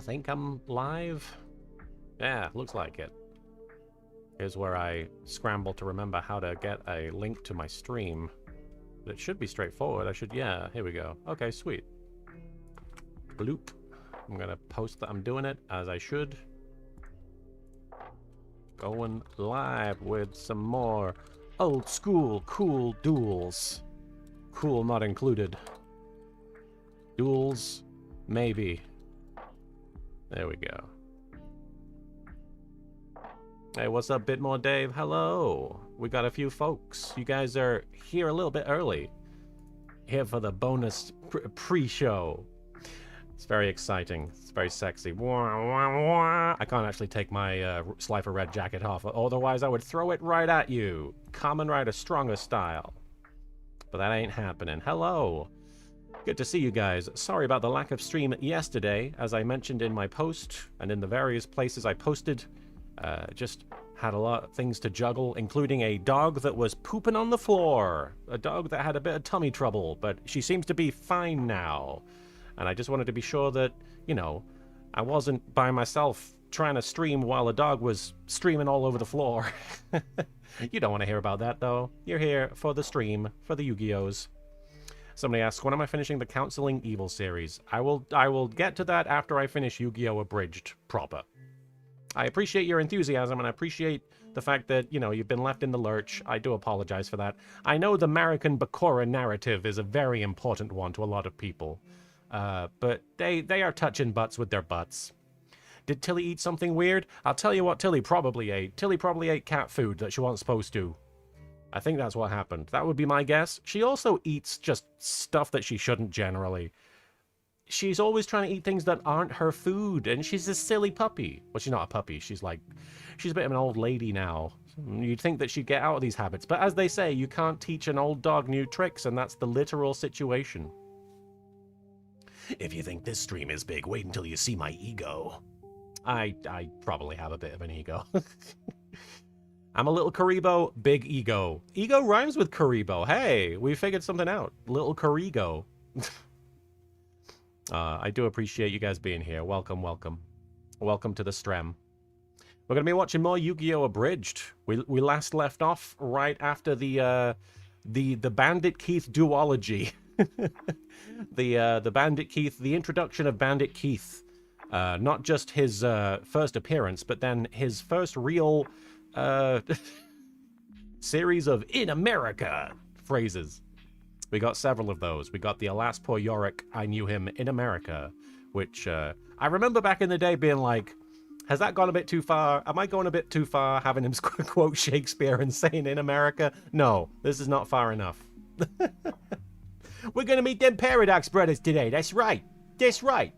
I think I'm live. Yeah, looks like it. Here's where I scramble to remember how to get a link to my stream. But it should be straightforward. Yeah, here we go. Okay, sweet. Bloop. I'm gonna post that I'm doing it, as I should. Going live with some more old school cool duels. Cool not included. Duels, maybe. There we go. Hey, what's up, Bitmore Dave? Hello. We got a few folks. You guys are here a little bit early. Here for the bonus pre-show. It's very exciting. It's very sexy. I can't actually take my Slifer Red jacket off, otherwise I would throw it right at you. Kamen Rider Stronger style. But that ain't happening. Hello. Good to see you guys. Sorry about the lack of stream yesterday, as I mentioned in my post, and in the various places I posted. Just had a lot of things to juggle, including a dog that was pooping on the floor. A dog that had a bit of tummy trouble, but she seems to be fine now. And I just wanted to be sure that, you know, I wasn't by myself trying to stream while the dog was streaming all over the floor. You don't want to hear about that, though. You're here for the stream, for the Yu-Gi-Ohs. Somebody asks, when am I finishing the Counseling Evil series? I will get to that after I finish YGO Abridged proper. I appreciate your enthusiasm, and I appreciate the fact that, you know, you've been left in the lurch. I do apologize for that. I know the American Bakura narrative is a very important one to a lot of people. But they are touching butts with their butts. Did Tilly eat something weird? I'll tell you what Tilly probably ate. Tilly probably ate cat food that she wasn't supposed to. I think that's what happened. That would be my guess. She also eats just stuff that she shouldn't generally. She's always trying to eat things that aren't her food, and she's a silly puppy. Well, she's not a puppy. She's a bit of an old lady now. You'd think that she'd get out of these habits. But as they say, you can't teach an old dog new tricks, and that's the literal situation. If you think this stream is big, wait until you see my ego. I probably have a bit of an ego. I'm a little Karibo, big ego. Ego rhymes with Karibo. Hey, we figured something out. Little Karigo. I do appreciate you guys being here. Welcome, welcome. Welcome to the stream. We're going to be watching more Yu-Gi-Oh! Abridged. We last left off right after the Bandit Keith duology. the Bandit Keith, the introduction of Bandit Keith. Not just his first appearance, but then his first real series of "in America" phrases. We got several of those. We got the "Alas poor Yorick, I knew him in America," which I remember back in the day being like, has that gone a bit too far? Am I going a bit too far having him quote Shakespeare and saying "in America"? No, this is not far enough. We're going to meet them Paradox brothers today. That's right. That's right.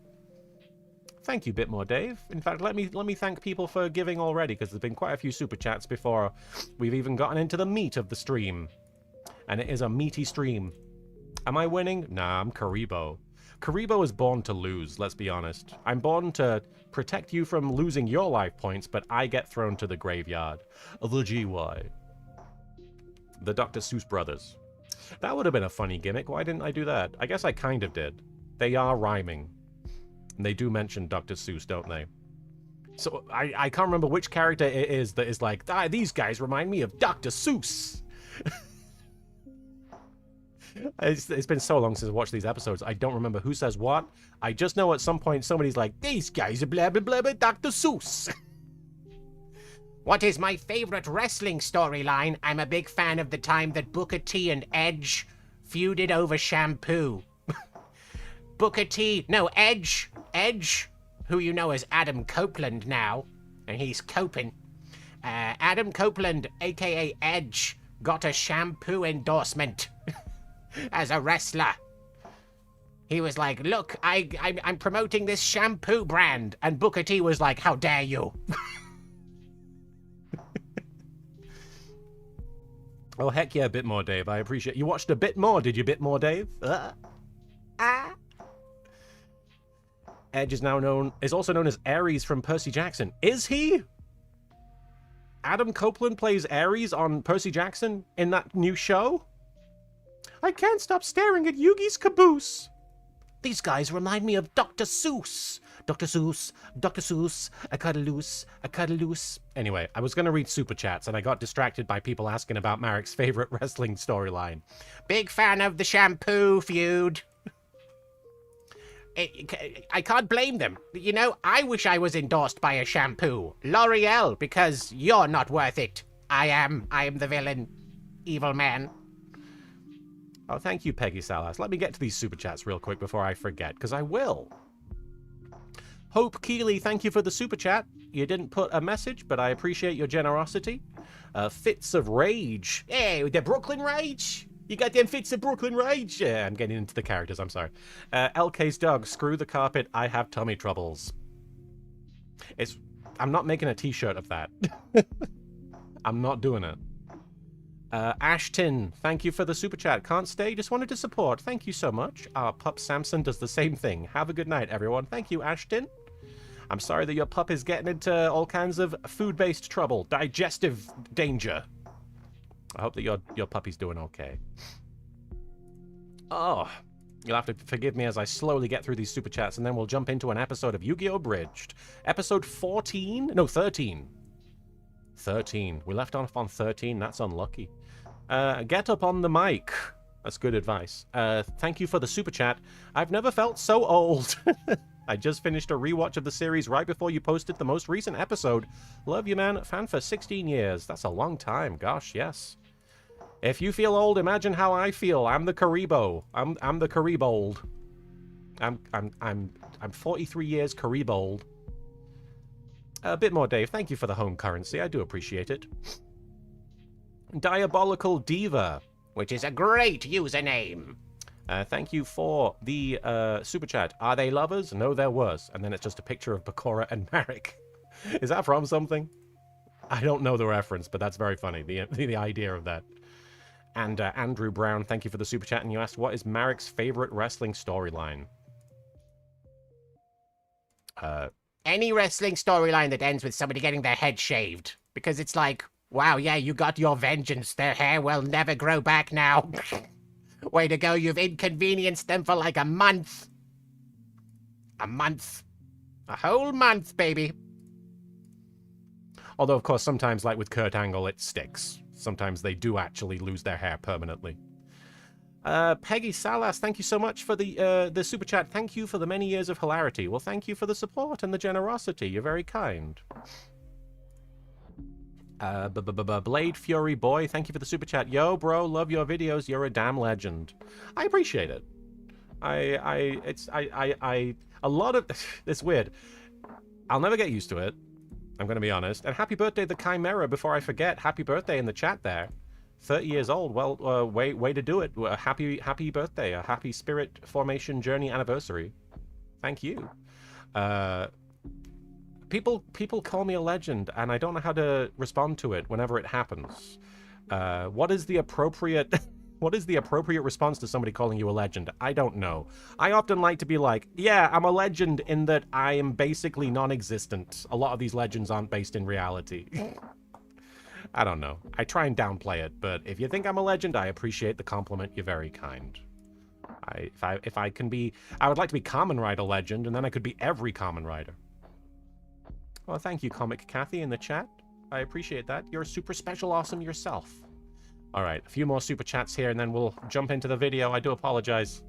Thank you, Bitmore Dave. In fact, let me thank people for giving already, because there's been quite a few super chats before we've even gotten into the meat of the stream. And it is a meaty stream. Am I winning? Nah, I'm Karibo. Karibo is born to lose, let's be honest. I'm born to protect you from losing your life points, but I get thrown to the graveyard. The GY. The Dr. Seuss brothers. That would have been a funny gimmick. Why didn't I do that? I guess I kind of did. They are rhyming. And they do mention Dr. Seuss, don't they? So I can't remember which character it is that is like, these guys remind me of Dr. Seuss. It's been so long since I watched these episodes, I don't remember who says what. I just know at some point somebody's like, these guys are blah blah blah blah Dr. Seuss. What is my favorite wrestling storyline? I'm a big fan of the time that Booker T and Edge feuded over shampoo. Booker T, no, Edge, who you know as Adam Copeland now, and he's coping. Adam Copeland, aka Edge, got a shampoo endorsement as a wrestler. He was like, look, I'm promoting this shampoo brand, and Booker T was like, how dare you? Oh, heck yeah, Bitmore Dave, I appreciate you watched a bit more, did you, Bitmore Dave? Edge is also known as Ares from Percy Jackson. Is he? Adam Copeland plays Ares on Percy Jackson in that new show? I can't stop staring at Yugi's caboose. These guys remind me of Dr. Seuss. Dr. Seuss, Dr. Seuss, I cut a loose, I cut a loose. Anyway, I was going to read super chats, and I got distracted by people asking about Marek's favorite wrestling storyline. Big fan of the shampoo feud. I can't blame them. You know, I wish I was endorsed by a shampoo. L'Oreal, because you're not worth it. I am the villain. Evil man. Oh, thank you, Peggy Salas. Let me get to these super chats real quick before I forget, because I will. Hope Keeley, thank you for the super chat. You didn't put a message, but I appreciate your generosity. Fits of Rage. Hey, the Brooklyn Rage. You got them fits of Brooklyn Rage? Yeah, I'm getting into the characters, I'm sorry. LK's dog, screw the carpet, I have tummy troubles. I'm not making a t-shirt of that. I'm not doing it. Ashton, thank you for the super chat. Can't stay, just wanted to support. Thank you so much. Our pup Samson does the same thing. Have a good night, everyone. Thank you, Ashton. I'm sorry that your pup is getting into all kinds of food-based trouble, digestive danger. I hope that your puppy's doing okay. Oh, you'll have to forgive me as I slowly get through these super chats, and then we'll jump into an episode of YGO Abridged. Episode 14? No, 13. 13. We left off on 13. That's unlucky. Get up on the mic. That's good advice. Thank you for the super chat. I've never felt so old. I just finished a rewatch of the series right before you posted the most recent episode. Love you, man. Fan for 16 years. That's a long time. Gosh, yes. If you feel old, imagine how I feel. I'm the Karibo. I'm the Karibold. I'm 43 years Karibold. A bit more, Dave. Thank you for the home currency. I do appreciate it. Diabolical Diva, which is a great username. Thank you for the super chat. Are they lovers? No, they're worse. And then it's just a picture of Bakura and Marek. Is that from something? I don't know the reference, but that's very funny. The idea of that. And Andrew Brown, thank you for the super chat. And you asked, what is Marek's favorite wrestling storyline? Any wrestling storyline that ends with somebody getting their head shaved. Because it's like, wow, yeah, you got your vengeance. Their hair will never grow back now. Way to go, you've inconvenienced them for like a month. A month. A whole month, baby. Although, of course, sometimes, like with Kurt Angle, it sticks. Sometimes they do actually lose their hair permanently. Peggy Salas, thank you so much for the super chat. Thank you for the many years of hilarity. Well, thank you for the support and the generosity. You're very kind. Blade Fury Boy, thank you for the super chat. Yo, bro, love your videos. You're a damn legend. I appreciate it. A lot of it's weird. I'll never get used to it. I'm going to be honest. And happy birthday, the Chimera. Before I forget, happy birthday in the chat there. 30 years old. Well, way to do it. Happy birthday. A happy spirit formation journey anniversary. Thank you. People call me a legend, and I don't know how to respond to it whenever it happens. What is the appropriate response to somebody calling you a legend? I don't know. I often like to be like, yeah, I'm a legend in that I am basically non-existent. A lot of these legends aren't based in reality. I don't know. I try and downplay it, but if you think I'm a legend, I appreciate the compliment. You're very kind. If I can be, I would like to be Kamen Rider legend, and then I could be every Kamen Rider. Well, thank you, Comic Kathy, in the chat. I appreciate that. You're super special awesome yourself. All right, a few more super chats here, and then we'll jump into the video. I do apologize.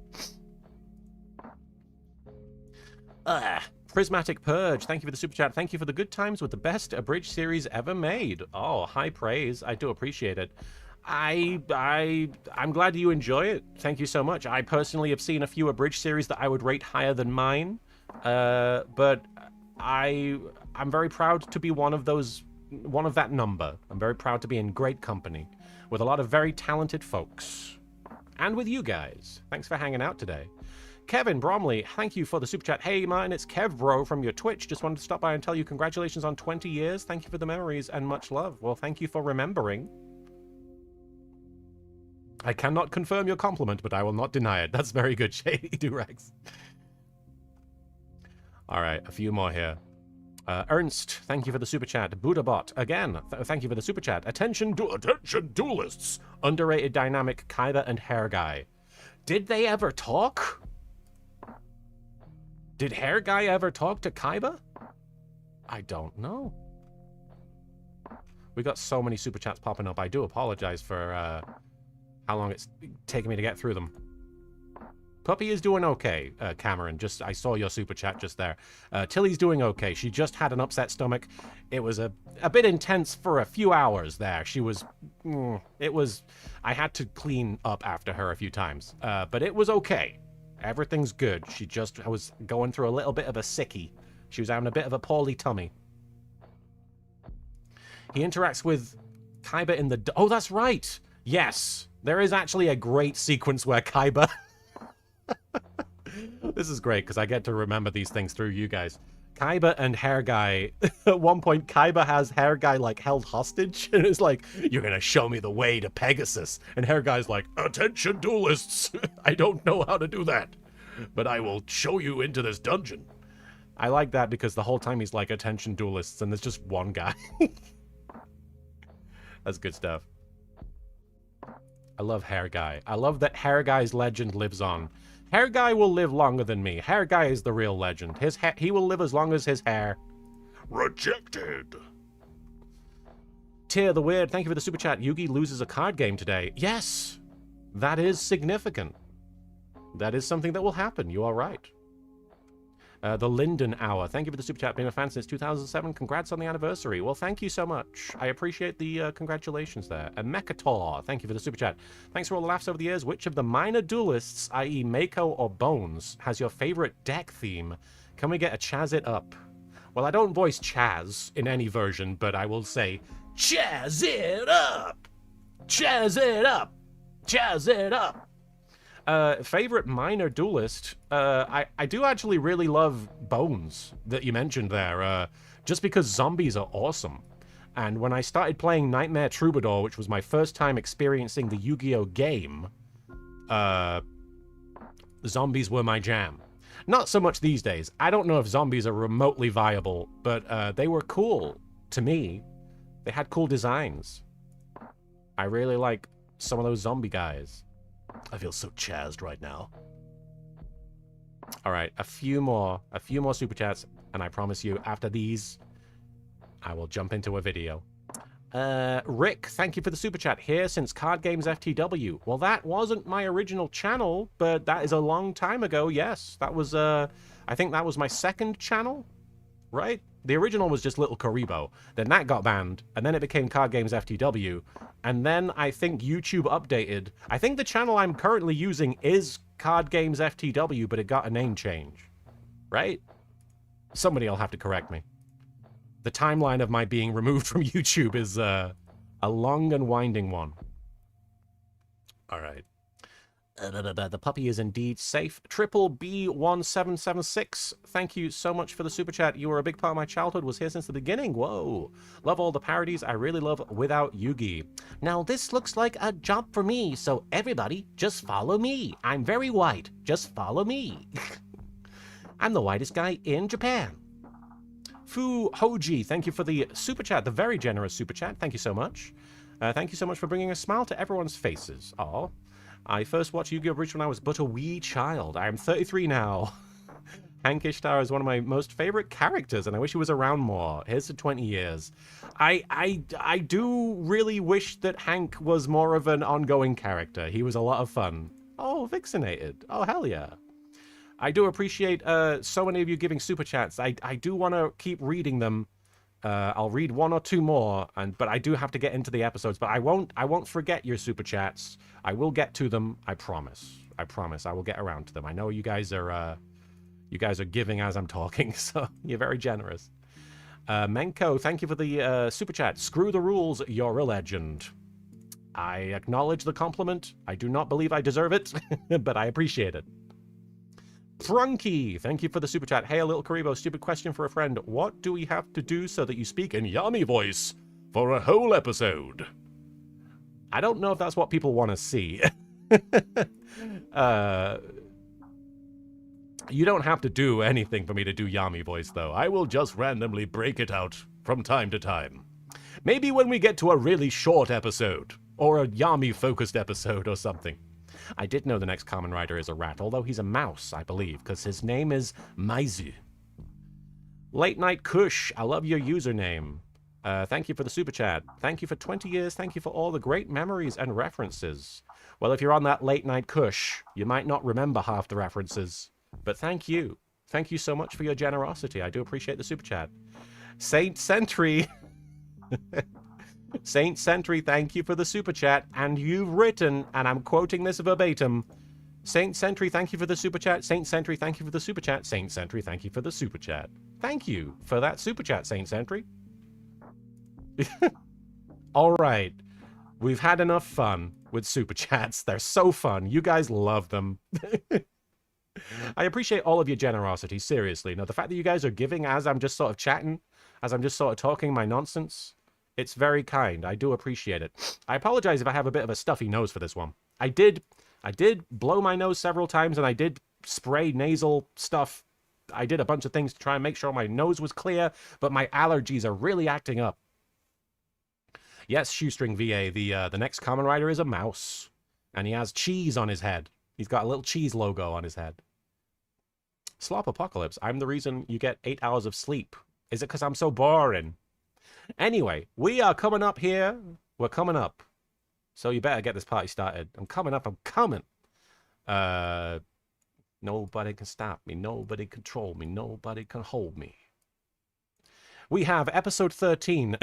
Prismatic Purge, thank you for the super chat. Thank you for the good times with the best Abridged series ever made. Oh, high praise. I do appreciate it. I'm glad you enjoy it. Thank you so much. I personally have seen a few Abridged series that I would rate higher than mine. But I'm very proud to be one of that number. I'm very proud to be in great company with a lot of very talented folks. And with you guys. Thanks for hanging out today. Kevin Bromley, thank you for the super chat. Hey, Martin, it's Kev Bro from your Twitch. Just wanted to stop by and tell you congratulations on 20 years. Thank you for the memories and much love. Well, thank you for remembering. I cannot confirm your compliment, but I will not deny it. That's very good, Shady Durags. All right, a few more here. Ernst, thank you for the super chat. Buddhabot, again, thank you for the super chat. Attention duelists. Underrated dynamic Kaiba and Hair Guy. Did they ever talk? Did Hair Guy ever talk to Kaiba? I don't know. We got so many super chats popping up. I do apologize for how long it's taking me to get through them. Puppy is doing okay, Cameron. I saw your super chat just there. Tilly's doing okay. She just had an upset stomach. It was a bit intense for a few hours there. She was... I had to clean up after her a few times. But it was okay. Everything's good. I was going through a little bit of a sickie. She was having a bit of a poorly tummy. He interacts with Kaiba in the... Oh, that's right! Yes! There is actually a great sequence where Kaiba... This is great, because I get to remember these things through you guys. Kaiba and Hair Guy... At one point, Kaiba has Hair Guy, like, held hostage. And it's like, you're gonna show me the way to Pegasus. And Hair Guy's like, attention duelists! I don't know how to do that. But I will show you into this dungeon. I like that because the whole time he's like, attention duelists, and there's just one guy. That's good stuff. I love Hair Guy. I love that Hair Guy's legend lives on. Hair Guy will live longer than me. Hair Guy is the real legend. He will live as long as his hair. Rejected. Tear the Weird, thank you for the super chat. Yugi loses a card game today. Yes, that is significant. That is something that will happen. You are right. The Linden Hour. Thank you for the super chat. Been a fan since 2007. Congrats on the anniversary. Well, thank you so much. I appreciate the congratulations there. And Mekator. Thank you for the super chat. Thanks for all the laughs over the years. Which of the minor duelists, i.e. Mako or Bones, has your favorite deck theme? Can we get a Chaz it up? Well, I don't voice Chaz in any version, but I will say, Chaz it up! Chaz it up! Chaz it up! Favorite minor duelist? I do actually really love Bones that you mentioned there, just because zombies are awesome. And when I started playing Nightmare Troubadour, which was my first time experiencing the Yu-Gi-Oh game, zombies were my jam. Not so much these days. I don't know if zombies are remotely viable, but they were cool to me. They had cool designs. I really like some of those zombie guys. I feel so chazzed right now. All right, a few more super chats, and I promise you, after these, I will jump into a video. Rick, thank you for the super chat. Here since Card Games FTW. Well, that wasn't my original channel, but that is a long time ago. Yes, that was, I think that was my second channel, right? The original was just Little Karibo. Then that got banned, and then it became Card Games FTW. And then I think YouTube updated. I think the channel I'm currently using is Card Games FTW, but it got a name change. Right? Somebody will have to correct me. The timeline of my being removed from YouTube is a long and winding one. All right. The puppy is indeed safe. Triple B1776. Thank you so much for the super chat. You were a big part of my childhood. Was here since the beginning. Whoa. Love all the parodies. I really love Without Yugi. Now this looks like a job for me, so everybody just follow me. I'm very white. Just follow me. I'm the whitest guy in Japan. Fu Hoji, thank you for the super chat. The very generous super chat. Thank you so much. Thank you so much for bringing a smile to everyone's faces. Aw. I first watched YGO Abridged when I was but a wee child. I am 33 now. Hank Ishtar is one of my most favorite characters, and I wish he was around more. Here's to 20 years. I do really wish that Hank was more of an ongoing character. He was a lot of fun. Oh, Vixenated. Oh, hell yeah. I do appreciate so many of you giving super chats. I do want to keep reading them. I'll read one or two more, but I do have to get into the episodes. But I won't forget your super chats. I will get to them. I promise. I promise. I will get around to them. I know you guys are giving as I'm talking, so you're very generous. Menko, thank you for the super chat. Screw the rules. You're a legend. I acknowledge the compliment. I do not believe I deserve it, but I appreciate it. Prunky, thank you for the super chat. Hey, a little Karibo, stupid question for a friend. What do we have to do so that you speak in Yami voice for a whole episode? I don't know if that's what people want to see. You don't have to do anything for me to do Yami voice, though. I will just randomly break it out from time to time. Maybe when we get to a really short episode, or a Yami-focused episode or something. I did know the next Kamen Rider is a rat, although he's a mouse, I believe, because his name is Maizu. Late Night Kush, I love your username. Thank you for the super chat. Thank you for 20 years. Thank you for all the great memories and references. Well, if you're on that Late Night Kush, you might not remember half the references, but thank you. Thank you so much for your generosity. I do appreciate the super chat. Saint Sentry. Saint Sentry, thank you for the super chat. And you've written, and I'm quoting this verbatim, Saint Sentry, thank you for the super chat. Saint Sentry, thank you for the super chat. Saint Sentry, thank you for the super chat. Thank you for that super chat, Saint Sentry. All right. We've had enough fun with super chats. They're so fun. You guys love them. I appreciate all of your generosity, seriously. Now, the fact that you guys are giving as I'm just sort of chatting, as I'm just sort of talking my nonsense, it's very kind. I do appreciate it. I apologize if I have a bit of a stuffy nose for this one. I did blow my nose several times, and I did spray nasal stuff. I did a bunch of things to try and make sure my nose was clear, but my allergies are really acting up. Yes, Shoestring VA, the next Kamen Rider is a mouse, and he has cheese on his head. He's got a little cheese logo on his head. Slop Apocalypse, I'm the reason you get 8 hours of sleep. Is it because I'm so boring? Anyway, we are coming up here. We're coming up. So you better get this party started. I'm coming up. I'm coming. Nobody can stop me. Nobody control me. Nobody can hold me. We have episode 13.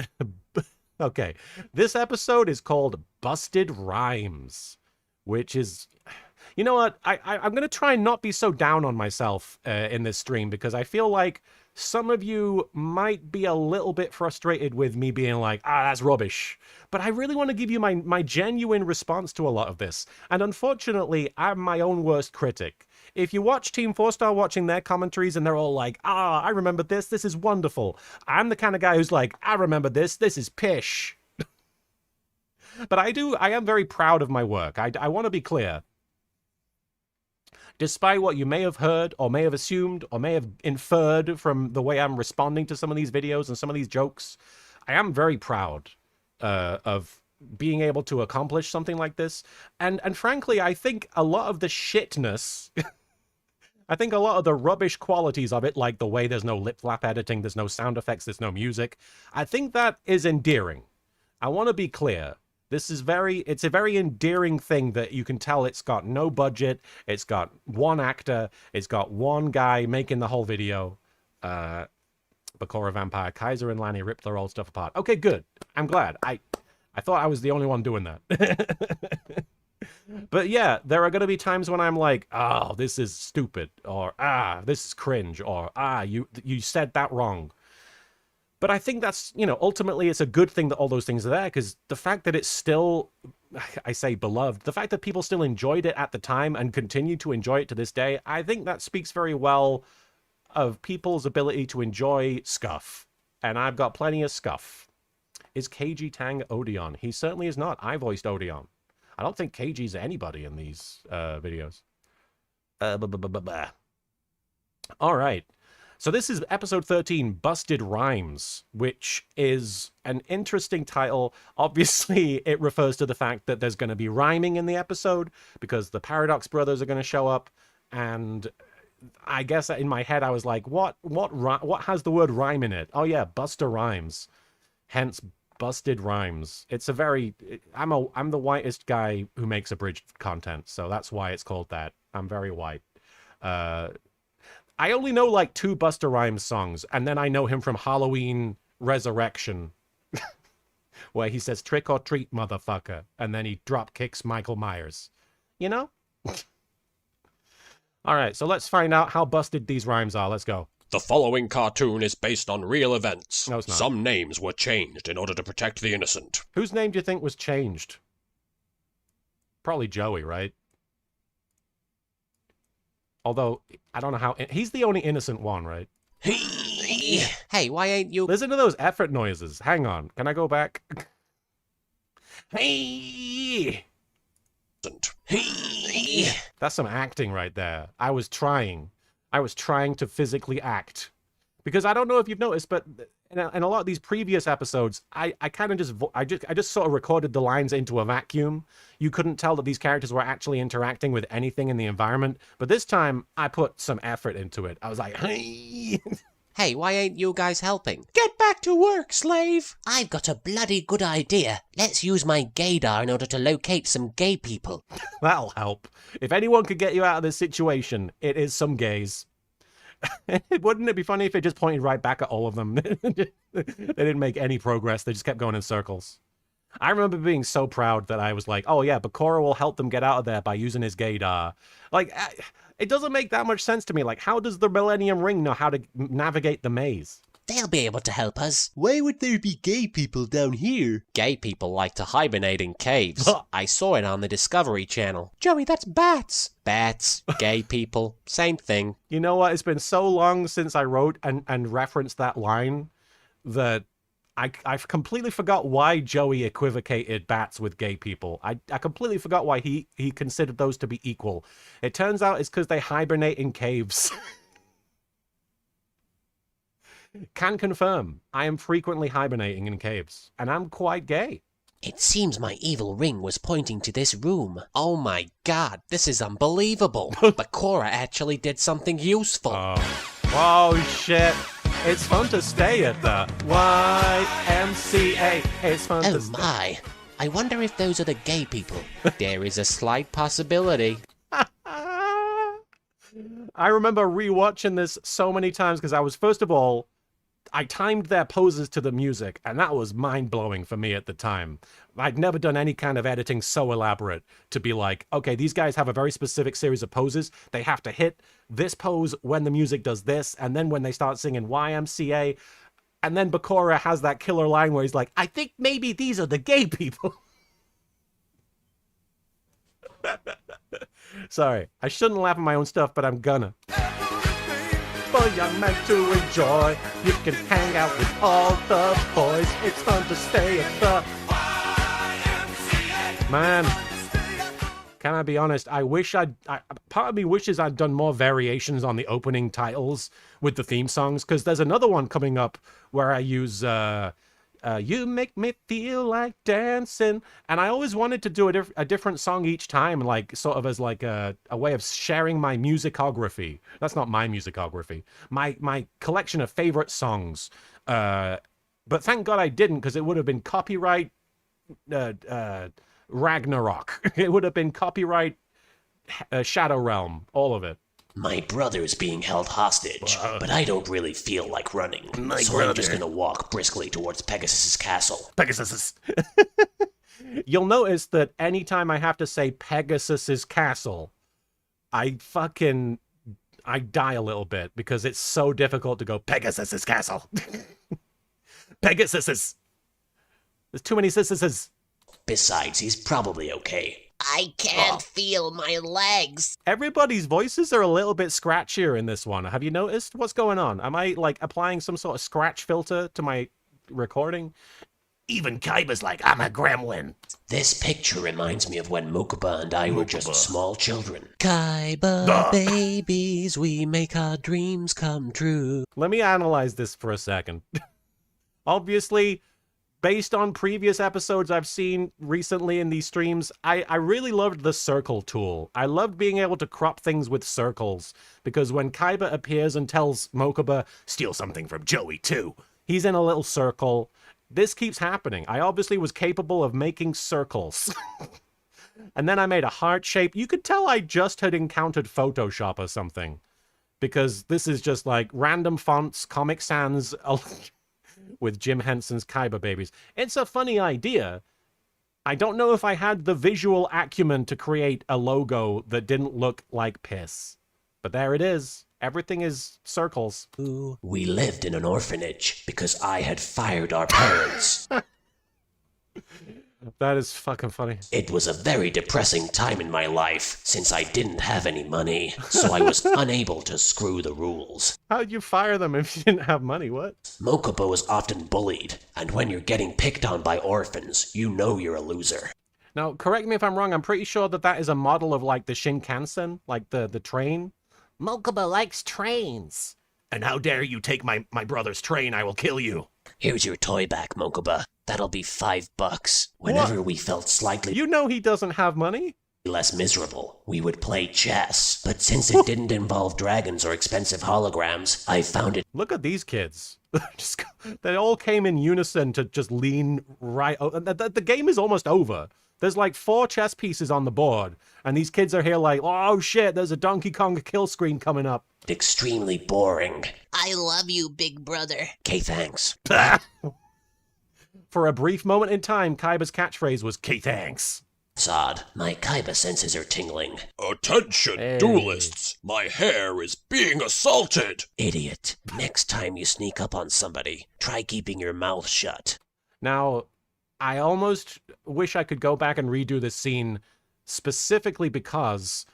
Okay. This episode is called Busted Rhymes, which is... You know what? I'm going to try and not be so down on myself in this stream, because I feel like some of you might be a little bit frustrated with me being like, that's rubbish. But I really want to give you my genuine response to a lot of this. And unfortunately, I'm my own worst critic. If you watch Team 4-Star watching their commentaries and they're all like, I remember this. This is wonderful. I'm the kind of guy who's like, I remember this. This is pish. But I am very proud of my work. I want to be clear. Despite what you may have heard or may have assumed or may have inferred from the way I'm responding to some of these videos and some of these jokes, I am very proud of being able to accomplish something like this. And frankly, I think a lot of the shitness, I think a lot of the rubbish qualities of it, like the way there's no lip flap editing, there's no sound effects, there's no music, I think that is endearing. I want to be clear. It's a very endearing thing that you can tell it's got no budget, it's got one actor, it's got one guy making the whole video. Bakura Vampire, Kaiser and Lanny ripped their old stuff apart. Okay, good. I'm glad. I thought I was the only one doing that. But yeah, there are going to be times when I'm like, this is stupid, or this is cringe, or you said that wrong. But I think that's, ultimately it's a good thing that all those things are there, because the fact that it's still, I say beloved, the fact that people still enjoyed it at the time and continue to enjoy it to this day, I think that speaks very well of people's ability to enjoy scuff. And I've got plenty of scuff. Is KG Tang Odeon? He certainly is not. I voiced Odeon. I don't think KG's anybody in these videos. All right. So this is episode 13, Busted Rhymes, which is an interesting title. Obviously, it refers to the fact that there's going to be rhyming in the episode because the Paradox Brothers are going to show up. And I guess in my head, I was like, what has the word rhyme in it? Oh yeah, Buster Rhymes. Hence, Busted Rhymes. It's a very... I'm the whitest guy who makes abridged content, so that's why it's called that. I'm very white. I only know like 2 Busta Rhymes songs, and then I know him from Halloween Resurrection, where he says, trick or treat, motherfucker, and then he drop kicks Michael Myers. You know? All right, so let's find out how busted these rhymes are. Let's go. The following cartoon is based on real events. No, it's not. Some names were changed in order to protect the innocent. Whose name do you think was changed? Probably Joey, right? Although, I don't know how... He's the only innocent one, right? Hey, why ain't you... Listen to those effort noises. Hang on. Can I go back? Hey! That's some acting right there. I was trying to physically act. Because I don't know if you've noticed, but in a lot of these previous episodes, I kind of I just sort of recorded the lines into a vacuum. You couldn't tell that these characters were actually interacting with anything in the environment. But this time, I put some effort into it. I was like, hey. Hey, why ain't you guys helping? Get back to work, slave! I've got a bloody good idea. Let's use my gaydar in order to locate some gay people. That'll help. If anyone could get you out of this situation, it is some gays. Wouldn't it be funny if it just pointed right back at all of them? They didn't make any progress. They just kept going in circles. I remember being so proud that I was like, oh yeah, Bakura will help them get out of there by using his gaydar. Like, it doesn't make that much sense to me. Like, how does the Millennium Ring know how to navigate the maze? They'll be able to help us. Why would there be gay people down here? Gay people like to hibernate in caves. I saw it on the Discovery Channel. Joey, that's bats. Bats, gay people, same thing. You know what? It's been so long since I wrote and referenced that line that I've completely forgot why Joey equivocated bats with gay people. I completely forgot why he considered those to be equal. It turns out it's because they hibernate in caves. Can confirm, I am frequently hibernating in caves, and I'm quite gay. It seems my evil ring was pointing to this room. Oh my god, this is unbelievable. Bakura actually did something useful. Oh shit. It's fun to stay at the YMCA. It's fun to stay. Oh my. I wonder if those are the gay people. There is a slight possibility. I remember rewatching this so many times because I was, first of all, I timed their poses to the music, and that was mind-blowing for me at the time. I'd never done any kind of editing so elaborate to be like, okay, these guys have a very specific series of poses. They have to hit this pose when the music does this, and then when they start singing YMCA, and then Bakura has that killer line where he's like, I think maybe these are the gay people. Sorry, I shouldn't laugh at my own stuff, but I'm gonna. Boy, you're meant to enjoy. You can hang out with all the boys. It's fun to stay at the YMCA. Man, can I be honest? I wish part of me wishes I'd done more variations on the opening titles with the theme songs, because there's another one coming up where I use You Make Me Feel Like Dancing, and I always wanted to do a different song each time, like sort of as like a way of sharing my musicography. That's not my musicography, my collection of favorite songs. But thank God I didn't, because it would have been copyright Ragnarok. It would have been copyright Shadow Realm, all of it. My brother's being held hostage, but I don't really feel like running. I'm just gonna walk briskly towards Pegasus's castle. Pegasus. You'll notice that anytime I have to say Pegasus's castle, I die a little bit, because it's so difficult to go Pegasus's castle. Pegasus's. There's too many sissises. Besides, he's probably okay. I can't feel my legs. Everybody's voices are a little bit scratchier in this one. Have you noticed? What's going on? Am I, like, applying some sort of scratch filter to my recording? Even Kaiba's like, I'm a gremlin. This picture reminds me of when Mokuba and I were just small children. Kaiba babies, we make our dreams come true. Let me analyze this for a second. Obviously, based on previous episodes I've seen recently in these streams, I really loved the circle tool. I loved being able to crop things with circles, because when Kaiba appears and tells Mokuba, steal something from Joey too, he's in a little circle. This keeps happening. I obviously was capable of making circles. And then I made a heart shape. You could tell I just had encountered Photoshop or something, because this is just like random fonts, Comic Sans, with Jim Henson's Kaiba babies. It's a funny idea. I don't know if I had the visual acumen to create a logo that didn't look like piss. But there it is. Everything is circles. We lived in an orphanage because I had fired our parents. That is fucking funny. It was a very depressing time in my life, since I didn't have any money, so I was unable to screw the rules. How'd you fire them if you didn't have money? What? Mokuba was often bullied, and when you're getting picked on by orphans, you know you're a loser. Now, correct me if I'm wrong, I'm pretty sure that is a model of, like, the Shinkansen, like the train. Mokuba likes trains. And how dare you take my brother's train, I will kill you. Here's your toy back, Mokuba. That'll be $5. Whenever we felt slightly You know he doesn't have money. less miserable, we would play chess. But since it didn't involve dragons or expensive holograms, I found it Look at these kids. They all came in unison to just lean right. The game is almost over. There's like 4 chess pieces on the board, and these kids are here like, oh shit, there's a Donkey Kong kill screen coming up. extremely boring. I love you, big brother. Okay, thanks. For a brief moment in time, Kaiba's catchphrase was, "K thanks." Sod, my Kaiba senses are tingling. Attention, Hey. duelists! My hair is being assaulted! Idiot. Next time you sneak up on somebody, try keeping your mouth shut. Now, I almost wish I could go back and redo this scene specifically because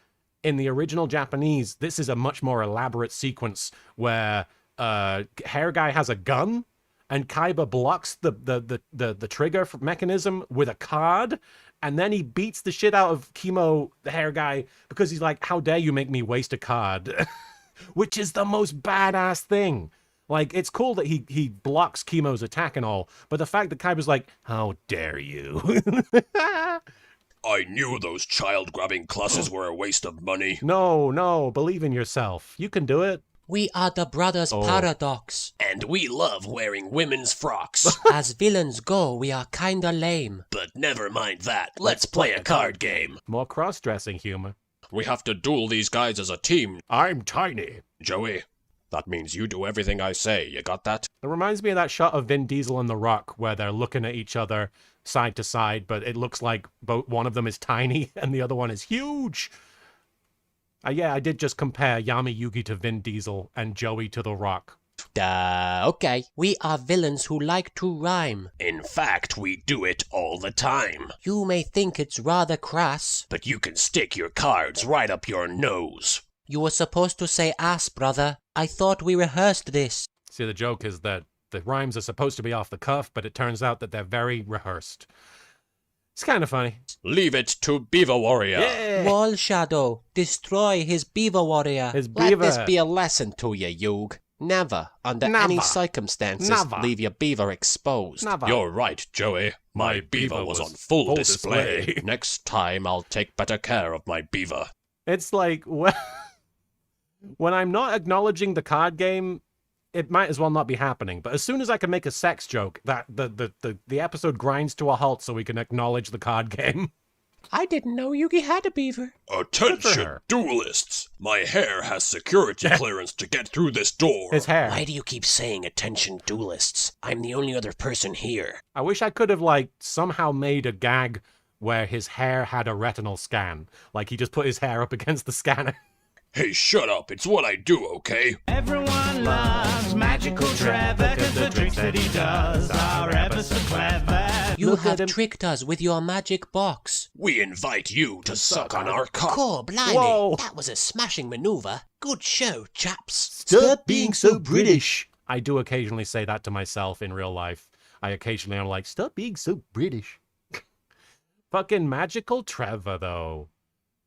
in the original Japanese, this is a much more elaborate sequence where Hair Guy has a gun and Kaiba blocks the trigger mechanism with a card, and then he beats the shit out of Kimo, the Hair Guy, because he's like, how dare you make me waste a card? Which is the most badass thing. Like, it's cool that he blocks Kimo's attack and all, but the fact that Kaiba's like, how dare you? I knew those child-grabbing classes were a waste of money. No, believe in yourself. You can do it. We are the brothers Oh. paradox. And we love wearing women's frocks. As villains go, we are kinda lame. But never mind that. Let's play a card game. More cross-dressing humor. We have to duel these guys as a team. I'm tiny. Joey, that means you do everything I say. You got that? It reminds me of that shot of Vin Diesel and The Rock where they're looking at each other side to side, but it looks like one of them is tiny and the other one is huge. Yeah, I did just compare Yami Yugi to Vin Diesel and Joey to The Rock. Okay. We are villains who like to rhyme. In fact, we do it all the time. You may think it's rather crass. But you can stick your cards right up your nose. You were supposed to say ass, brother. I thought we rehearsed this. See, the joke is that the rhymes are supposed to be off the cuff, but it turns out that they're very rehearsed. It's kind of funny. Leave it to Beaver Warrior. Yeah! Wall Shadow, destroy his beaver warrior. His Let beaver. this be a lesson to you, Yug. Never, under Never. any circumstances, Never. leave your beaver exposed. Never. You're right, Joey. My beaver was on full display. display. Next time, I'll take better care of my beaver. It's like, when I'm not acknowledging the card game, it might as well not be happening. But as soon as I can make a sex joke, that the episode grinds to a halt so we can acknowledge the card game. I didn't know Yugi had a beaver. Attention, her. duelists! My hair has security clearance to get through this door. His hair. Why do you keep saying attention, duelists? I'm the only other person here. I wish I could have, like, somehow made a gag where his hair had a retinal scan. Like, he just put his hair up against the scanner. Hey, shut up. It's what I do, okay? Everyone loves Magical Trevor, 'cause the tricks that he does are ever so clever. You Look at have him. tricked us with your magic box. We invite you to suck on our cock. Core blimey, Whoa. that was a smashing maneuver. Good show, chaps. Stop being so British. I do occasionally say that to myself in real life. I occasionally am like, stop being so British. Fucking Magical Trevor, though.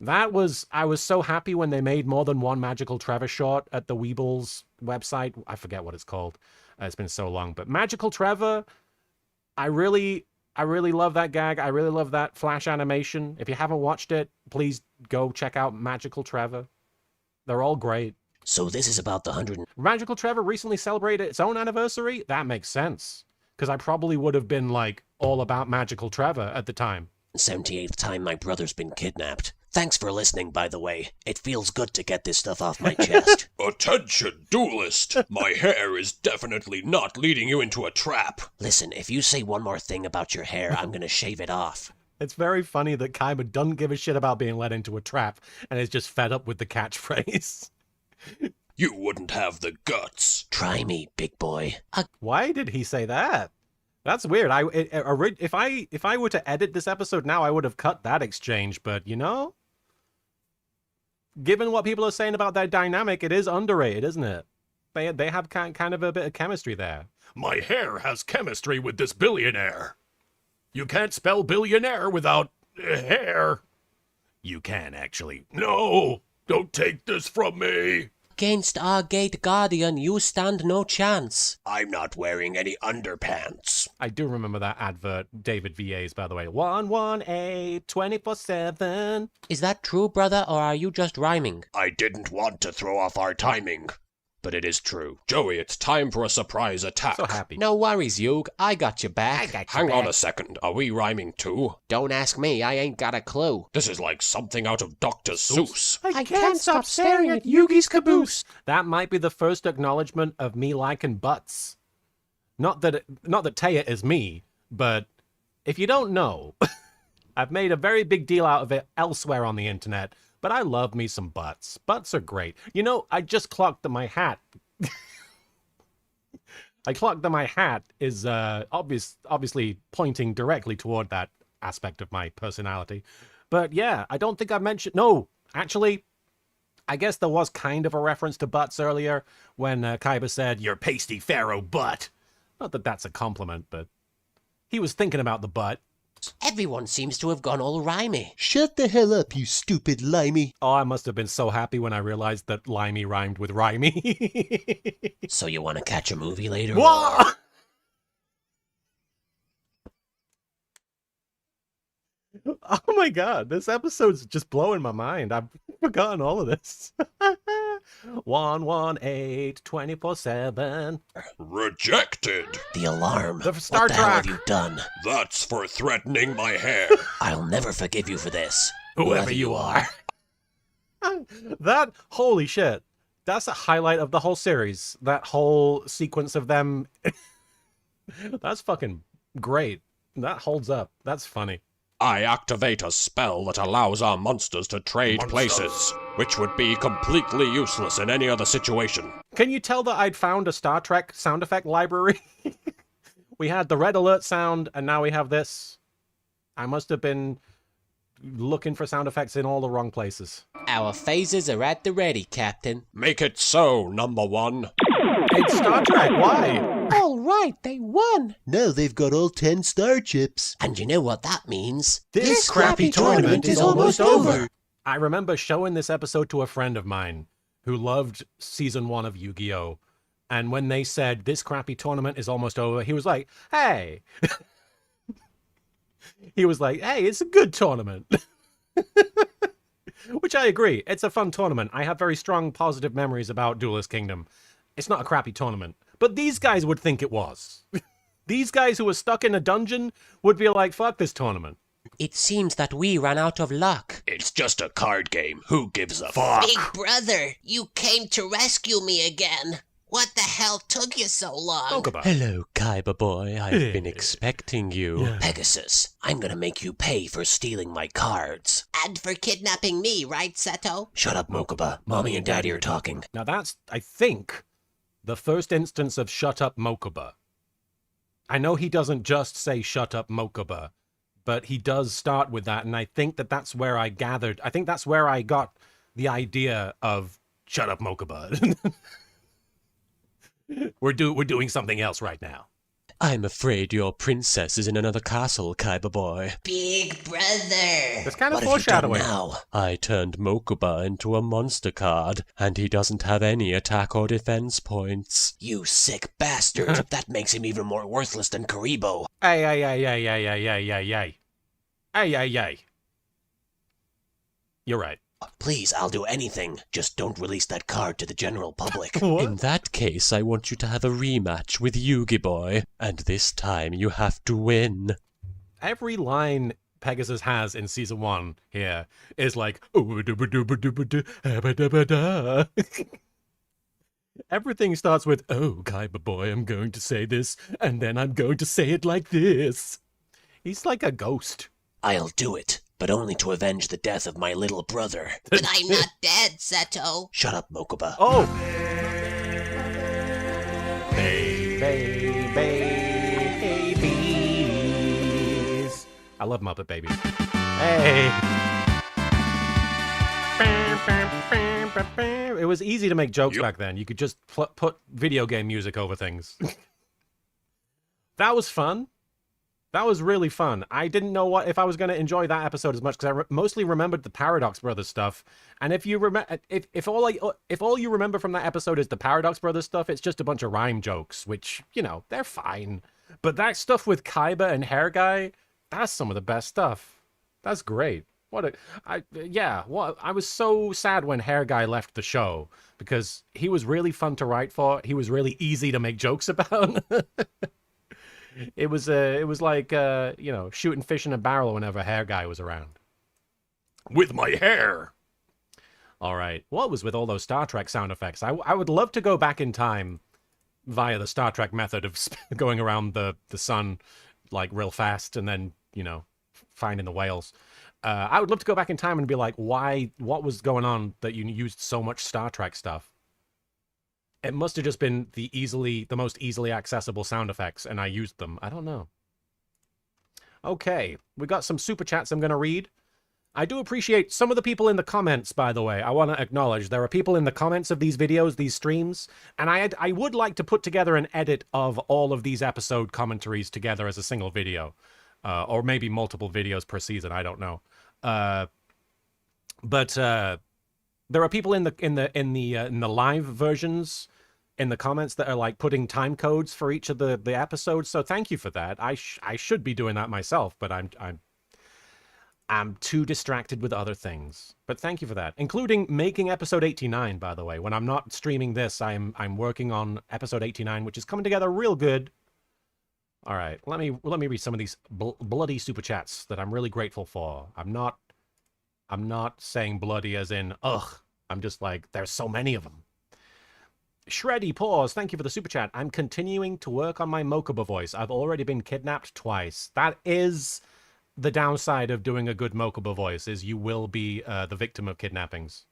I was so happy when they made more than one Magical Trevor short at the Weebles website. I forget what it's called. It's been so long. But Magical Trevor, I really love that gag. I really love that flash animation. If you haven't watched it, please go check out Magical Trevor. They're all great. So this is about the 100 Magical Trevor recently celebrated its own anniversary? That makes sense. Because I probably would have been, like, all about Magical Trevor at the time. 78th time my brother's been kidnapped. Thanks for listening, by the way. It feels good to get this stuff off my chest. Attention, duelist! My hair is definitely not leading you into a trap. Listen, if you say one more thing about your hair, I'm gonna shave it off. It's very funny that Kaiba doesn't give a shit about being led into a trap and is just fed up with the catchphrase. You wouldn't have the guts. Try me, big boy. Why did he say that? That's weird. If I were to edit this episode now, I would have cut that exchange, but you know? Given what people are saying about their dynamic, it is underrated, isn't it? They have kind of a bit of chemistry there. My hair has chemistry with this billionaire. You can't spell billionaire without hair. You can, actually. No, don't take this from me. Against our gate guardian, you stand no chance. I'm not wearing any underpants. I do remember that advert, David VA's, by the way. 118, 24/7. Is that true, brother, or are you just rhyming? I didn't want to throw off our timing, but it is true. Joey, it's time for a surprise attack. So happy. No worries, Yug. I got your back. Hang on a second. Are we rhyming too? Don't ask me. I ain't got a clue. This is like something out of Dr. Seuss. I can't stop staring at Yugi's caboose. That might be the first acknowledgement of me liking butts. Not that Taya is me, but if you don't know, I've made a very big deal out of it elsewhere on the internet, but I love me some butts. Butts are great. You know, I just clocked that my hat. I clocked that my hat is obviously pointing directly toward that aspect of my personality. But yeah, I don't think I mentioned... No, actually, I guess there was kind of a reference to butts earlier when Kaiba said, "Your pasty pharaoh butt." Not that that's a compliment, but he was thinking about the butt. Everyone seems to have gone all rhymey. Shut the hell up, you stupid limey. Oh, I must have been so happy when I realized that limey rhymed with rhymey. So you want to catch a movie later? Whoa! Oh my god, this episode's just blowing my mind. I've forgotten all of this. 118, 24/7. Rejected. The alarm. The Star what the hell Trek. have you done? That's for threatening my hair. I'll never forgive you for this. Whoever you are. That, holy shit. That's a highlight of the whole series. That whole sequence of them. That's fucking great. That holds up. That's funny. I activate a spell that allows our monsters to trade places, which would be completely useless in any other situation. Can you tell that I'd found a Star Trek sound effect library? We had the red alert sound, and now we have this. I must have been looking for sound effects in all the wrong places. Our phases are at the ready, Captain. Make it so, number one. It's Star Trek, why? All right, they won. Now they've got all 10 star chips. And you know what that means? This crappy tournament is almost over. I remember showing this episode to a friend of mine who loved season 1 of Yu-Gi-Oh! And when they said, "This crappy tournament is almost over," he was like, "Hey." He was like, "Hey, it's a good tournament." Which I agree. It's a fun tournament. I have very strong positive memories about Duelist Kingdom. It's not a crappy tournament. But these guys would think it was. These guys who were stuck in a dungeon would be like, "Fuck this tournament." It seems that we ran out of luck. It's just a card game. Who gives a fuck? Big brother, you came to rescue me again. What the hell took you so long? Mokuba. Hello, Kaiba boy. I've been expecting you. Yeah. Pegasus, I'm gonna make you pay for stealing my cards. And for kidnapping me, right, Seto? Shut up, Mokuba. Mommy and Daddy are talking. Now that's, I think, the first instance of "shut up, Mokuba." I know he doesn't just say "shut up, Mokuba," but he does start with that, and I think that's where I got the idea of "shut up, Mokuba." We're doing something else right now. I'm afraid your princess is in another castle, Kaiba boy. Big brother. It's kind of What have you done foreshadowing. now? I turned Mokuba into a monster card, and he doesn't have any attack or defense points. You sick bastard. That makes him even more worthless than Karibo. Hey. You're right. Please, I'll do anything. Just don't release that card to the general public. In that case, I want you to have a rematch with Yugi boy, and this time you have to win. Every line Pegasus has in season 1 here is like, everything starts with, "Oh, Kaiba boy, I'm going to say this, and then I'm going to say it like this." He's like a ghost. I'll do it, but only to avenge the death of my little brother. But I'm not dead, Seto. Shut up, Mokuba. Oh! Babies. I love Muppet Babies. Hey! It was easy to make jokes back then. You could just put video game music over things. That was fun. That was really fun. I didn't know if I was going to enjoy that episode as much because I mostly remembered the Paradox Brothers stuff. And if you remember, if all you remember from that episode is the Paradox Brothers stuff, it's just a bunch of rhyme jokes, which they're fine. But that stuff with Kaiba and Hair Guy, that's some of the best stuff. That's great. I was so sad when Hair Guy left the show because he was really fun to write for. He was really easy to make jokes about. It was like shooting fish in a barrel whenever Hair Guy was around. With my hair. All right. What was with all those Star Trek sound effects? I would love to go back in time via the Star Trek method of going around the sun like real fast and then, finding the whales. I would love to go back in time and be like, what was going on that you used so much Star Trek stuff? It must have just been the most easily accessible sound effects, and I used them. I don't know. Okay, we got some super chats I'm going to read. I do appreciate some of the people in the comments, by the way. I want to acknowledge there are people in the comments of these videos, these streams, and I would like to put together an edit of all of these episode commentaries together as a single video, or maybe multiple videos per season. I don't know. But there are people in the live versions in the comments that are like putting time codes for each of the episodes. So thank you for that. I should be doing that myself, but I'm too distracted with other things. But thank you for that, including making episode 89. By the way, when I'm not streaming this, I'm working on episode 89, which is coming together real good. All right, let me read some of these bloody super chats that I'm really grateful for. I'm not saying bloody as in ugh. I'm just like, there's so many of them. Shreddy Paws, thank you for the super chat. I'm continuing to work on my Mokuba voice. I've already been kidnapped twice. That is the downside of doing a good Mokuba voice, is you will be the victim of kidnappings.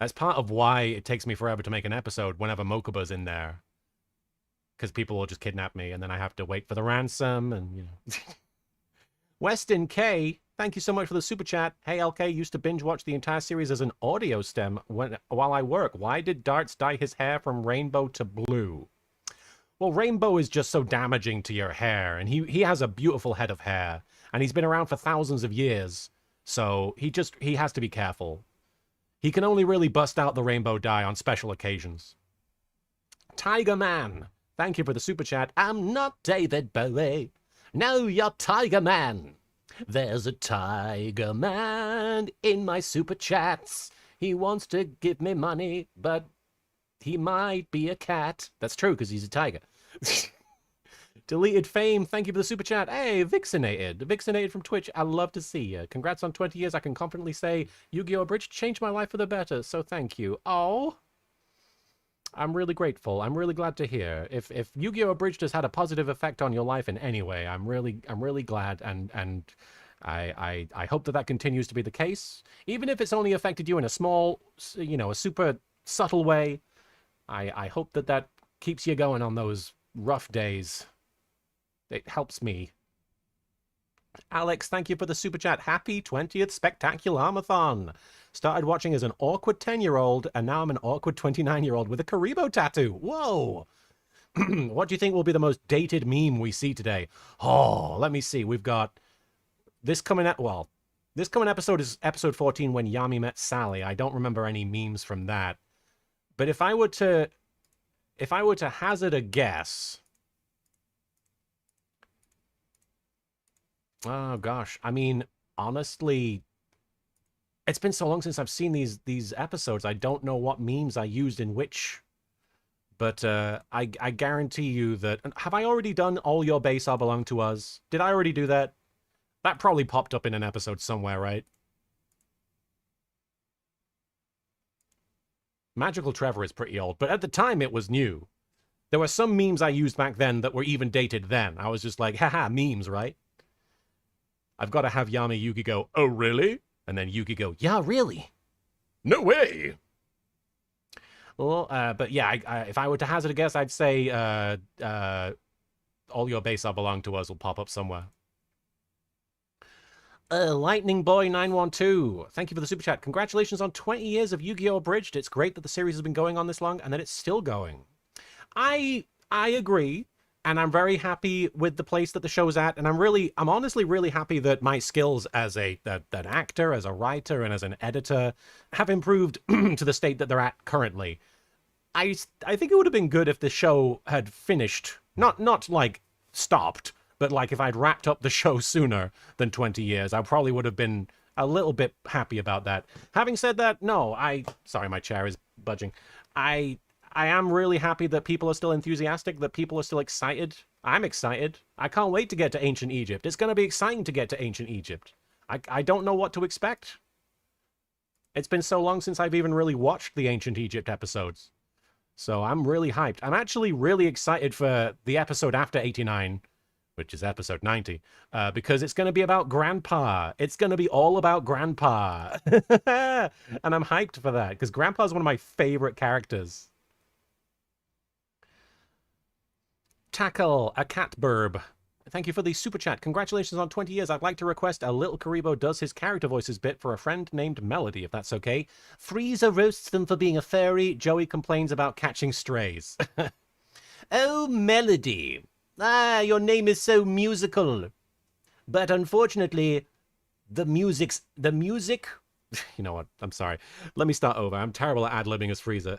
That's part of why it takes me forever to make an episode whenever Mokuba's in there. Because people will just kidnap me, and then I have to wait for the ransom, and Weston K, thank you so much for the super chat. Hey, LK, used to binge watch the entire series as an audio stem while I work. Why did Darts dye his hair from rainbow to blue? Well, rainbow is just so damaging to your hair, and he has a beautiful head of hair, and he's been around for thousands of years, so he has to be careful. He can only really bust out the rainbow dye on special occasions. Tiger Man, thank you for the super chat. I'm not David Bowie. No, you're Tiger Man. There's a Tiger Man in my super chats. He wants to give me money, but he might be a cat. That's true, because he's a tiger. Deleted Fame, thank you for the super chat. Hey, Vixenated from Twitch. I love to see you. Congrats on 20 years. I can confidently say YGO Abridged changed my life for the better, so thank you. Oh, I'm really grateful. I'm really glad to hear. If YGO Abridged has had a positive effect on your life in any way, I'm really glad, and I hope that continues to be the case. Even if it's only affected you in a small, a super subtle way, I hope that keeps you going on those rough days. It helps me. Alex, thank you for the super chat. Happy 20th Spectacular-mathon. Started watching as an awkward 10-year-old, and now I'm an awkward 29-year-old with a Karibo tattoo. Whoa! What do you think will be the most dated meme we see today? Oh, let me see. We've got this coming out. Well, this coming episode is episode 14, when Yami met Sally. I don't remember any memes from that. But if I were to hazard a guess, oh gosh, I mean, honestly, it's been so long since I've seen these episodes. I don't know what memes I used in which, but I guarantee you that. Have I already done All Your Base Are Belong to Us? Did I already do that? That probably popped up in an episode somewhere, right? Magical Trevor is pretty old, but at the time it was new. There were some memes I used back then that were even dated then. I was just like, haha, memes, right? I've got to have Yami Yuki go, oh, really? And then Yuki go, yeah, really? No way! Well, but yeah, if I were to hazard a guess, I'd say All Your Base Are Belong to Us will pop up somewhere. Lightning Boy 912, thank you for the super chat. Congratulations on 20 years of Yu-Gi-Oh! Abridged. It's great that the series has been going on this long and that it's still going. I agree. And I'm very happy with the place that the show's at. And I'm honestly really happy that my skills as an actor, as a writer, and as an editor have improved to the state that they're at currently. I think it would have been good if the show had finished, not like stopped, but like if I'd wrapped up the show sooner than 20 years. I probably would have been a little bit happy about that. Having said that, no, sorry, my chair is budging. I am really happy that people are still enthusiastic, that people are still excited. I'm excited. I can't wait to get to Ancient Egypt. It's going to be exciting to get to Ancient Egypt. I don't know what to expect. It's been so long since I've even really watched the Ancient Egypt episodes. So I'm really hyped. I'm actually really excited for the episode after 89, which is episode 90, because it's going to be about Grandpa. It's going to be all about Grandpa. And I'm hyped for that, because Grandpa's one of my favorite characters. Tackle, a cat burb. Thank you for the super chat. Congratulations on 20 years. I'd like to request a Little Karibo does his character voices bit for a friend named Melody, if that's okay. Frieza roasts them for being a fairy. Joey complains about catching strays. Oh, Melody. Your name is so musical. But unfortunately, the music... You know what? I'm sorry. Let me start over. I'm terrible at ad-libbing as Frieza.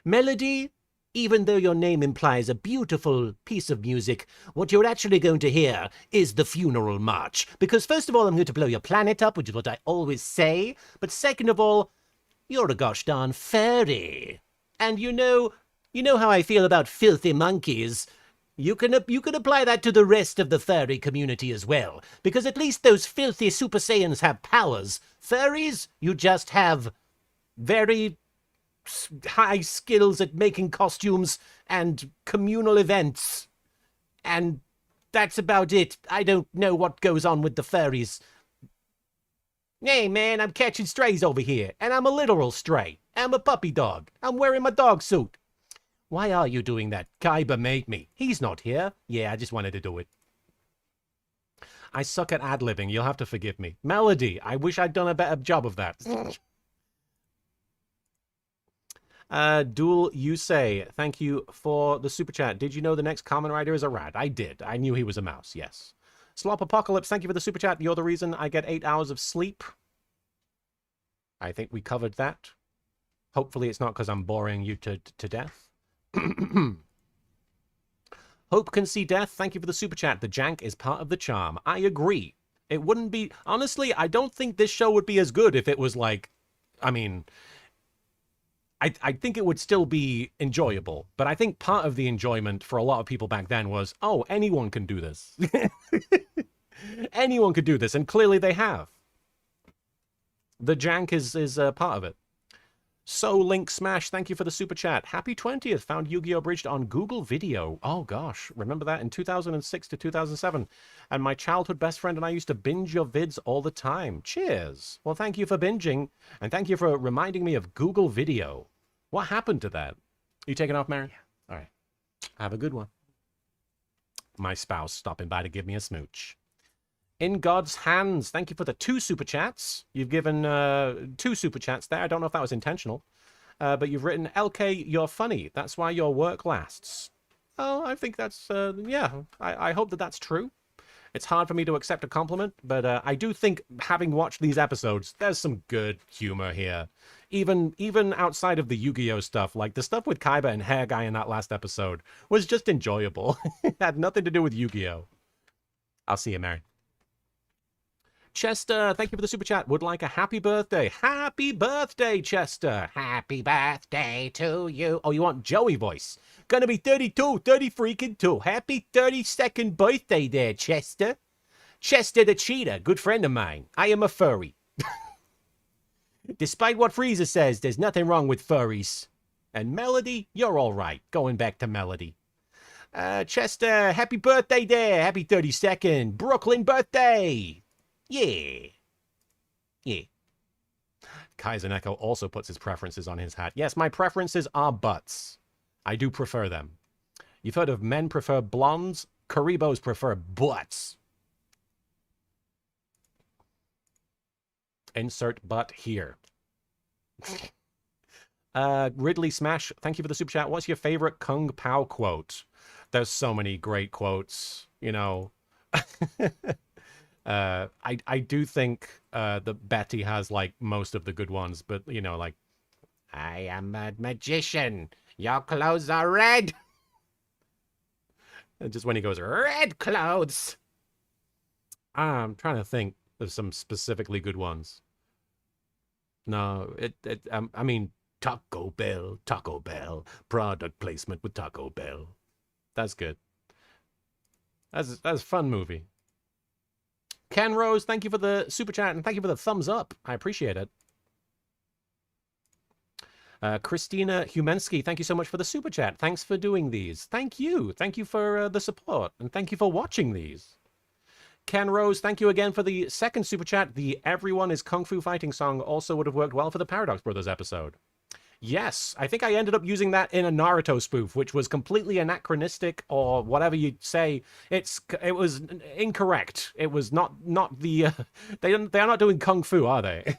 Melody, even though your name implies a beautiful piece of music, what you're actually going to hear is the funeral march. Because first of all, I'm going to blow your planet up, which is what I always say. But second of all, you're a gosh darn fairy. And you know how I feel about filthy monkeys. You can apply that to the rest of the furry community as well. Because at least those filthy Super Saiyans have powers. Furries, you just have very high skills at making costumes and communal events. And that's about it. I don't know what goes on with the furries. Hey man, I'm catching strays over here, and I'm a literal stray. I'm a puppy dog. I'm wearing my dog suit. Why are you doing that? Kaiba made me. He's not here. Yeah, I just wanted to do it. I suck at ad-libbing. You'll have to forgive me. Melody, I wish I'd done a better job of that. Duel Yusei, thank you for the super chat. Did you know the next Kamen Rider is a rat? I did. I knew he was a mouse, yes. Slop Apocalypse, thank you for the super chat. You're the reason I get 8 hours of sleep. I think we covered that. Hopefully it's not because I'm boring you to death. Hope can see death, thank you for the super chat. The jank is part of the charm. I agree. It wouldn't be... Honestly, I don't think this show would be as good if it was like... I mean... I think it would still be enjoyable, but I think part of the enjoyment for a lot of people back then was, oh, anyone can do this. Anyone could do this, and clearly they have. The jank is part of it. So Link Smash, thank you for the super chat. Happy 20th, found YGO Abridged on Google Video. Oh gosh, remember that? In 2006 to 2007. And my childhood best friend and I used to binge your vids all the time. Cheers. Well, thank you for binging, and thank you for reminding me of Google Video. What happened to that? You taking off, Mary? Yeah. All right. Have a good one. My spouse stopping by to give me a smooch. In God's Hands, thank you for the 2 super chats. You've given 2 super chats there. I don't know if that was intentional. But you've written, LK, you're funny. That's why your work lasts. Oh, I think that's, yeah. I hope that that's true. It's hard for me to accept a compliment, but I do think, having watched these episodes, there's some good humor here. Even outside of the Yu-Gi-Oh stuff, like the stuff with Kaiba and Hair Guy in that last episode was just enjoyable. It had nothing to do with Yu-Gi-Oh. I'll see you, Mary. Chester, thank you for the super chat. Would like a happy birthday. Happy birthday, Chester. Happy birthday to you. Oh, you want Joey voice? Gonna be 32, 30 freaking 2. Happy 32nd birthday there, Chester. Chester the cheetah, good friend of mine. I am a furry. Despite what Frieza says, there's nothing wrong with furries. And Melody, you're all right. Going back to Melody. Chester, happy birthday there. Happy 32nd. Brooklyn birthday. Yeah. Yeah. Kaizen Echo also puts his preferences on his hat. Yes, my preferences are butts. I do prefer them. You've heard of men prefer blondes? Karibos prefer butts. Insert butt here. Ridley Smash, thank you for the super chat. What's your favorite Kung Pao quote? There's so many great quotes, you know. I do think that Betty has like most of the good ones, but you know, like, I am a magician. Your clothes are red. And just when he goes, red clothes. I'm trying to think of some specifically good ones. No, I mean, Taco Bell, product placement with Taco Bell. That's good. That's a fun movie. Ken Rose, thank you for the super chat and thank you for the thumbs up. I appreciate it. Christina Humensky, thank you so much for the super chat. Thanks for doing these. Thank you. Thank you for the support and thank you for watching these. Ken Rose, thank you again for the second super chat. The Everyone is Kung Fu Fighting song also would have worked well for the Paradox Brothers episode. Yes, I think I ended up using that in a Naruto spoof, which was completely anachronistic or whatever you'd say. It was incorrect. It was not the... they are not doing Kung Fu, are they?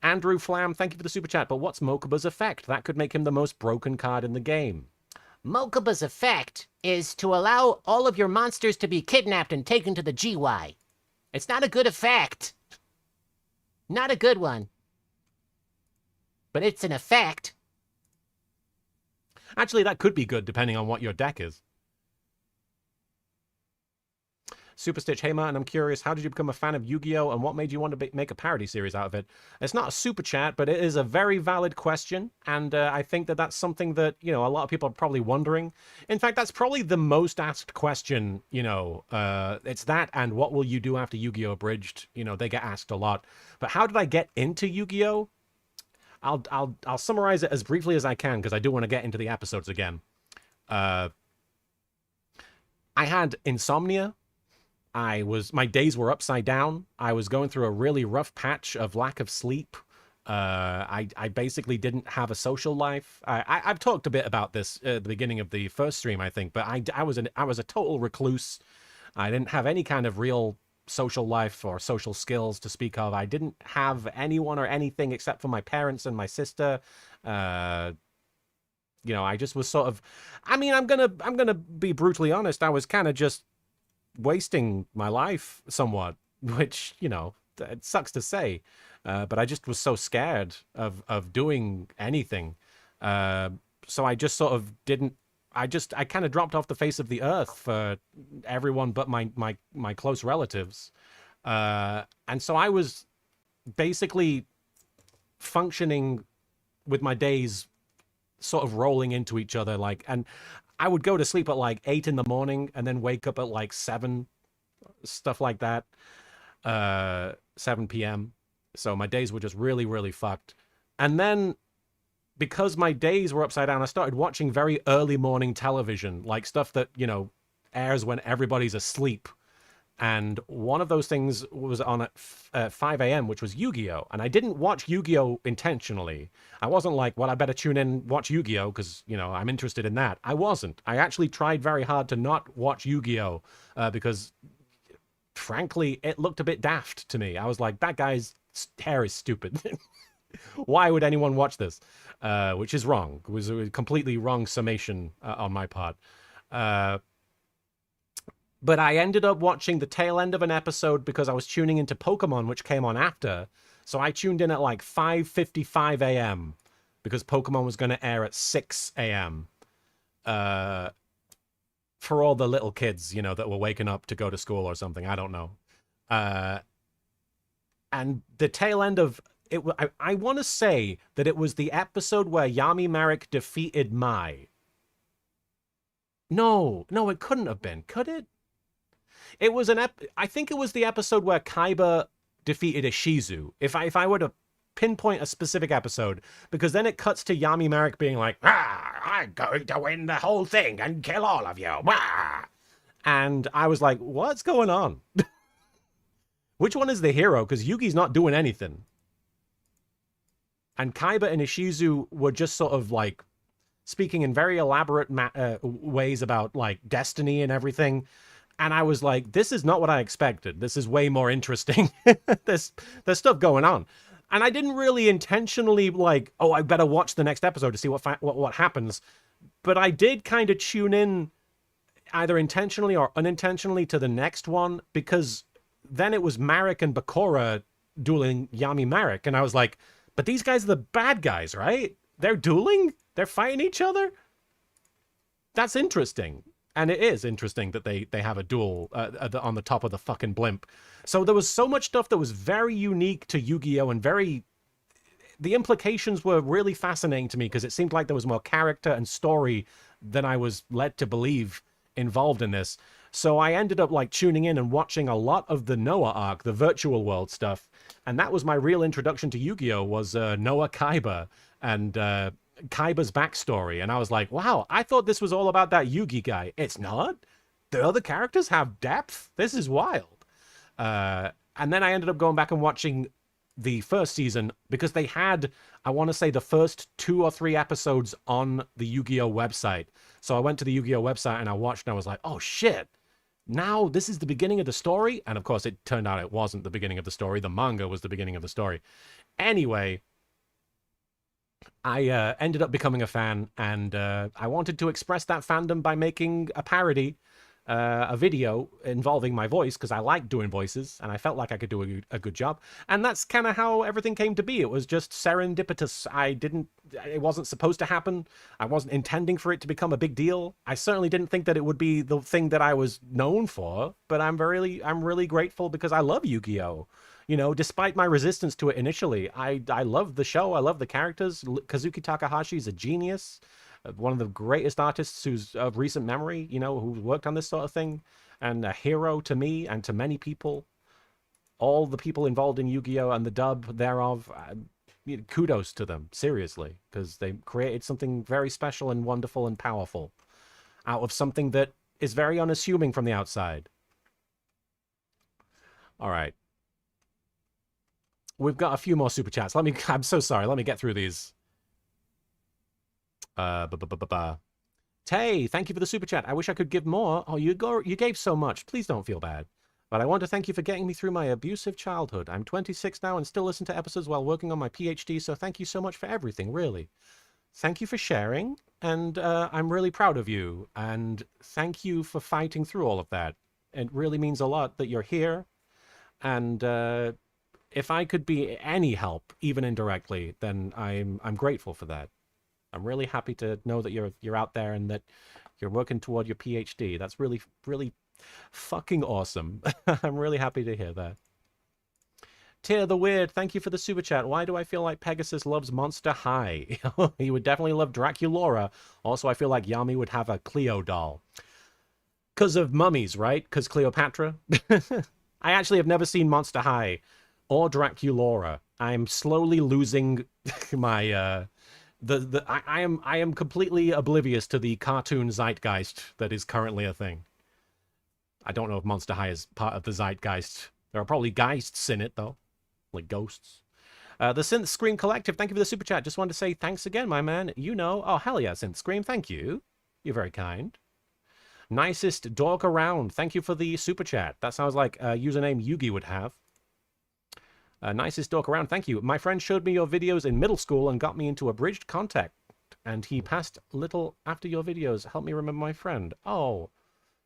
Andrew Flam, thank you for the super chat. But what's Mokuba's effect? That could make him the most broken card in the game. Mokuba's effect is to allow all of your monsters to be kidnapped and taken to the GY. It's not a good effect. Not a good one. But it's an effect. Actually, that could be good depending on what your deck is. Superstitch, hey man, I'm curious, how did you become a fan of Yu-Gi-Oh! And what made you want to make a parody series out of it? It's not a super chat, but it is a very valid question, and I think that that's something that, you know, a lot of people are probably wondering. In fact, that's probably the most asked question, you know, it's that and what will you do after Yu-Gi-Oh! Abridged? You know, they get asked a lot. But how did I get into Yu-Gi-Oh! I'll summarize it as briefly as I can, because I do want to get into the episodes again. I had insomnia. My days were upside down. I was going through a really rough patch of lack of sleep. I basically didn't have a social life. I've talked a bit about this at the beginning of the first stream, I think, but I was a total recluse. I didn't have any kind of real social life or social skills to speak of. I didn't have anyone or anything except for my parents and my sister. You know, I just was sort of, I mean, I'm gonna be brutally honest. I was kind of just wasting my life somewhat, which, you know, it sucks to say, but I just was so scared of doing anything. So I just sort of didn't, I kind of dropped off the face of the earth for everyone but my close relatives. And so I was basically functioning with my days sort of rolling into each other, like, and I would go to sleep at like 8 in the morning and then wake up at like 7, stuff like that, 7 p.m. So my days were just really, really fucked. And then because my days were upside down, I started watching very early morning television, like stuff that, you know, airs when everybody's asleep. And one of those things was on at 5 a.m., which was Yu-Gi-Oh! And I didn't watch Yu-Gi-Oh! Intentionally. I wasn't like, well, I better tune in, watch Yu-Gi-Oh! Because, you know, I'm interested in that. I wasn't. I actually tried very hard to not watch Yu-Gi-Oh! Because, frankly, it looked a bit daft to me. I was like, that guy's hair is stupid. Why would anyone watch this? Which is wrong. It was a completely wrong summation on my part. But I ended up watching the tail end of an episode because I was tuning into Pokemon, which came on after. So I tuned in at like 5:55 a.m. because Pokemon was going to air at 6 a.m. For all the little kids, you know, that were waking up to go to school or something. I don't know. And the tail end of it, I want to say that it was the episode where Yami Marek defeated Mai. No, it couldn't have been. Could it? It was I think it was the episode where Kaiba defeated Ishizu. If I were to pinpoint a specific episode, because then it cuts to Yami Marek being like, I'm going to win the whole thing and kill all of you. And I was like, what's going on? Which one is the hero? Because Yugi's not doing anything. And Kaiba and Ishizu were just sort of like speaking in very elaborate ways about like destiny and everything. And I was like, this is not what I expected. This is way more interesting. There's stuff going on. And I didn't really intentionally like, oh, I better watch the next episode to see what happens. But I did kind of tune in either intentionally or unintentionally to the next one, because then it was Marek and Bakura dueling Yami Marek. And I was like, but these guys are the bad guys, right? They're dueling? They're fighting each other? That's interesting. And it is interesting that they have a duel on the top of the fucking blimp. So there was so much stuff that was very unique to Yu-Gi-Oh! And the implications were really fascinating to me, because it seemed like there was more character and story than I was led to believe involved in this. So I ended up like tuning in and watching a lot of the Noah arc, the virtual world stuff. And that was my real introduction to Yu-Gi-Oh! Was Noah Kaiba and Kaiba's backstory. And I was like, wow, I thought this was all about that Yugi guy. It's not. The other characters have depth. This is wild. And then I ended up going back and watching the first season, because they had, I want to say, the first 2 or 3 episodes on the Yu-Gi-Oh! Website. So I went to the Yu-Gi-Oh! Website and I watched, and I was like, oh shit, now this is the beginning of the story? And of course it turned out it wasn't the beginning of the story. The manga was the beginning of the story. Anyway, I ended up becoming a fan, and I wanted to express that fandom by making a parody, a video involving my voice, because I like doing voices, and I felt like I could do a good job. And that's kind of how everything came to be. It was just serendipitous. It wasn't supposed to happen. I wasn't intending for it to become a big deal. I certainly didn't think that it would be the thing that I was known for, but I'm really grateful, because I love Yu-Gi-Oh! You know, despite my resistance to it initially, I love the show. I love the characters. Kazuki Takahashi is a genius. One of the greatest artists who's of recent memory, you know, who's worked on this sort of thing, and a hero to me and to many people. All the people involved in Yu-Gi-Oh! And the dub thereof, kudos to them, seriously, because they created something very special and wonderful and powerful out of something that is very unassuming from the outside. All right. We've got a few more super chats. I'm so sorry. Let me get through these. Tay, thank you for the super chat. I wish I could give more. Oh, you gave so much. Please don't feel bad. But I want to thank you for getting me through my abusive childhood. I'm 26 now and still listen to episodes while working on my PhD, so thank you so much for everything, really. Thank you for sharing, and I'm really proud of you. And thank you for fighting through all of that. It really means a lot that you're here. And if I could be any help, even indirectly, then I'm grateful for that. I'm really happy to know that you're out there and that you're working toward your PhD. That's really, really fucking awesome. I'm really happy to hear that. Tear the Weird, thank you for the super chat. Why do I feel like Pegasus loves Monster High? He would definitely love Draculaura. Also, I feel like Yami would have a Cleo doll. Because of mummies, right? Because Cleopatra? I actually have never seen Monster High or Draculaura. I'm slowly losing my... I am completely oblivious to the cartoon zeitgeist that is currently a thing. I don't know if Monster High is part of the zeitgeist. There are probably geists in it, though. Like ghosts. The Synth Scream Collective, thank you for the super chat. Just wanted to say thanks again, my man. You know. Oh, hell yeah, Synth Scream, thank you. You're very kind. Nicest Dog Around, thank you for the super chat. That sounds like a username Yugi would have. Nicest Dog Around, thank you. My friend showed me your videos in middle school and got me into Abridged Contact. And he passed a little after your videos. Help me remember my friend. Oh,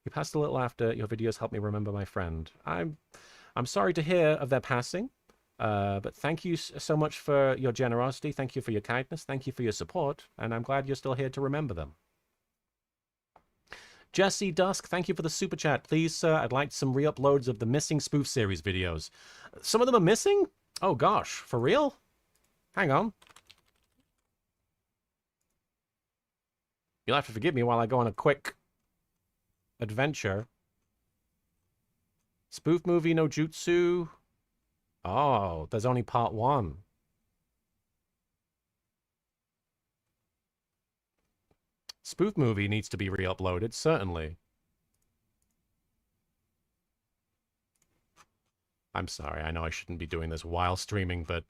he passed a little after your videos. Help me remember my friend. I'm sorry to hear of their passing. But thank you so much for your generosity. Thank you for your kindness. Thank you for your support. And I'm glad you're still here to remember them. Jesse Dusk, thank you for the super chat. Please, sir, I'd like some re-uploads of the missing spoof series videos. Some of them are missing? Oh gosh, for real? Hang on. You'll have to forgive me while I go on a quick adventure. Spoof movie no jutsu. Oh, there's only part 1. Spoof movie needs to be re-uploaded, certainly. I'm sorry, I know I shouldn't be doing this while streaming, but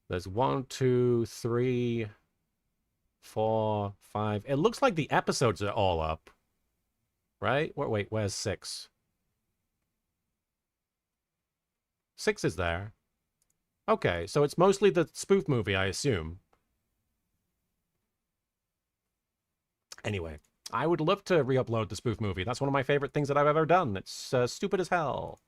there's 1, 2, 3, 4, 5. It looks like the episodes are all up. Right? Wait, where's 6? 6 is there. Okay, so it's mostly the spoof movie, I assume. Anyway, I would love to re-upload the spoof movie. That's one of my favorite things that I've ever done. It's stupid as hell.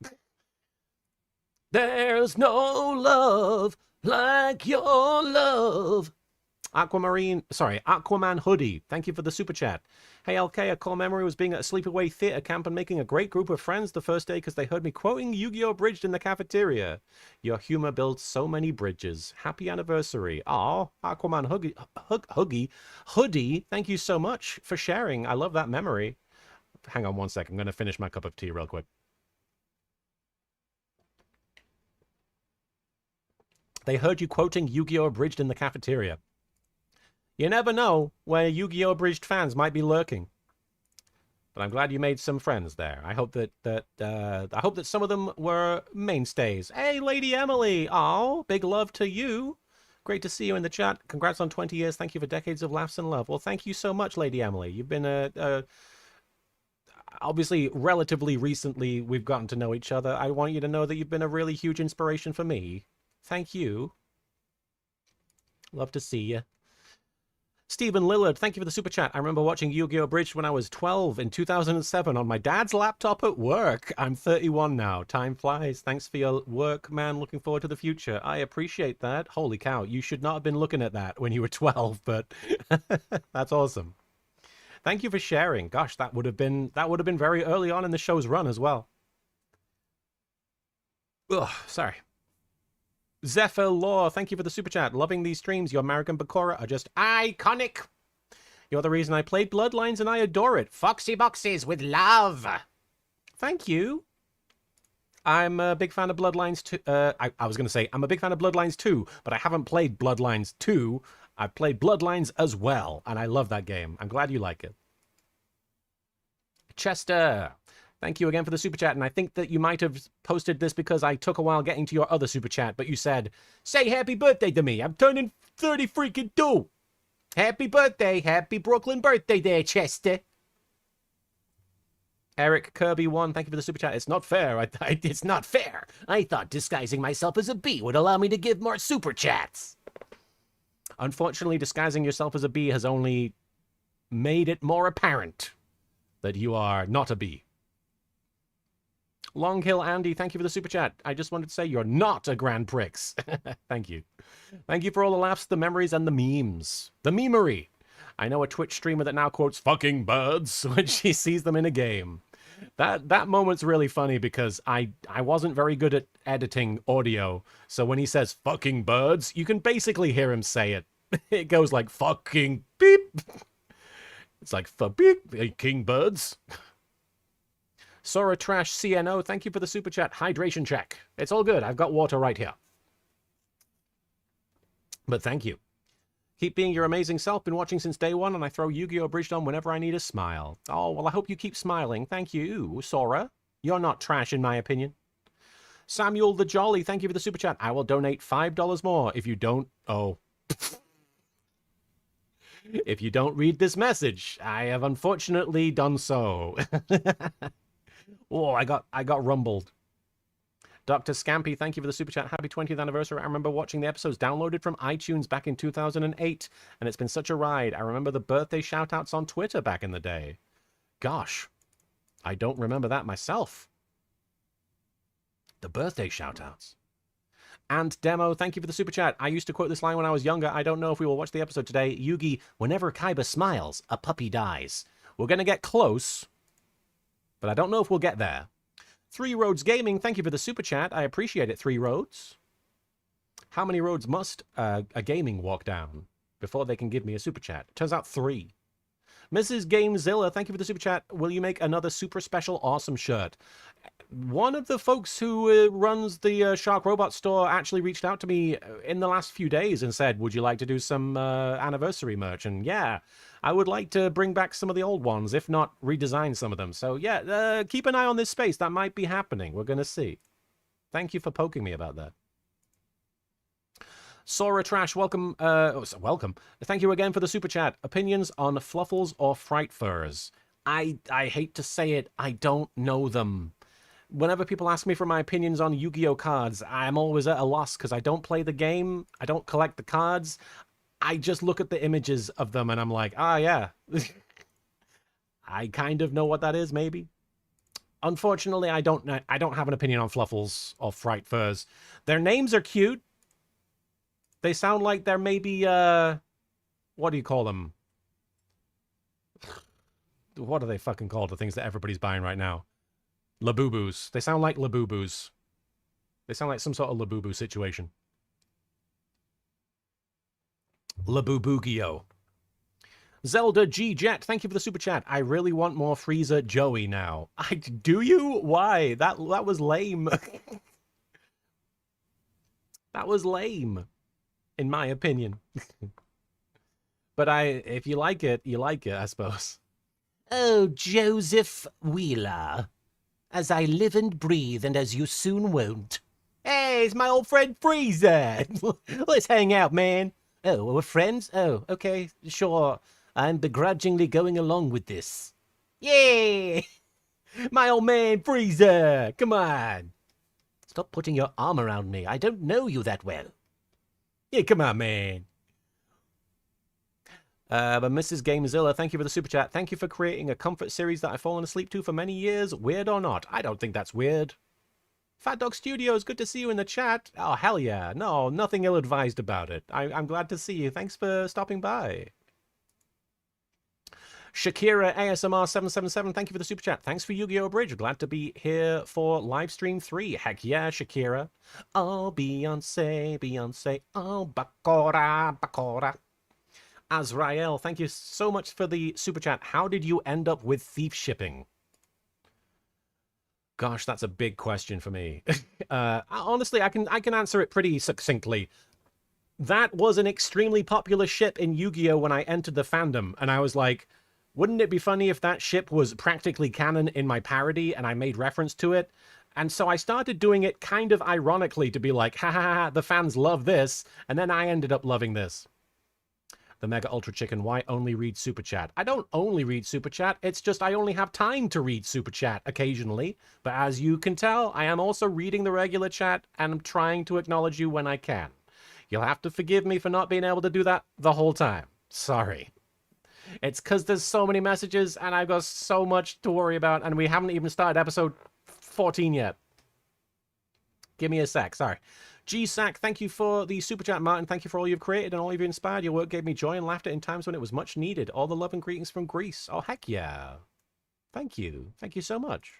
There's no love like your love. Aquaman Hoodie. Thank you for the super chat. Hey LK, a core memory was being at a sleepaway theater camp and making a great group of friends the first day because they heard me quoting YGO Abridged in the cafeteria. Your humor builds so many bridges. Happy anniversary. Aw, Aquaman Hoodie. Thank you so much for sharing. I love that memory. Hang on one sec. I'm going to finish my cup of tea real quick. They heard you quoting YGO Abridged in the cafeteria. You never know where YGO Abridged fans might be lurking. But I'm glad you made some friends there. I hope that some of them were mainstays. Hey, Lady Emily. Oh, big love to you. Great to see you in the chat. Congrats on 20 years. Thank you for decades of laughs and love. Well, thank you so much, Lady Emily. You've been obviously, relatively recently, we've gotten to know each other. I want you to know that you've been a really huge inspiration for me. Thank you. Love to see you. Stephen Lillard, thank you for the super chat. I remember watching YGO Abridged when I was 12 in 2007 on my dad's laptop at work. I'm 31 now. Time flies. Thanks for your work, man. Looking forward to the future. I appreciate that. Holy cow, you should not have been looking at that when you were 12, but that's awesome. Thank you for sharing. Gosh, that would have been very early on in the show's run as well. Ugh, sorry. Zephyr Law, thank you for the super chat. Loving these streams. Your American Bakura are just iconic. You're the reason I played Bloodlines and I adore it. Foxy boxes with love. Thank you. I'm a big fan of Bloodlines 2. I was going to say, I'm a big fan of Bloodlines 2, but I haven't played Bloodlines 2. I've played Bloodlines as well, and I love that game. I'm glad you like it. Chester, thank you again for the super chat, and I think that you might have posted this because I took a while getting to your other super chat, but you said, say happy birthday to me. I'm turning 30 freaking 2. Happy birthday. Happy Brooklyn birthday there, Chester. Eric Kirby 1, thank you for the super chat. It's not fair. It's not fair. I thought disguising myself as a bee would allow me to give more super chats. Unfortunately, disguising yourself as a bee has only made it more apparent that you are not a bee. Long Hill Andy, thank you for the super chat. I just wanted to say you're not a Grand Prix. Thank you. Thank you for all the laughs, the memories, and the memes. The memery. I know a Twitch streamer that now quotes fucking birds when she sees them in a game. That moment's really funny because I wasn't very good at editing audio. So when he says fucking birds, you can basically hear him say it. It goes like fucking beep. It's like for beep, king birds. Sora Trash CNO, thank you for the super chat. Hydration check. It's all good. I've got water right here. But thank you. Keep being your amazing self. Been watching since day one, and I throw YGO Abridged on whenever I need a smile. Oh, well, I hope you keep smiling. Thank you, Sora. You're not trash, in my opinion. Samuel the Jolly, thank you for the super chat. I will donate $5 more if you don't... Oh. If you don't read this message, I have unfortunately done so. Oh, I got rumbled. Dr. Scampy, thank you for the super chat. Happy 20th anniversary. I remember watching the episodes downloaded from iTunes back in 2008, and it's been such a ride. I remember the birthday shout-outs on Twitter back in the day. Gosh, I don't remember that myself. The birthday shout-outs. And Demo, thank you for the super chat. I used to quote this line when I was younger. I don't know if we will watch the episode today. Yugi, whenever Kaiba smiles, a puppy dies. We're going to get close, but I don't know if we'll get there. Three Roads Gaming, thank you for the super chat. I appreciate it, Three Roads. How many roads must a gaming walk down before they can give me a super chat? Turns out 3. Mrs. Gamezilla, thank you for the super chat. Will you make another super special awesome shirt? One of the folks who runs the Shark Robot store actually reached out to me in the last few days and said, would you like to do some anniversary merch? And yeah, I would like to bring back some of the old ones, if not redesign some of them. So yeah, keep an eye on this space. That might be happening. We're going to see. Thank you for poking me about that. Sora Trash, welcome. Welcome. Thank you again for the super chat. Opinions on Fluffles or Fright Furs? I hate to say it, I don't know them. whenever people ask me for my opinions on Yu-Gi-Oh cards, I'm always at a loss because I don't play the game. I don't collect the cards. I just look at the images of them and I'm like, ah, yeah. I kind of know what that is, maybe. Unfortunately, I don't have an opinion on Fluffles or Fright Furs. Their names are cute. They sound like they're maybe, what do you call them? What are they fucking called, the things that everybody's buying right now? Labubu's. They sound like Labubu's. They sound like some sort of Labubu situation. Labubugio. Zelda G Jet, thank you for the super chat. I really want more Frieza Joey now. Do you? Why? That was lame. That was lame, in my opinion. But if you like it, you like it, I suppose. Oh, Joseph Wheeler. As I live and breathe, and as you soon won't. Hey, it's my old friend Frieza. Let's hang out, man. Oh, we're friends? Oh, okay, sure. I'm begrudgingly going along with this. Yay! My old man Frieza! Come on! Stop putting your arm around me. I don't know you that well. Yeah, come on, man. But Mrs. Gamezilla, thank you for the super chat. Thank you for creating a comfort series that I've fallen asleep to for many years. Weird or not? I don't think that's weird. Fat Dog Studios, good to see you in the chat. Oh, hell yeah. No, nothing ill-advised about it. I'm glad to see you. Thanks for stopping by. Shakira ASMR 777, thank you for the super chat. Thanks for YGO Abridged. Glad to be here for live stream 3. Heck yeah, Shakira. Oh, Beyonce, Beyonce. Oh, Bakora, Bakora. Azrael, thank you so much for the super chat. How did you end up with thief shipping? Gosh, that's a big question for me. Honestly, I can answer it pretty succinctly. That was an extremely popular ship in Yu-Gi-Oh! When I entered the fandom, and I was like, wouldn't it be funny if that ship was practically canon in my parody and I made reference to it? And so I started doing it kind of ironically to be like, ha ha ha, the fans love this, and then I ended up loving this. The Mega Ultra Chicken, why only read Super Chat? I don't only read Super Chat, it's just I only have time to read Super Chat occasionally. But as you can tell, I am also reading the regular chat and I'm trying to acknowledge you when I can. You'll have to forgive me for not being able to do that the whole time. Sorry. It's because there's so many messages and I've got so much to worry about and we haven't even started episode 14 yet. Give me a sec, sorry. G-Sack, thank you for the super chat, Martin. Thank you for all you've created and all you've inspired. Your work gave me joy and laughter in times when it was much needed. All the love and greetings from Greece. Oh, heck yeah. Thank you. Thank you so much.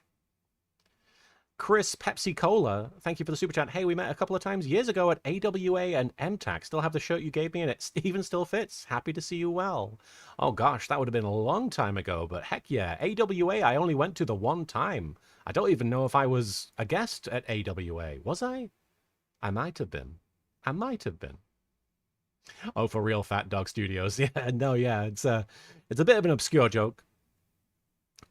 Chris Pepsi Cola, thank you for the super chat. Hey, we met a couple of times years ago at AWA and MTAC. Still have the shirt you gave me and it even still fits. Happy to see you well. Oh gosh, that would have been a long time ago, but heck yeah. AWA, I only went to the one time. I don't even know if I was a guest at AWA. Was I? I might have been. I might have been. Oh, for real, Fat Dog Studios. Yeah, no, yeah, it's a bit of an obscure joke.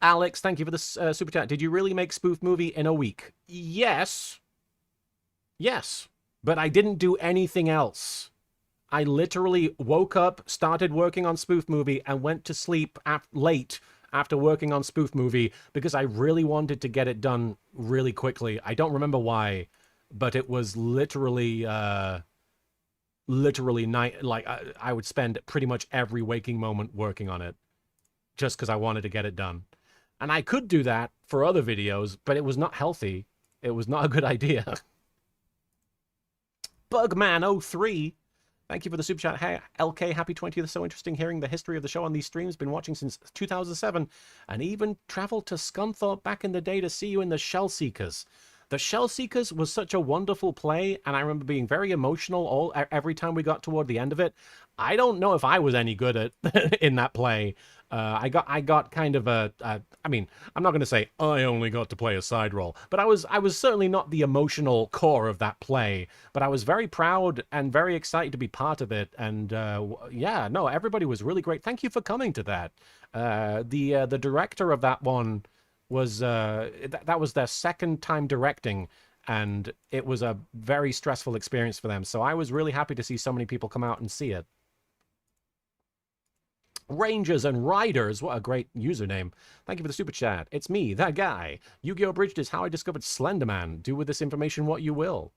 Alex, thank you for the super chat. Did you really make Spoof Movie in a week? Yes. Yes. But I didn't do anything else. I literally woke up, started working on Spoof Movie, and went to sleep late after working on Spoof Movie because I really wanted to get it done really quickly. I don't remember why, but it was literally night. Like I would spend pretty much every waking moment working on it just because I wanted to get it done. And I could do that for other videos, but it was not healthy. It was not a good idea. Bugman03, thank you for the super chat. Hey, LK, happy 20th. So interesting hearing the history of the show on these streams. Been watching since 2007 and even traveled to Scunthorpe back in the day to see you in the Shell Seekers. The Shell Seekers was such a wonderful play, and I remember being very emotional every time we got toward the end of it. I don't know if I was any good at in that play. I got kind of I mean, I'm not going to say I only got to play a side role, but I was certainly not the emotional core of that play. But I was very proud and very excited to be part of it. And yeah, no, everybody was really great. Thank you for coming to that. The director of that one was that was their second time directing, and it was a very stressful experience for them. So I was really happy to see so many people come out and see it. Rangers and Riders, what a great username. Thank you for the super chat. It's me, that guy. YGO Abridged is how I discovered Slenderman. Do with this information what you will.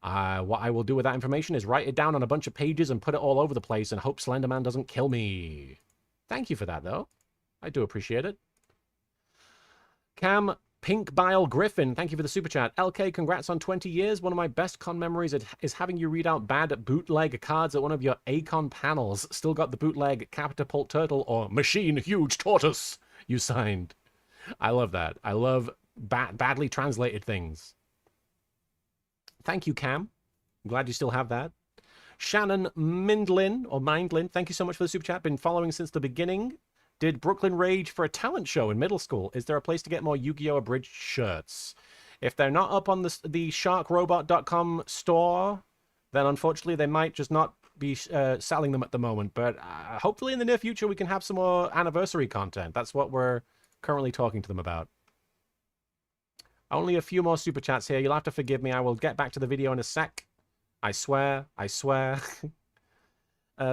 What I will do with that information is write it down on a bunch of pages and put it all over the place and hope Slenderman doesn't kill me. Thank you for that, though. I do appreciate it. Cam Pink Bile Griffin, thank you for the super chat. LK, congrats on 20 years. One of my best con memories is having you read out bad bootleg cards at one of your Acon panels. Still got the bootleg Catapult Turtle or Machine Huge Tortoise you signed. I love that. I love badly translated things. Thank you, Cam. I'm glad you still have that. Shannon Mindlin, or Mindlin, thank you so much for the super chat. Been following since the beginning. Did Brooklyn rage for a talent show in middle school? Is there a place to get more Yu-Gi-Oh! Abridged shirts? If they're not up on the sharkrobot.com store, then unfortunately they might just not be selling them at the moment. But hopefully in the near future we can have some more anniversary content. That's what we're currently talking to them about. Only a few more super chats here. You'll have to forgive me. I will get back to the video in a sec. I swear. I swear.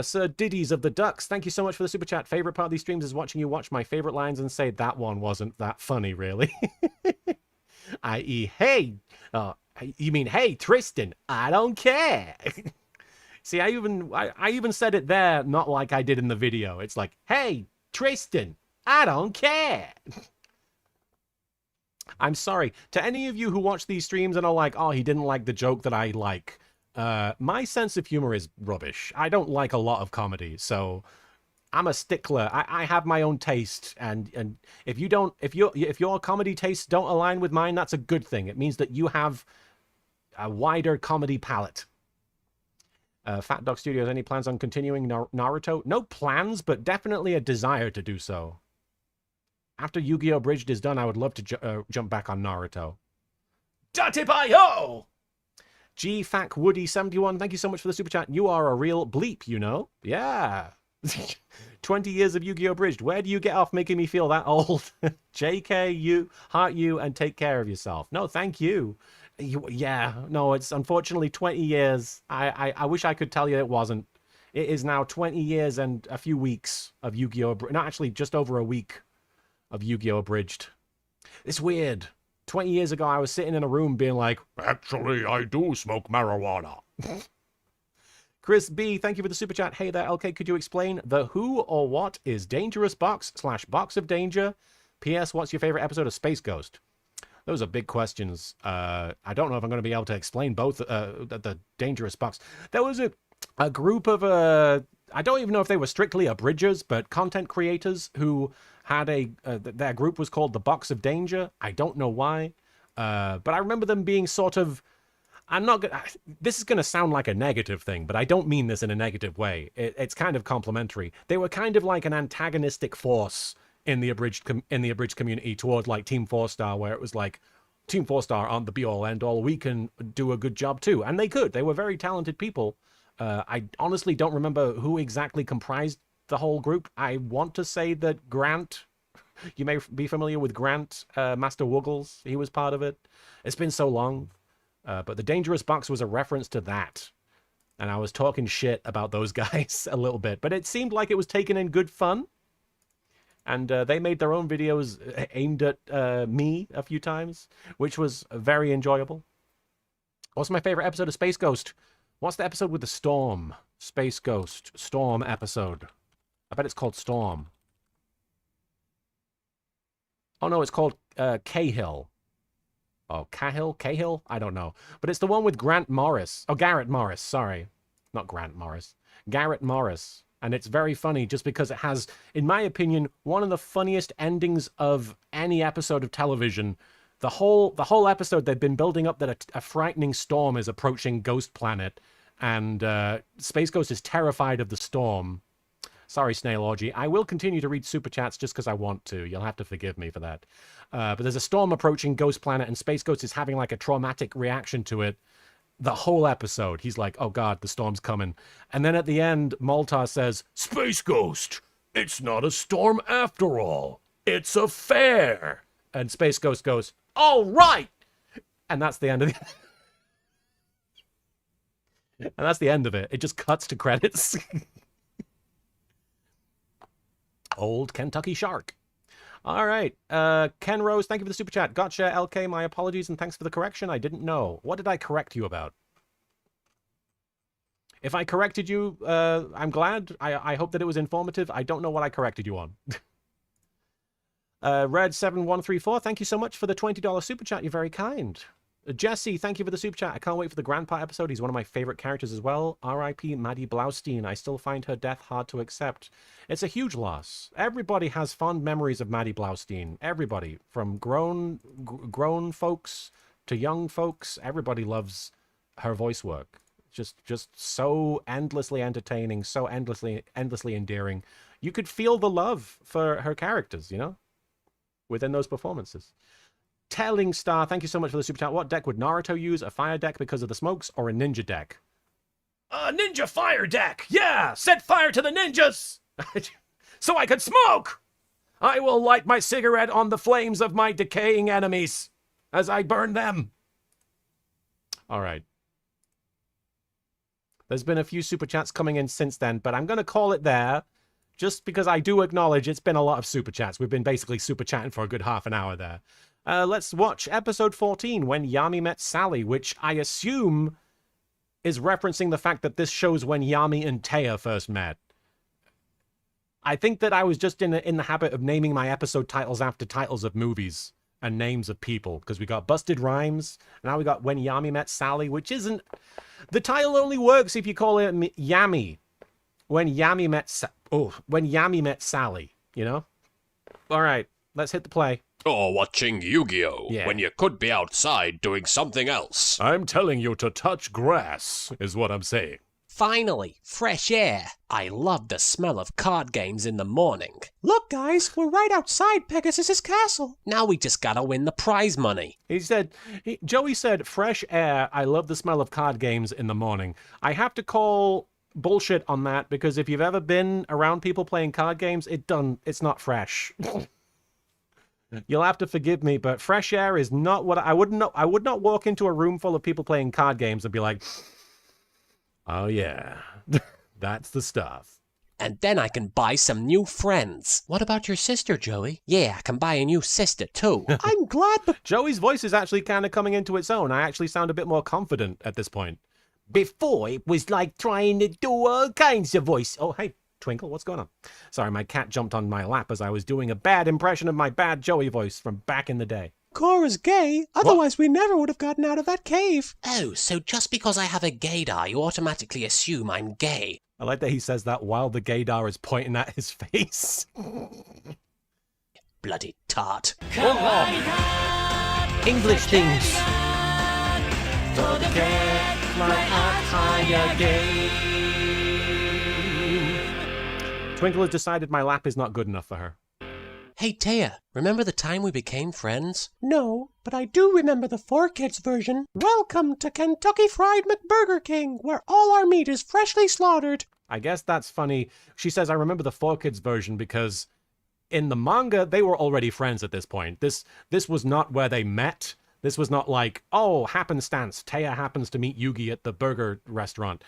Sir Diddy's of the Ducks, thank you so much for the super chat. Favorite part of these streams is watching you watch my favorite lines and say that one wasn't that funny, really. I.e., hey, you mean, hey, Tristan, I don't care. See, I even said it there, not like I did in the video. It's like, hey, Tristan, I don't care. I'm sorry. To any of you who watch these streams and are like, oh, he didn't like the joke that I like. My sense of humor is rubbish. I don't like a lot of comedy, so I'm a stickler. I have my own taste, and if your comedy tastes don't align with mine, that's a good thing. It means that you have a wider comedy palette. Fat Dog Studios, any plans on continuing Naruto? No plans, but definitely a desire to do so. After Yu-Gi-Oh! Abridged is done, I would love to jump back on Naruto. Datibayo! G-Fac Woody 71, thank you so much for the super chat. You are a real bleep, you know? Yeah. 20 years of Yu-Gi-Oh! Abridged. Where do you get off making me feel that old? JK, you, heart you, and take care of yourself. No, thank you. Yeah, no, it's unfortunately 20 years. I wish I could tell you it wasn't. It is now 20 years and a few weeks of Yu-Gi-Oh! Abridged. No, actually, just over a week of Yu-Gi-Oh! Abridged. It's weird. 20 years ago, I was sitting in a room being like, Actually, I do smoke marijuana. Chris B, thank you for the super chat. Hey there, LK, could you explain the who or what is Dangerous Box / Box of Danger? P.S. What's your favorite episode of Space Ghost? Those are big questions. I don't know if I'm going to be able to explain both the Dangerous Box. There was a group of, I don't even know if they were strictly abridgers, but content creators who had their group was called the Box of Danger. I don't know why, but I remember them being sort of, this is going to sound like a negative thing, but I don't mean this in a negative way. It's kind of complimentary. They were kind of like an antagonistic force in the abridged community toward like Team 4-Star, where it was like, Team 4-Star aren't the be-all, end-all. We can do a good job too. And they could. They were very talented people. I honestly don't remember who exactly comprised the whole group. I want to say that Grant, you may be familiar with Grant, Master Wuggles. He was part of it. It's been so long. But the Dangerous Box was a reference to that. And I was talking shit about those guys a little bit. But it seemed like it was taken in good fun. And they made their own videos aimed at me a few times, which was very enjoyable. What's my favorite episode of Space Ghost? What's the episode with the storm? Space Ghost. Storm episode. I bet it's called Storm. Oh, no, it's called Cahill. Oh, Cahill? Cahill? I don't know. But it's the one with Grant Morris. Oh, Garrett Morris. Sorry. Not Grant Morris. Garrett Morris. And it's very funny just because it has, in my opinion, one of the funniest endings of any episode of television. The whole episode, they've been building up that a frightening storm is approaching Ghost Planet. And Space Ghost is terrified of the storm. Sorry, Snail Orgy. I will continue to read Super Chats just because I want to. You'll have to forgive me for that. But there's a storm approaching Ghost Planet, and Space Ghost is having like a traumatic reaction to it. The whole episode, he's like, oh God, the storm's coming. And then at the end, Moltar says, Space Ghost, it's not a storm after all. It's a fair. And Space Ghost goes, all right. And that's the end of it. And that's the end of it. It just cuts to credits. Old Kentucky Shark. All right. Ken Rose, thank you for the super chat. Gotcha, LK, my apologies and thanks for the correction. I didn't know. What did I correct you about? If I corrected you, I'm glad. I hope that it was informative. I don't know what I corrected you on. Red7134, thank you so much for the $20 super chat. You're very kind. Jesse, thank you for the super chat. I can't wait for the Grandpa episode. He's one of my favorite characters as well. R.I.P. Maddie Blaustein. I still find her death hard to accept. It's a huge loss. Everybody has fond memories of Maddie Blaustein. Everybody, from grown folks to young folks, everybody loves her voice work. Just so endlessly entertaining, so endlessly endearing. You could feel the love for her characters, you know, within those performances. Telling Star, thank you so much for the super chat. What deck would Naruto use? A fire deck because of the smokes or a ninja deck? A ninja fire deck! Yeah! Set fire to the ninjas! So I could smoke! I will light my cigarette on the flames of my decaying enemies as I burn them. All right. There's been a few super chats coming in since then, but I'm going to call it there just because I do acknowledge it's been a lot of super chats. We've been basically super chatting for a good half an hour there. Let's watch episode 14, When Yami Met Sally, which I assume is referencing the fact that this shows when Yami and Taya first met. I think that I was just in the habit of naming my episode titles after titles of movies and names of people, because we got Busted Rhymes, and now we got When Yami Met Sally, which isn't... The title only works if you call it Yami. When Yami Met Sally, you know? All right, let's hit the play. Or watching Yu-Gi-Oh! Yeah. When you could be outside doing something else. I'm telling you to touch grass, is what I'm saying. Finally, fresh air. I love the smell of card games in the morning. Look, guys, we're right outside Pegasus's castle. Now we just gotta win the prize money. Joey said, fresh air, I love the smell of card games in the morning. I have to call bullshit on that, because if you've ever been around people playing card games, it's not fresh. You'll have to forgive me, but fresh air is not what I would not walk into a room full of people playing card games and be like, oh yeah, that's the stuff. And then I can buy some new friends. What about your sister, Joey? Yeah, I can buy a new sister too. I'm glad, but Joey's voice is actually kind of coming into its own. I actually sound a bit more confident at this point. Before, it was like trying to do all kinds of voice. Oh, hey, Twinkle, what's going on? Sorry, my cat jumped on my lap as I was doing a bad impression of my bad Joey voice from back in the day. Cora's gay. Otherwise, we never would have gotten out of that cave. Oh, so just because I have a gaydar, you automatically assume I'm gay. I like that he says that while the gaydar is pointing at his face. Bloody tart. English things. Twinkle has decided my lap is not good enough for her. Hey, Taya, remember the time we became friends? No, but I do remember the 4Kids version. Welcome to Kentucky Fried McBurger King, where all our meat is freshly slaughtered. I guess that's funny. She says, I remember the 4Kids version because in the manga, they were already friends at this point. This was not where they met. This was not like, oh, happenstance, Taya happens to meet Yugi at the burger restaurant.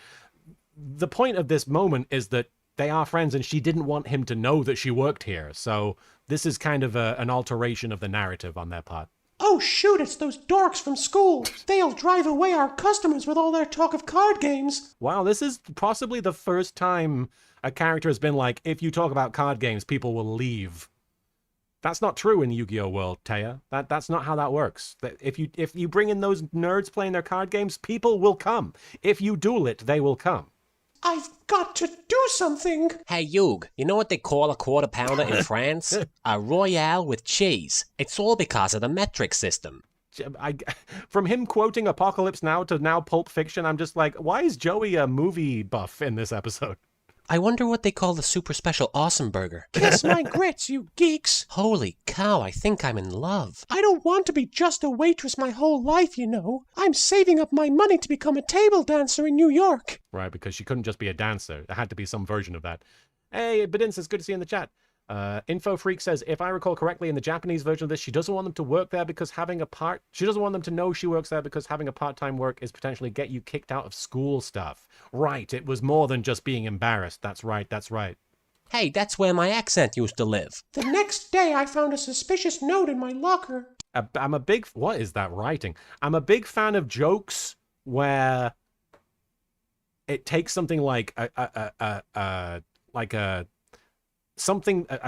The point of this moment is that they are friends and she didn't want him to know that she worked here. So this is kind of an alteration of the narrative on their part. Oh shoot, it's those dorks from school. They'll drive away our customers with all their talk of card games. Wow, this is possibly the first time a character has been like, if you talk about card games, people will leave. That's not true in Yu-Gi-Oh! World, Taya. That's not how that works. If you bring in those nerds playing their card games, people will come. If you duel it, they will come. I've got to do something. Hey, Yug, you know what they call a quarter pounder in France? A royale with cheese. It's all because of the metric system. From him quoting Apocalypse Now to now Pulp Fiction, I'm just like, why is Joey a movie buff in this episode? I wonder what they call the super special awesome burger. Kiss my grits, you geeks. Holy cow, I think I'm in love. I don't want to be just a waitress my whole life, you know. I'm saving up my money to become a table dancer in New York. Right, because she couldn't just be a dancer. There had to be some version of that. Hey, Bedins, it's good to see you in the chat. Info Freak says, if I recall correctly, in the Japanese version of this, she doesn't want them to work there because she doesn't want them to know she works there because having a part-time work is potentially get you kicked out of school stuff. Right, it was more than just being embarrassed. That's right, that's right. Hey, that's where my accent used to live. The next day, I found a suspicious note in my locker. I'm a big... What is that writing? I'm a big fan of jokes where it takes something like an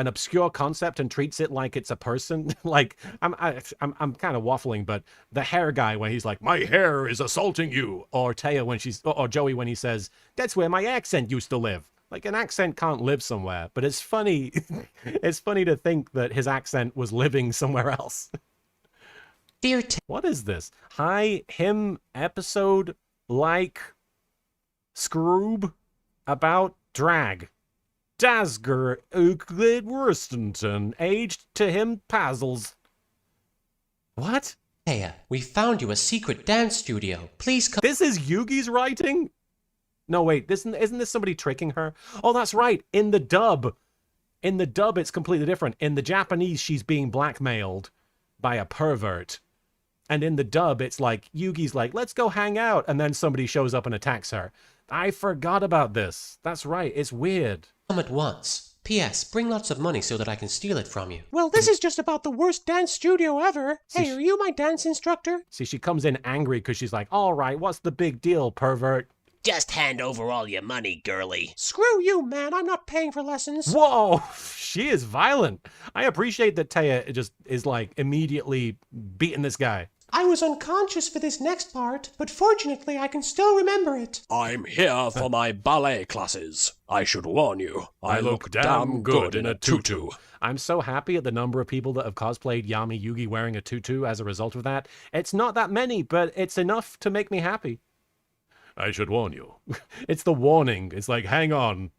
obscure concept and treats it like it's a person. Like I'm kind of waffling, but the hair guy when he's like, "My hair is assaulting you," or Taya when she's, or Joey when he says, "That's where my accent used to live." Like an accent can't live somewhere, but it's funny. It's funny to think that his accent was living somewhere else. Dear What is this? Hi, him episode like Scroob about drag. Dasger Euclid Worstenton, aged to him puzzles. What? Taya, we found you a secret dance studio. Please come. This is Yugi's writing? No, wait, isn't this somebody tricking her? Oh, that's right, in the dub. In the dub, it's completely different. In the Japanese, she's being blackmailed by a pervert. And in the dub, it's like, Yugi's like, let's go hang out. And then somebody shows up and attacks her. I forgot about this. That's right, it's weird. Come at once. P.S. Bring lots of money so that I can steal it from you. Well, this is just about the worst dance studio ever. Hey, are you my dance instructor? See, she comes in angry because she's like, all right, what's the big deal, pervert? Just hand over all your money, girlie. Screw you, man. I'm not paying for lessons. Whoa, she is violent. I appreciate that Taya just is like immediately beating this guy. I was unconscious for this next part, but fortunately I can still remember it. I'm here for my ballet classes. I should warn you, I look damn good in a tutu. I'm so happy at the number of people that have cosplayed Yami Yugi wearing a tutu as a result of that. It's not that many, but it's enough to make me happy. I should warn you. It's the warning. It's like, hang on.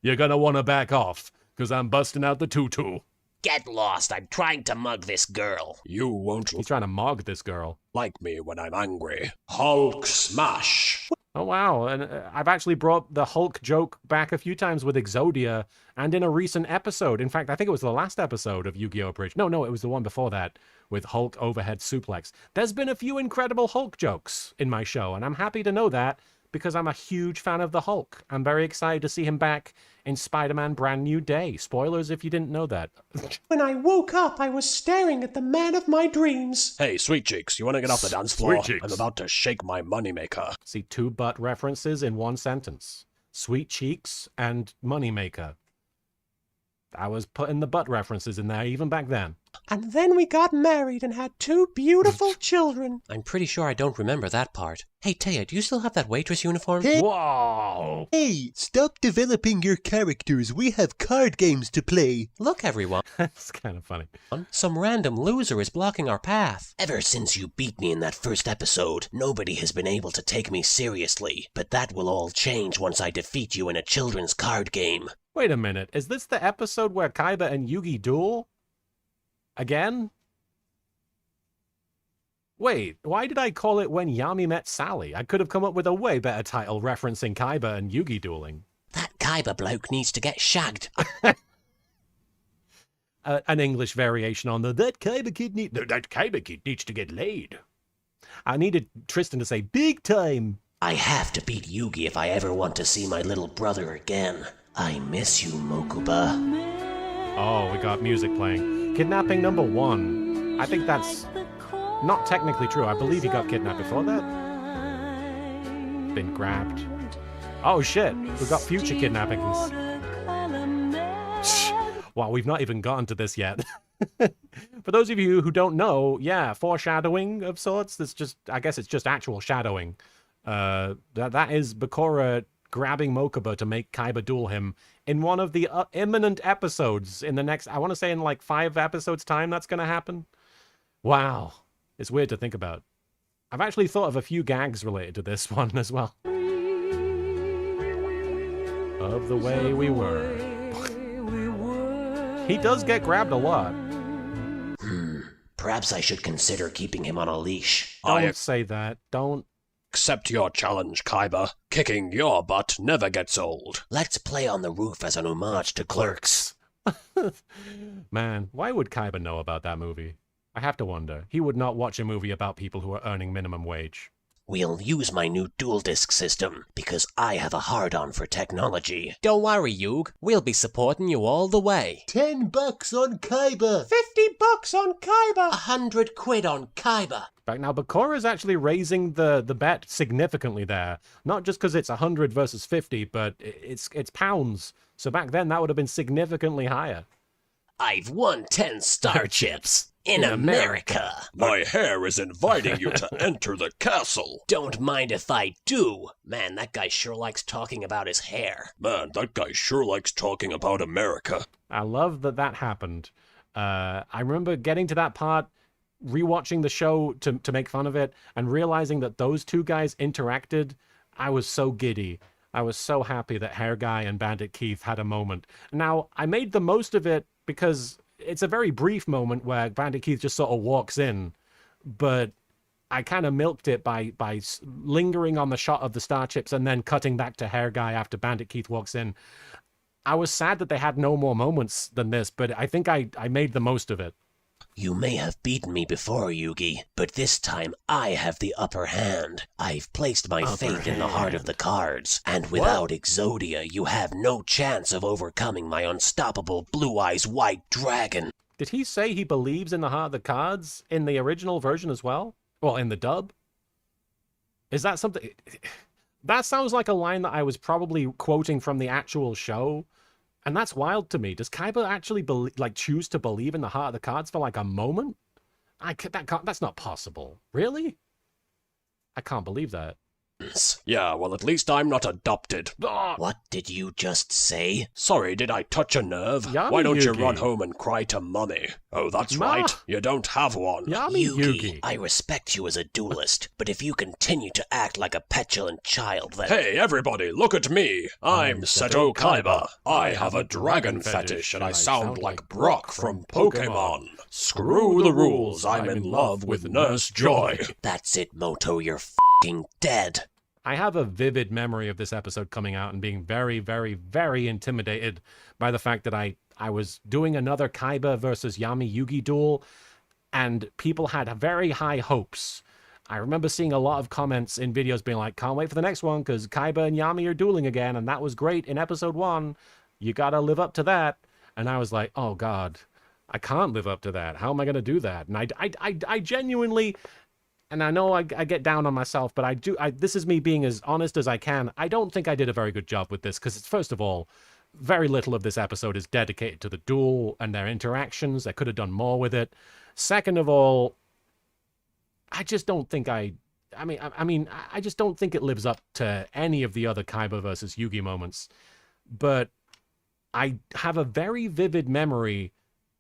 You're gonna want to back off, because I'm busting out the tutu. Get lost. I'm trying to mug this girl. You won't He's trying to mog this girl. like me when I'm angry. Hulk smash! Oh, wow. And I've actually brought the Hulk joke back a few times with Exodia and in a recent episode. In fact, I think it was the last episode of YGO Abridged. No, it was the one before that with Hulk overhead suplex. There's been a few incredible Hulk jokes in my show, and I'm happy to know that because I'm a huge fan of the Hulk. I'm very excited to see him back in Spider-Man Brand New Day. Spoilers if you didn't know that. When I woke up, I was staring at the man of my dreams. Hey, Sweet Cheeks, you want to get off the dance floor? Sweet Cheeks. I'm about to shake my moneymaker. See, 2 butt references in one sentence. Sweet cheeks and moneymaker. I was putting the butt references in there even back then. And then we got married and had 2 beautiful children. I'm pretty sure I don't remember that part. Hey, Taya, do you still have that waitress uniform? Hey. Whoa! Hey, stop developing your characters. We have card games to play. Look, everyone. That's kind of funny. Some random loser is blocking our path. Ever since you beat me in that first episode, nobody has been able to take me seriously. But that will all change once I defeat you in a children's card game. Wait a minute. Is this the episode where Kaiba and Yugi duel? Again? Wait, why did I call it When Yami Met Sally? I could have come up with a way better title referencing Kaiba and Yugi dueling. That Kaiba bloke needs to get shagged. An English variation on that Kaiba kid needs to get laid. I needed Tristan to say big time. I have to beat Yugi if I ever want to see my little brother again. I miss you, Mokuba. Oh, we got music playing. Kidnapping number 1. I think that's not technically true. I believe he got kidnapped before that. Been grabbed. Oh shit, we've got future kidnappings. Wow, we've not even gotten to this yet. For those of you who don't know, yeah, foreshadowing of sorts. That's just, I guess it's just actual shadowing. That is Bakura grabbing Mokuba to make Kaiba duel him in one of the imminent episodes in the next, I want to say in like 5 episodes time that's going to happen. Wow. It's weird to think about. I've actually thought of a few gags related to this one as well. Of the way we were. He does get grabbed a lot. Perhaps I should consider keeping him on a leash. Don't say that. Don't. Accept your challenge, Kaiba. Kicking your butt never gets old. Let's play on the roof as an homage to Clerks. Man, why would Kaiba know about that movie? I have to wonder. He would not watch a movie about people who are earning minimum wage. We'll use my new dual disc system, because I have a hard-on for technology. Don't worry, Yug. We'll be supporting you all the way. $10 on Kaiba. $50 on Kaiba. 100 quid on Kaiba. Back now, Bakura is actually raising the bet significantly there. Not just because it's 100 versus 50, but it's pounds. So back then, that would have been significantly higher. I've won 10 star chips in America. My hair is inviting you to enter the castle. Don't mind if I do. Man, that guy sure likes talking about his hair. Man, that guy sure likes talking about America. I love that that happened. I remember getting to that part, rewatching the show to make fun of it, and realizing that those two guys interacted. I was so giddy. I was so happy that Hair Guy and Bandit Keith had a moment. Now, I made the most of it because it's a very brief moment where Bandit Keith just sort of walks in, but I kind of milked it by lingering on the shot of the star chips and then cutting back to Hair Guy after Bandit Keith walks in. I was sad that they had no more moments than this, but I think I made the most of it. You may have beaten me before, Yugi, but this time I have the upper hand. I've placed my faith in the heart of the cards, and without Exodia, you have no chance of overcoming my unstoppable Blue Eyes White Dragon. Did he say he believes in the heart of the cards in the original version as well? Well, in the dub? Is that something... That sounds like a line that I was probably quoting from the actual show. And that's wild to me. Does Kaiba actually choose to believe in the heart of the cards for like a moment? That's not possible. Really? I can't believe that. Yeah, well, at least I'm not adopted. What did you just say? Sorry, did I touch a nerve? Yami Why don't you Yugi. run home and cry to Mummy? Oh, that's Ma. right. You don't have one. Yami Yugi, Yugi. I respect you as a duelist, but if you continue to act like a petulant child, then... Hey, everybody, look at me. I'm Seto Kaiba. I have a dragon fetish, and I sound like Brock from Pokemon. Screw the rules. I'm in love with Nurse Joy. That's it, Moto, you're f***ing dead. I have a vivid memory of this episode coming out and being very, very, very intimidated by the fact that I was doing another Kaiba versus Yami Yugi duel, and people had very high hopes. I remember seeing a lot of comments in videos being like, can't wait for the next one because Kaiba and Yami are dueling again, and that was great in episode 1. You gotta live up to that. And I was like, oh God, I can't live up to that. How am I gonna do that? And I genuinely... And I know I get down on myself, but this is me being as honest as I can. I don't think I did a very good job with this because, first of all, very little of this episode is dedicated to the duel and their interactions. I could have done more with it. Second of all, I just don't think I just don't think it lives up to any of the other Kaiba versus Yugi moments. But I have a very vivid memory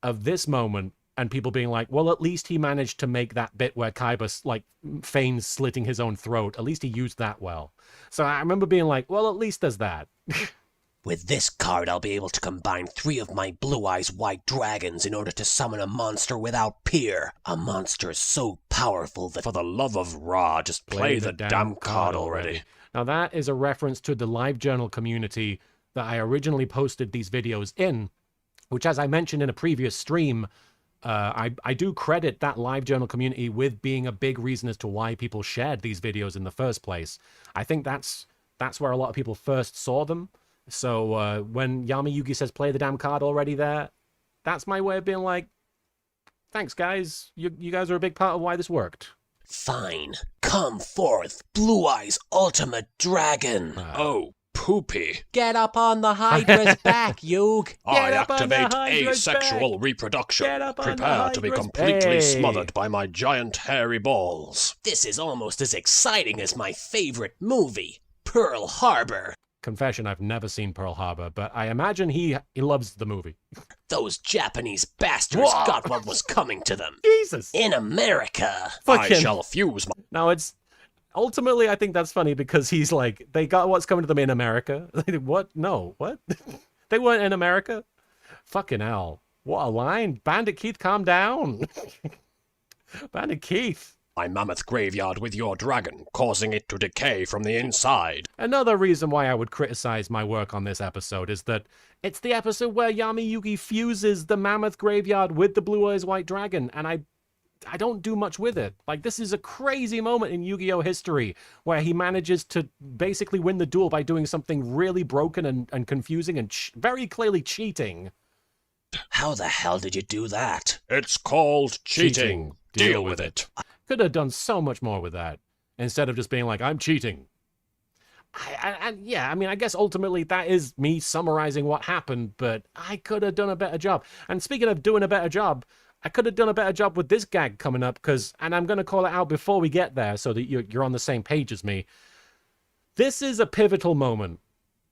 of this moment and people being like, well, at least he managed to make that bit where Kaiba, feigns slitting his own throat. At least he used that well. So I remember being like, well, at least there's that. With this card, I'll be able to combine 3 of my Blue Eyes White Dragons in order to summon a monster without peer. A monster so powerful that... For the love of Ra, just play the damn card already. Now that is a reference to the LiveJournal community that I originally posted these videos in, which, as I mentioned in a previous stream, I do credit that LiveJournal community with being a big reason as to why people shared these videos in the first place. I think that's where a lot of people first saw them. So when Yami Yugi says play the damn card already there, that's my way of being like, thanks guys, you guys are a big part of why this worked. Fine. Come forth, Blue Eyes Ultimate Dragon. Oh, poopy. Get up on the Hydra's back, Yug. I up on the activate Hydra's asexual reproduction. Get up on the Prepare to be Hydra's completely back. smothered by my giant hairy balls. This is almost as exciting as my favorite movie, Pearl Harbor. Confession, I've never seen Pearl Harbor, but I imagine he loves the movie. Those Japanese bastards got what was coming to them. Jesus! In America. I shall fuse my... Now it's... Ultimately, I think that's funny because he's like, they got what's coming to them in America. What? No. What? They weren't in America? Fucking hell. What a line. Bandit Keith, calm down. Bandit Keith. My mammoth graveyard with your dragon, causing it to decay from the inside. Another reason why I would criticize my work on this episode is that it's the episode where Yami Yugi fuses the mammoth graveyard with the Blue Eyes White Dragon, and I don't do much with it. Like, this is a crazy moment in Yu-Gi-Oh history where he manages to basically win the duel by doing something really broken and confusing and very clearly cheating. How the hell did you do that? It's called cheating. Deal with it. Could have done so much more with that instead of just being like, I'm cheating. Yeah, I mean, I guess ultimately that is me summarizing what happened, but I could have done a better job. And speaking of doing a better job, I could have done a better job with this gag coming up, and I'm going to call it out before we get there so that you're on the same page as me. This is a pivotal moment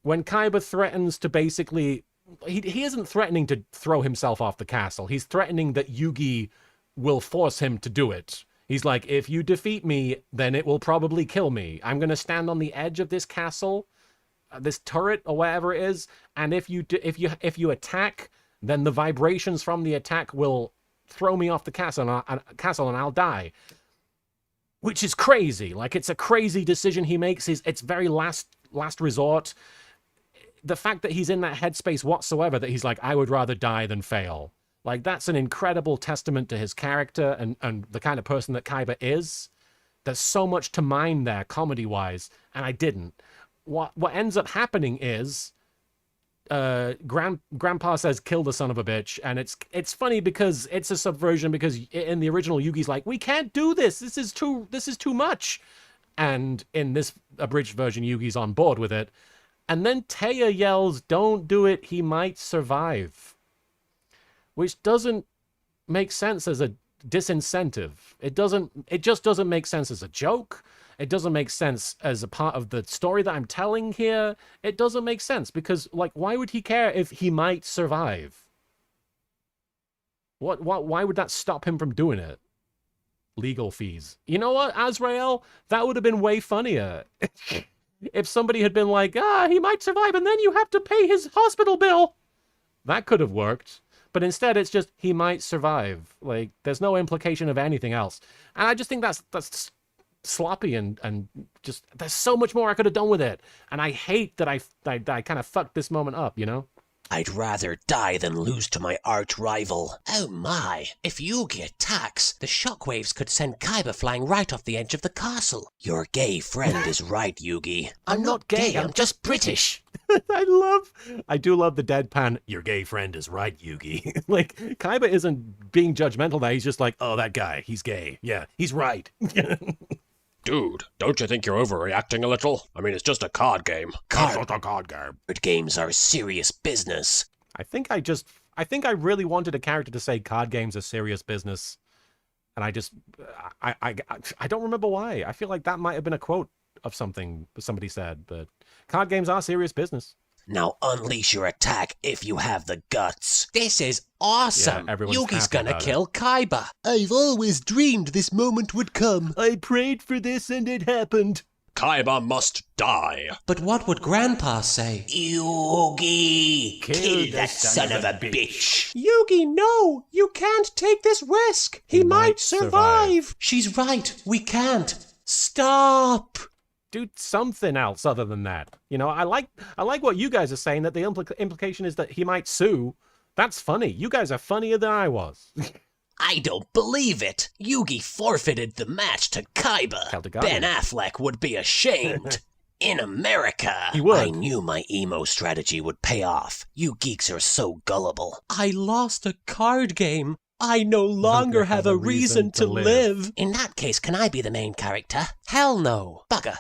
when Kaiba threatens to basically... He isn't threatening to throw himself off the castle. He's threatening that Yugi will force him to do it. He's like, if you defeat me, then it will probably kill me. I'm going to stand on the edge of this castle, this turret or whatever it is, and if you attack, then the vibrations from the attack will throw me off the castle and I'll die. Which is crazy. Like, it's a crazy decision he makes. It's very last resort. The fact that he's in that headspace whatsoever, that he's like, I would rather die than fail. Like, that's an incredible testament to his character and the kind of person that Kaiba is. There's so much to mine there, comedy-wise, and I didn't. What ends up happening is, Grandpa says, kill the son of a bitch, and it's funny because it's a subversion, because in the original, Yugi's like, we can't do this, this is too much. And in this abridged version, Yugi's on board with it. And then Taya yells, don't do it, he might survive. Which doesn't make sense as a disincentive. It just doesn't make sense as a joke. It doesn't make sense as a part of the story that I'm telling here. It doesn't make sense because, like, why would he care if he might survive? Why would that stop him from doing it? Legal fees. You know what, Azrael? That would have been way funnier. If somebody had been like, he might survive and then you have to pay his hospital bill. That could have worked. But instead, it's just, he might survive. Like, there's no implication of anything else. And I just think that's sloppy and just, there's so much more I could have done with it. And I hate that I kind of fucked this moment up, you know? I'd rather die than lose to my arch rival. Oh my, if Yugi attacks, the shockwaves could send Kaiba flying right off the edge of the castle. Your gay friend is right, Yugi. I'm not gay, I'm just British. I do love the deadpan, your gay friend is right, Yugi. Like, Kaiba isn't being judgmental there, he's just like, oh, that guy, he's gay. Yeah, he's right. Dude, don't you think you're overreacting a little? I mean, it's just a card game. Card game. games are serious business. I think I really wanted a character to say card games are serious business. And I don't remember why. I feel like that might have been a quote of something somebody said, but card games are serious business. Now unleash your attack if you have the guts. This is awesome. Yeah, Yugi's gonna kill Kaiba. I've always dreamed this moment would come. I prayed for this and it happened. Kaiba must die. But what would Grandpa say? Yugi! Kill that son of a bitch! Yugi, no! You can't take this risk! He might survive! She's right, we can't. Stop! Do something else other than that. You know, I like what you guys are saying, that the implication is that he might sue. That's funny. You guys are funnier than I was. I don't believe it. Yugi forfeited the match to Kaiba. Ben Affleck would be ashamed. In America, he would. I knew my emo strategy would pay off. You geeks are so gullible. I lost a card game. I no longer have a reason to live. In that case, can I be the main character? Hell no. Bugger.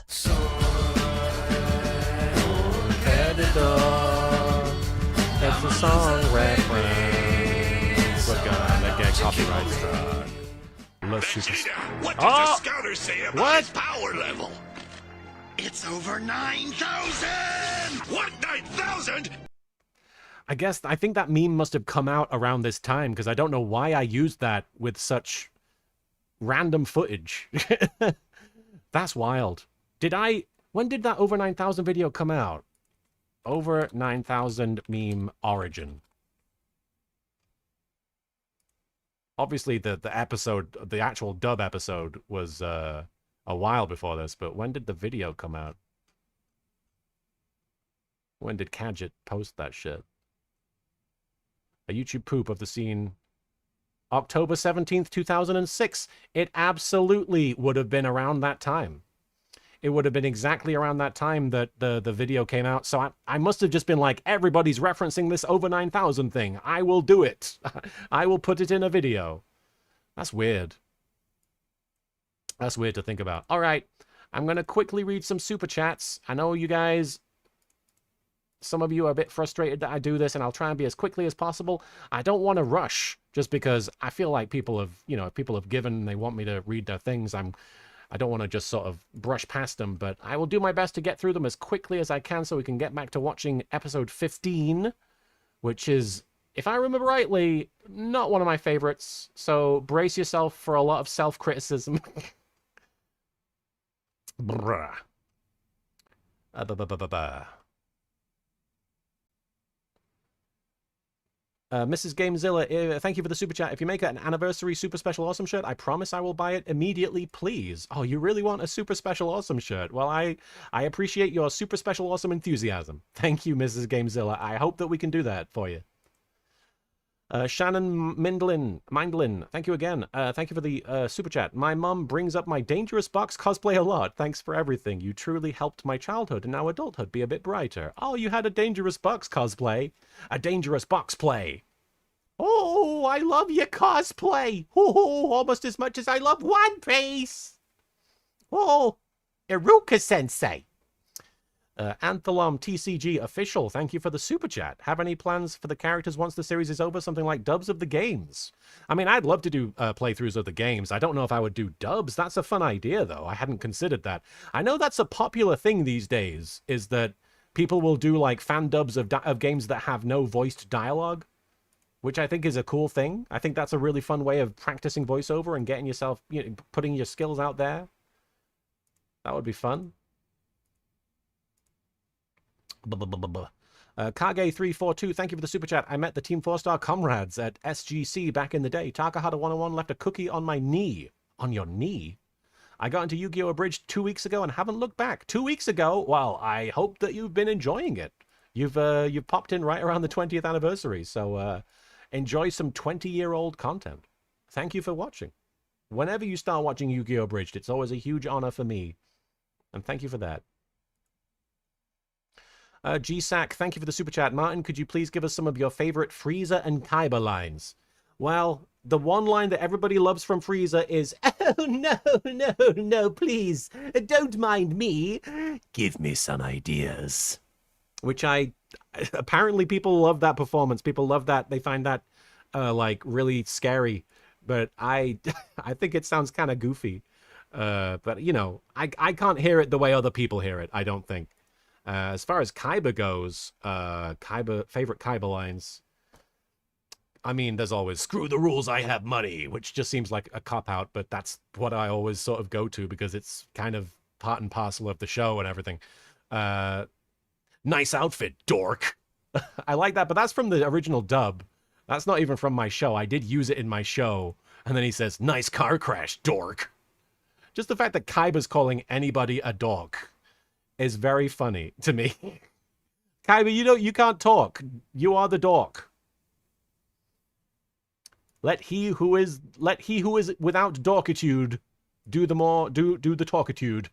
That's a song reference. We're gonna get copyright struck. Let's just... What does the scouter say about his power level? It's over 9,000! What, 9,000? I think that meme must have come out around this time, because I don't know why I used that with such random footage. That's wild. When did that over 9,000 video come out? Over 9,000 meme origin. Obviously the episode, the actual dub episode was a while before this, but when did the video come out? When did Kadget post that shit? A YouTube poop of the scene October 17th, 2006. It absolutely would have been around that time. It would have been exactly around that time that the video came out. So I must have just been like, everybody's referencing this over 9,000 thing. I will do it. I will put it in a video. That's weird. That's weird to think about. All right. I'm going to quickly read some super chats. I know you guys, some of you are a bit frustrated that I do this, and I'll try and be as quickly as possible. I don't want to rush just because I feel like people have, you know, if people have given and they want me to read their things, I don't want to just sort of brush past them, but I will do my best to get through them as quickly as I can so we can get back to watching episode 15, which is, if I remember rightly, not one of my favorites. So brace yourself for a lot of self-criticism. Bruh. Mrs. Gamezilla, thank you for the super chat. If you make an anniversary super special awesome shirt, I promise I will buy it immediately, please. Oh, you really want a super special awesome shirt? Well, I appreciate your super special awesome enthusiasm. Thank you, Mrs. Gamezilla. I hope that we can do that for you. Shannon Mindlin, thank you again. Thank you for the super chat. My mum brings up my Dangerous Box cosplay a lot. Thanks for everything. You truly helped my childhood and now adulthood be a bit brighter. Oh, you had a Dangerous Box cosplay? A Dangerous Box play. Oh, I love your cosplay. Oh, almost as much as I love One Piece. Oh, Iruka-sensei. Anthelom TCG official, thank you for the super chat. Have any plans for the characters once the series is over? Something like dubs of the games? I mean, I'd love to do playthroughs of the games. I don't know if I would do dubs. That's a fun idea, though. I hadn't considered that. I know that's a popular thing these days, is that people will do like fan dubs of games that have no voiced dialogue, which I think is a cool thing. I think that's a really fun way of practicing voiceover and getting yourself, you know, putting your skills out there. That would be fun. Kage342, thank you for the super chat. I met the Team 4-star comrades at SGC back in the day. Takahata 101 left a cookie on my knee. On your knee? I got into YGO Abridged 2 weeks ago and haven't looked back. 2 weeks ago? Well, I hope that you've been enjoying it. You've popped in right around the 20th anniversary, so enjoy some 20-year-old content. Thank you for watching. Whenever you start watching YGO Abridged, it's always a huge honor for me. And thank you for that. GSAC, thank you for the super chat. Martin, could you please give us some of your favorite Frieza and Kaiba lines? Well, the one line that everybody loves from Frieza is, "Oh, no, no, no, please, don't mind me. Give me some ideas." Which apparently people love that performance. People love that. They find that, like, really scary. But I think it sounds kind of goofy. But, you know, I can't hear it the way other people hear it, I don't think. As far as Kaiba goes, favorite Kaiba lines, I mean, there's always, "Screw the rules, I have money," which just seems like a cop-out, but that's what I always sort of go to because it's kind of part and parcel of the show and everything. "Nice outfit, dork." I like that, but that's from the original dub. That's not even from my show. I did use it in my show. And then he says, "Nice car crash, dork." Just the fact that Kaiba's calling anybody a dork is very funny to me. Kaiba, you can't talk. You are the dork. Let he who is without dorkitude do the talkitude.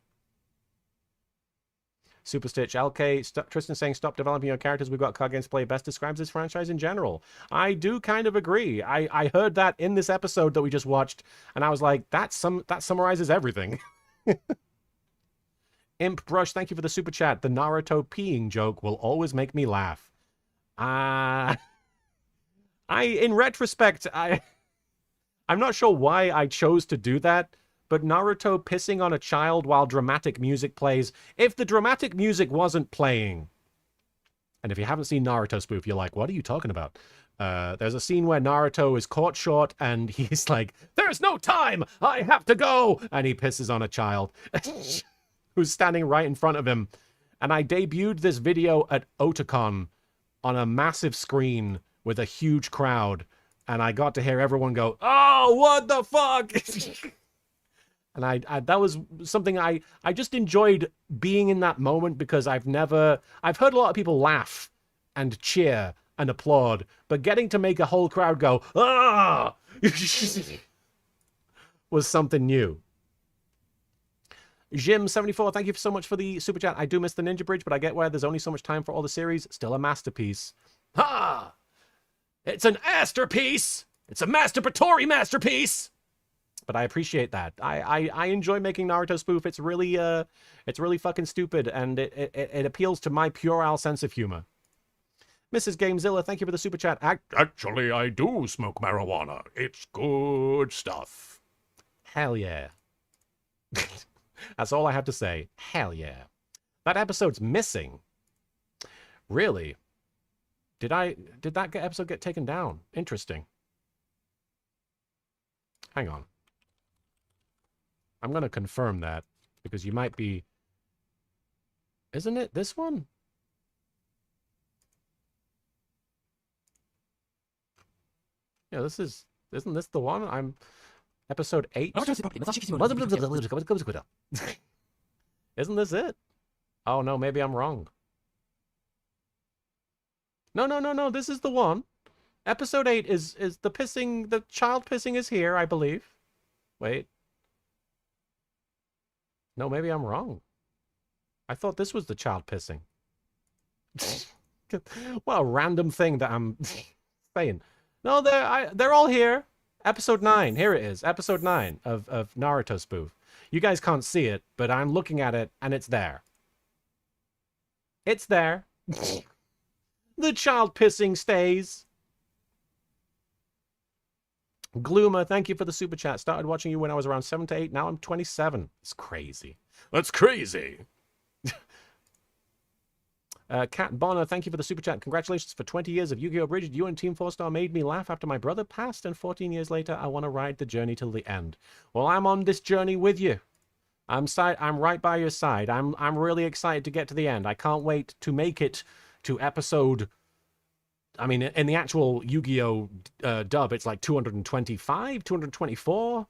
Super Stitch, LK, Tristan saying stop developing your characters. We've got card games to play. Best describes this franchise in general. I do kind of agree. I heard that in this episode that we just watched, and I was like, that summarizes everything. Imp Brush, thank you for the super chat. The Naruto peeing joke will always make me laugh. In retrospect, I'm not sure why I chose to do that, but Naruto pissing on a child while dramatic music plays, if the dramatic music wasn't playing, and if you haven't seen Naruto spoof, you're like, what are you talking about? There's a scene where Naruto is caught short and he's like, "There's no time! I have to go!" And he pisses on a child who's standing right in front of him. And I debuted this video at Otakon on a massive screen with a huge crowd. And I got to hear everyone go, "Oh, what the fuck?" And that was something I just enjoyed being in that moment because I've heard a lot of people laugh and cheer and applaud, but getting to make a whole crowd go, ah, was something new. Jim74, thank you so much for the super chat. I do miss the Ninja Bridge, but I get why there's only so much time for all the series. Still a masterpiece. Ha! It's an masterpiece! It's a masturbatory masterpiece! But I appreciate that. I enjoy making Naruto spoof. It's really fucking stupid, and it appeals to my puerile sense of humor. Mrs. Gamezilla, thank you for the super chat. Actually, I do smoke marijuana. It's good stuff. Hell yeah. That's all I have to say. Hell yeah. That episode's missing. Really? Did that episode get taken down? Interesting. Hang on. I'm going to confirm that, because you might be... Isn't it this one? Yeah, this is... Isn't this the one? I'm... Episode 8? Isn't this it? Oh, no, maybe I'm wrong. No, this is the one. Episode 8 is the pissing... The child pissing is here, I believe. Wait. No, maybe I'm wrong. I thought this was the child pissing. What a random thing that I'm saying. No, they're all here. Episode 9. Here it is. Episode 9 of Naruto spoof. You guys can't see it, but I'm looking at it, and it's there. It's there. The child pissing stays. Gloomer, thank you for the super chat. Started watching you when I was around 7 to 8. Now I'm 27. It's crazy. That's crazy. Kat Bonner, thank you for the super chat. Congratulations for 20 years of YGO Abridged. You and Team 4-Star made me laugh after my brother passed, and 14 years later, I want to ride the journey till the end. Well, I'm on this journey with you. I'm right by your side. I'm really excited to get to the end. I can't wait to make it to episode... I mean, in the actual Yu-Gi-Oh! Dub, it's like 225, 224.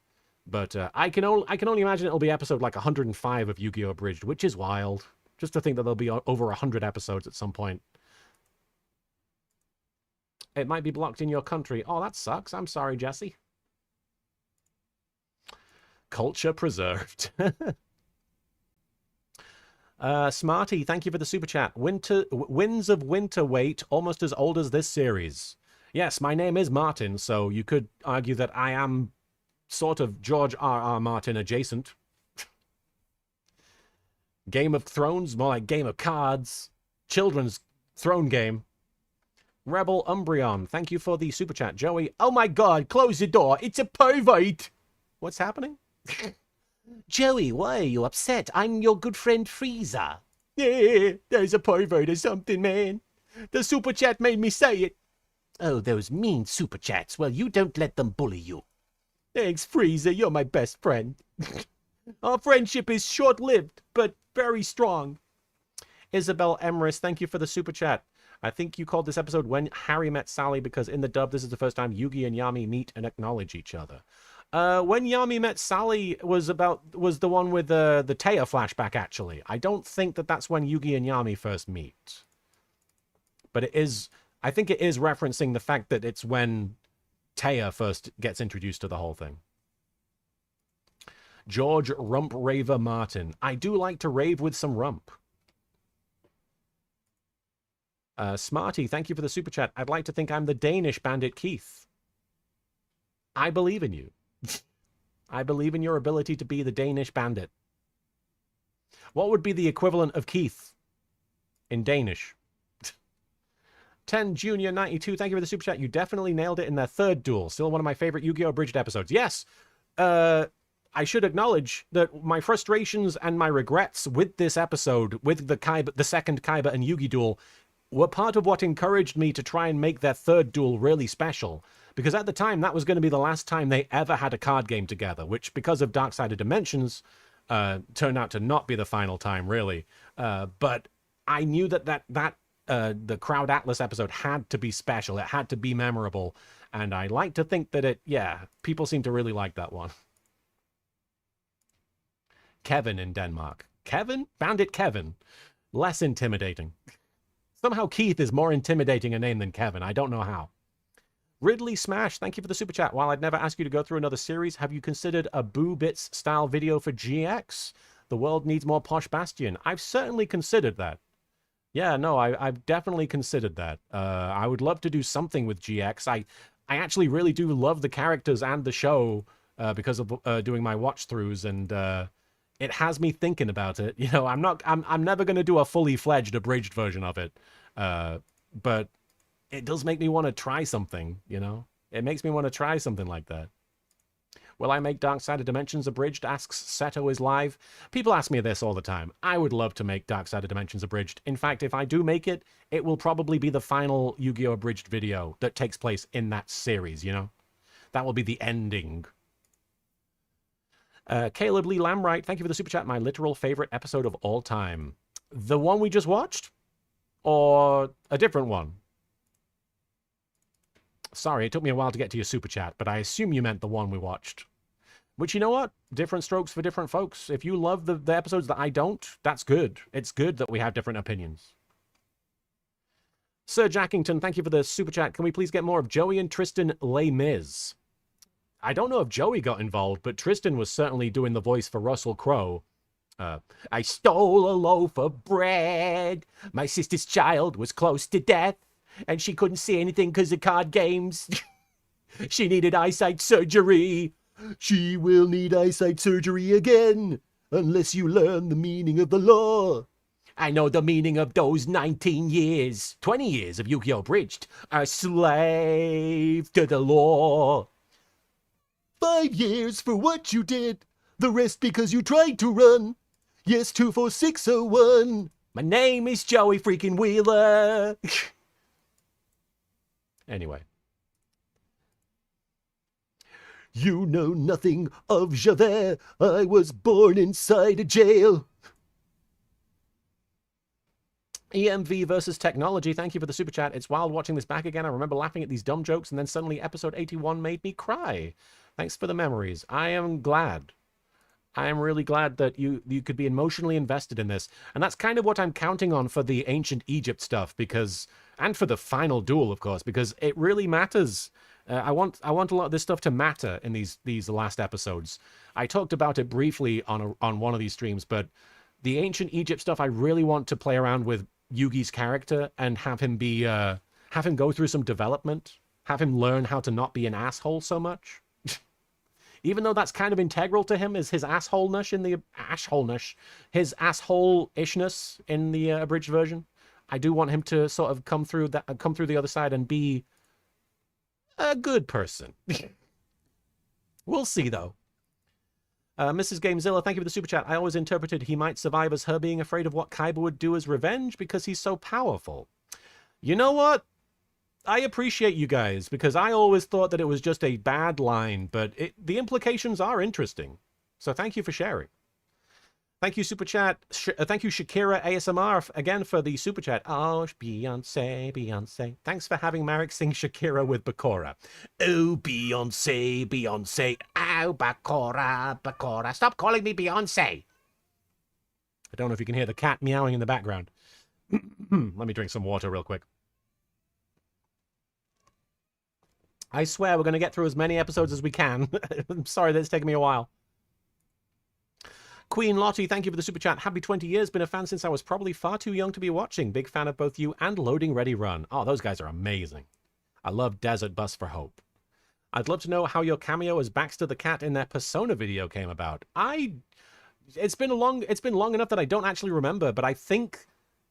But I can only imagine it'll be episode like 105 of Yu-Gi-Oh! Abridged, which is wild. Just to think that there'll be over 100 episodes at some point. It might be blocked in your country. Oh, that sucks. I'm sorry, Jesse. Culture preserved. Smarty, thank you for the super chat. Winds of Winter wait, almost as old as this series. Yes, my name is Martin, so you could argue that I am sort of George R.R. Martin adjacent. Game of Thrones, more like Game of Cards. Children's throne game. Rebel Umbreon, thank you for the super chat. Joey, oh my god, close the door, it's a pervert. What's happening? Joey, why are you upset? I'm your good friend Frieza. Yeah, there's a pervert or something, man. The super chat made me say it. Oh, those mean super chats. Well, you don't let them bully you. Thanks, Frieza, you're my best friend. Our friendship is short-lived, but very strong. Isabel Emrys, thank you for the super chat. I think you called this episode When Harry Met Sally, because in the dub, this is the first time Yugi and Yami meet and acknowledge each other. When Yami Met Sally was the one with the Taya flashback, actually. I don't think that's when Yugi and Yami first meet. But I think it is referencing the fact that it's when Taya first gets introduced to the whole thing. George Rump Raver Martin. I do like to rave with some rump. Smarty, thank you for the super chat. I'd like to think I'm the Danish Bandit Keith. I believe in you. I believe in your ability to be the Danish Bandit. What would be the equivalent of Keith in Danish? 10 Junior 92, thank you for the super chat. You definitely nailed it in that third duel. Still one of my favorite Yu-Gi-Oh! Abridged episodes. Yes! I should acknowledge that my frustrations and my regrets with this episode, with the second Kaiba and Yugi duel, were part of what encouraged me to try and make that third duel really special. Because at the time, that was going to be the last time they ever had a card game together, which, because of Dark-Sided Dimensions, turned out to not be the final time, really. But I knew that the Crowd Atlas episode had to be special. It had to be memorable. And I like to think that people seem to really like that one. Kevin in Denmark. Kevin? Bandit Kevin. Less intimidating. Somehow Keith is more intimidating a name than Kevin. I don't know how. Ridley Smash, thank you for the super chat. While I'd never ask you to go through another series, have you considered a Boo Bits style video for GX? The world needs more Posh Bastion. I've certainly considered that. Yeah, no, I've definitely considered that. I would love to do something with GX. I actually really do love the characters and the show because of doing my watch throughs, and it has me thinking about it. You know, I'm never going to do a fully fledged abridged version of it, but it does make me want to try something. You know, it makes me want to try something like that. Will I make Dark Side of Dimensions Abridged? Asks Seto is live. People ask me this all the time. I would love to make Dark Side of Dimensions Abridged. In fact, if I do make it, it will probably be the final Yu-Gi-Oh! Abridged video that takes place in that series, you know? That will be the ending. Caleb Lee Lambright, thank you for the super chat. My literal favorite episode of all time. The one we just watched? Or a different one? Sorry, it took me a while to get to your super chat, but I assume you meant the one we watched. Which, you know what? Different strokes for different folks. If you love the episodes that I don't, that's good. It's good that we have different opinions. Sir Jackington, thank you for the super chat. Can we please get more of Joey and Tristan Les Mis? I don't know if Joey got involved, but Tristan was certainly doing the voice for Russell Crowe. I stole a loaf of bread. My sister's child was close to death, and she couldn't see anything because of card games. She needed eyesight surgery. She will need eyesight surgery again, unless you learn the meaning of the law. I know the meaning of those 19 years, 20 years of Yu-Gi-Oh! Abridged. A slave to the law. 5 years for what you did. The rest because you tried to run. Yes, 24601. My name is Joey freaking Wheeler. Anyway. You know nothing of Javert. I was born inside a jail. EMV versus technology. Thank you for the super chat. It's wild watching this back again. I remember laughing at these dumb jokes, and then suddenly episode 81 made me cry. Thanks for the memories. I am glad. I am really glad that you could be emotionally invested in this. And that's kind of what I'm counting on for the ancient Egypt stuff, because, and for the final duel, of course, because it really matters. I want a lot of this stuff to matter in these last episodes. I talked about it briefly on one of these streams, but the ancient Egypt stuff, I really want to play around with Yugi's character and have him go through some development, have him learn how to not be an asshole so much. Even though that's kind of integral to him, is his assholeness in the his asshole-ishness in the abridged version. I do want him to sort of come through the other side and be a good person. We'll see, though. Mrs. Gamezilla, thank you for the super chat. I always interpreted he might survive as her being afraid of what Kaiba would do as revenge because he's so powerful. You know what? I appreciate you guys, because I always thought that it was just a bad line, but the implications are interesting. So thank you for sharing. Thank you, super chat. Thank you, Shakira ASMR, again for the super chat. Oh, Beyonce, Beyonce. Thanks for having Marek sing Shakira with Bakura. Oh, Beyonce, Beyonce. Oh, Bakura, Bakura. Stop calling me Beyonce. I don't know if you can hear the cat meowing in the background. Let me drink some water real quick. I swear we're going to get through as many episodes as we can. I'm sorry that it's taken me a while. Queen Lottie, thank you for the super chat. Happy 20 years. Been a fan since I was probably far too young to be watching. Big fan of both you and Loading Ready Run. Oh, those guys are amazing. I love Desert Bus for Hope. I'd love to know how your cameo as Baxter the Cat in their Persona video came about. It's been long enough that I don't actually remember, but I think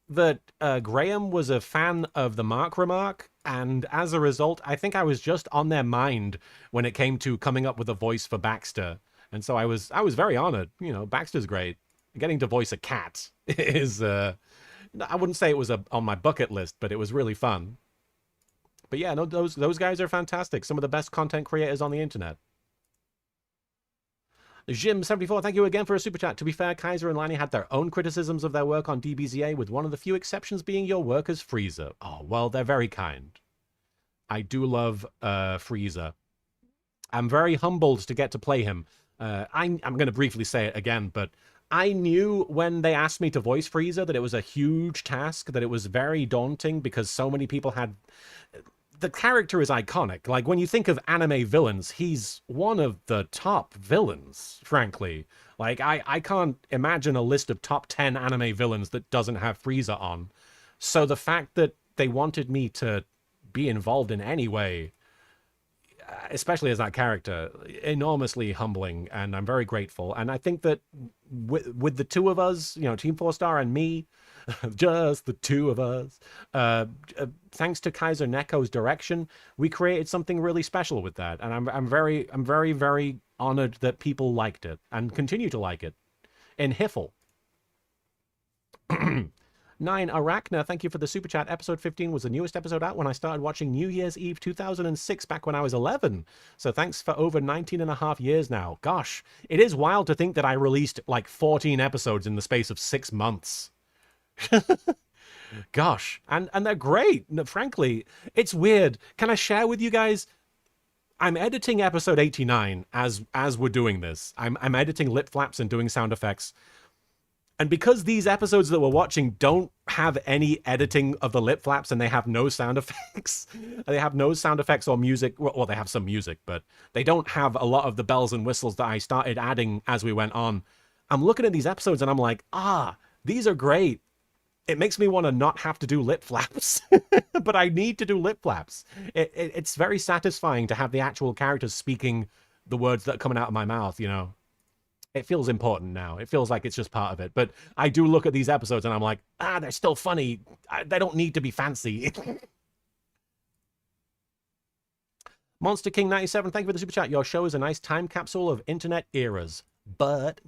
that Graham was a fan of the Mark remark, and as a result, I think I was just on their mind when it came to coming up with a voice for Baxter. And so I was very honored. You know, Baxter's great. Getting to voice a cat is, I wouldn't say it was on my bucket list, but it was really fun. But yeah, no, those guys are fantastic. Some of the best content creators on the internet. Jim74, thank you again for a super chat. To be fair, Kaiser and Lani had their own criticisms of their work on DBZA, with one of the few exceptions being your work as Frieza. Oh, well, they're very kind. I do love Frieza. I'm very humbled to get to play him. I'm going to briefly say it again, but I knew when they asked me to voice Frieza that it was a huge task, that it was very daunting because so many people had... The character is iconic. Like, when you think of anime villains, he's one of the top villains, frankly. Like, I can't imagine a list of top 10 anime villains that doesn't have Frieza on. So the fact that they wanted me to be involved in any way, especially as that character, enormously humbling, and I'm very grateful. And I think that with the two of us, you know, Team 4-Star and me, just the two of us, thanks to Kaiser Neko's direction, we created something really special with that. And I'm very, very honored that people liked it and continue to like it. In Hiffle. 9 Arachna, thank you for the super chat. Episode 15 was the newest episode out when I started watching New Year's Eve 2006 back when I was 11. So thanks for over 19 and a half years now. Gosh, it is wild to think that I released like 14 episodes in the space of 6 months. Gosh, and they're great. Frankly, it's weird. Can I share with you guys? I'm editing episode 89 as we're doing this. I'm editing lip flaps and doing sound effects. And because these episodes that we're watching don't have any editing of the lip flaps and they have no sound effects, they have no sound effects or music. Well, they have some music, but they don't have a lot of the bells and whistles that I started adding as we went on. I'm looking at these episodes and I'm like, these are great. It makes me want to not have to do lip flaps, but I need to do lip flaps. It's very satisfying to have the actual characters speaking the words that are coming out of my mouth, you know. It feels important now. It feels like it's just part of it. But I do look at these episodes and I'm like, they're still funny. They don't need to be fancy. Monster King 97, thank you for the super chat. Your show is a nice time capsule of internet eras. But,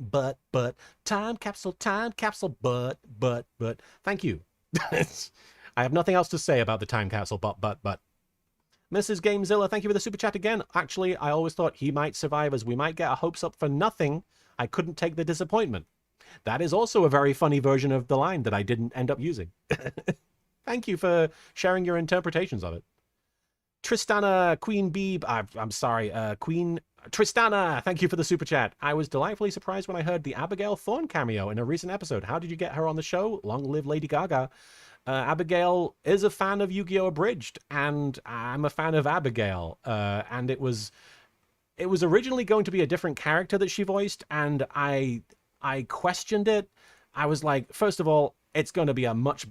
time capsule, but. Thank you. I have nothing else to say about the time capsule, but. Mrs. Gamezilla, thank you for the super chat again. Actually, I always thought he might survive as we might get our hopes up for nothing. I couldn't take the disappointment. That is also a very funny version of the line that I didn't end up using. Thank you for sharing your interpretations of it. Tristana, Queen Beeb, I'm sorry, Queen Tristana, thank you for the super chat. I was delightfully surprised when I heard the Abigail Thorne cameo in a recent episode. How did you get her on the show? Long live Lady Gaga. Abigail is a fan of YGO Abridged, and I'm a fan of Abigail. And it was originally going to be a different character that she voiced, and I questioned it. I was like, first of all, it's going to be a much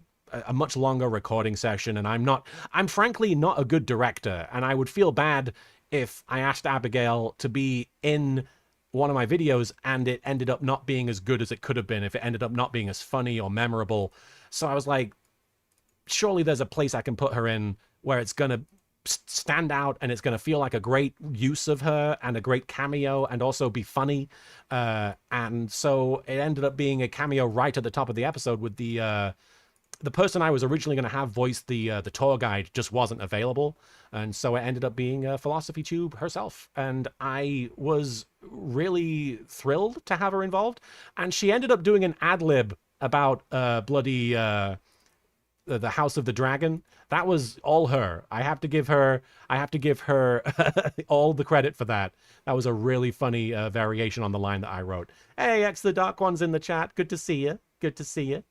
longer recording session, and I'm frankly not a good director, and I would feel bad if I asked Abigail to be in one of my videos and it ended up not being as good as it could have been, if it ended up not being as funny or memorable. So I was like, surely there's a place I can put her in where it's going to stand out and it's going to feel like a great use of her and a great cameo and also be funny. And so it ended up being a cameo right at the top of the episode with the person I was originally going to have voice the tour guide just wasn't available. And so it ended up being Philosophy Tube herself. And I was really thrilled to have her involved. And she ended up doing an ad-lib about bloody the House of the Dragon. That was all her. I have to give her all the credit for that. That was a really funny variation on the line that I wrote. Hey, X the Dark One's in the chat. Good to see you. Good to see you.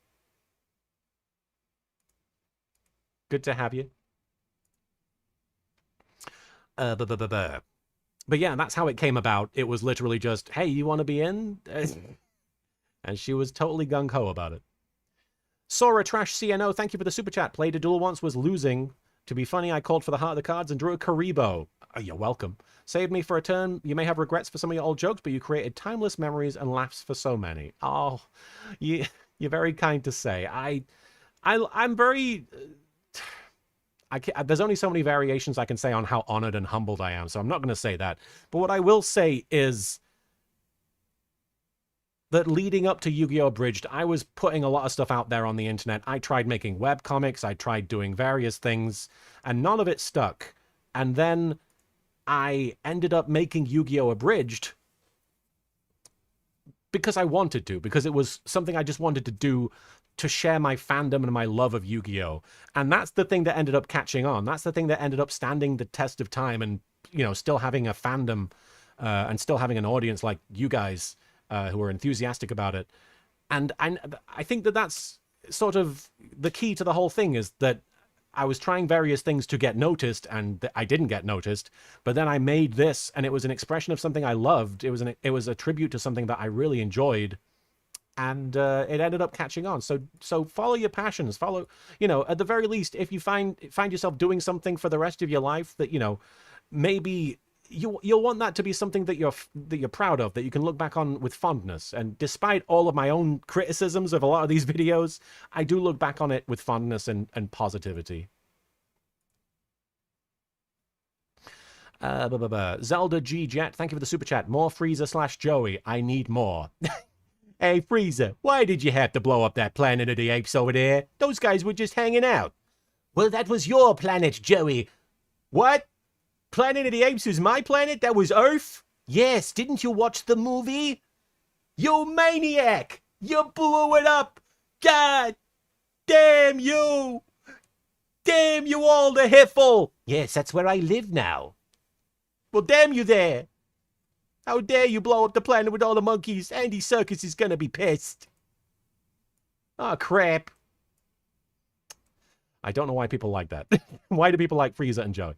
Good to have you. But yeah, that's how it came about. It was literally just, hey, you want to be in? And she was totally gung-ho about it. Sora Trash CNO, thank you for the super chat. Played a duel once, was losing. To be funny, I called for the heart of the cards and drew a Karibo. Oh, you're welcome. Saved me for a turn. You may have regrets for some of your old jokes, but you created timeless memories and laughs for so many. Oh, you're very kind to say. I'm very... there's only so many variations I can say on how honored and humbled I am, so I'm not going to say that. But what I will say is that leading up to YGO Abridged, I was putting a lot of stuff out there on the internet. I tried making webcomics, I tried doing various things, and none of it stuck. And then I ended up making YGO Abridged because I wanted to, because it was something I just wanted to do to share my fandom and my love of Yu-Gi-Oh! And that's the thing that ended up catching on. That's the thing that ended up standing the test of time and, you know, still having a fandom and still having an audience like you guys who are enthusiastic about it. And I think that that's sort of the key to the whole thing, is that I was trying various things to get noticed, and I didn't get noticed. But then I made this, and it was an expression of something I loved. It was a tribute to something that I really enjoyed, and it ended up catching on. So follow your passions. Follow, at the very least, if you find yourself doing something for the rest of your life that maybe you'll want that to be something that you're proud of, that you can look back on with fondness. And despite all of my own criticisms of a lot of these videos, I do look back on it with fondness and positivity. Zelda G Jet, thank you for the super chat. More Frieza / Joey. I need more. Hey Frieza, why did you have to blow up that Planet of the Apes over there? Those guys were just hanging out. Well, that was your planet, Joey. What? Planet of the Apes was my planet? That was Earth? Yes, didn't you watch the movie? You maniac! You blew it up! God damn you! Damn you all to Hiffle! Yes, that's where I live now. Well, damn you there! How dare you blow up the planet with all the monkeys? Andy Serkis is gonna be pissed. Oh, crap. I don't know why people like that. Why do people like Frieza and Joey?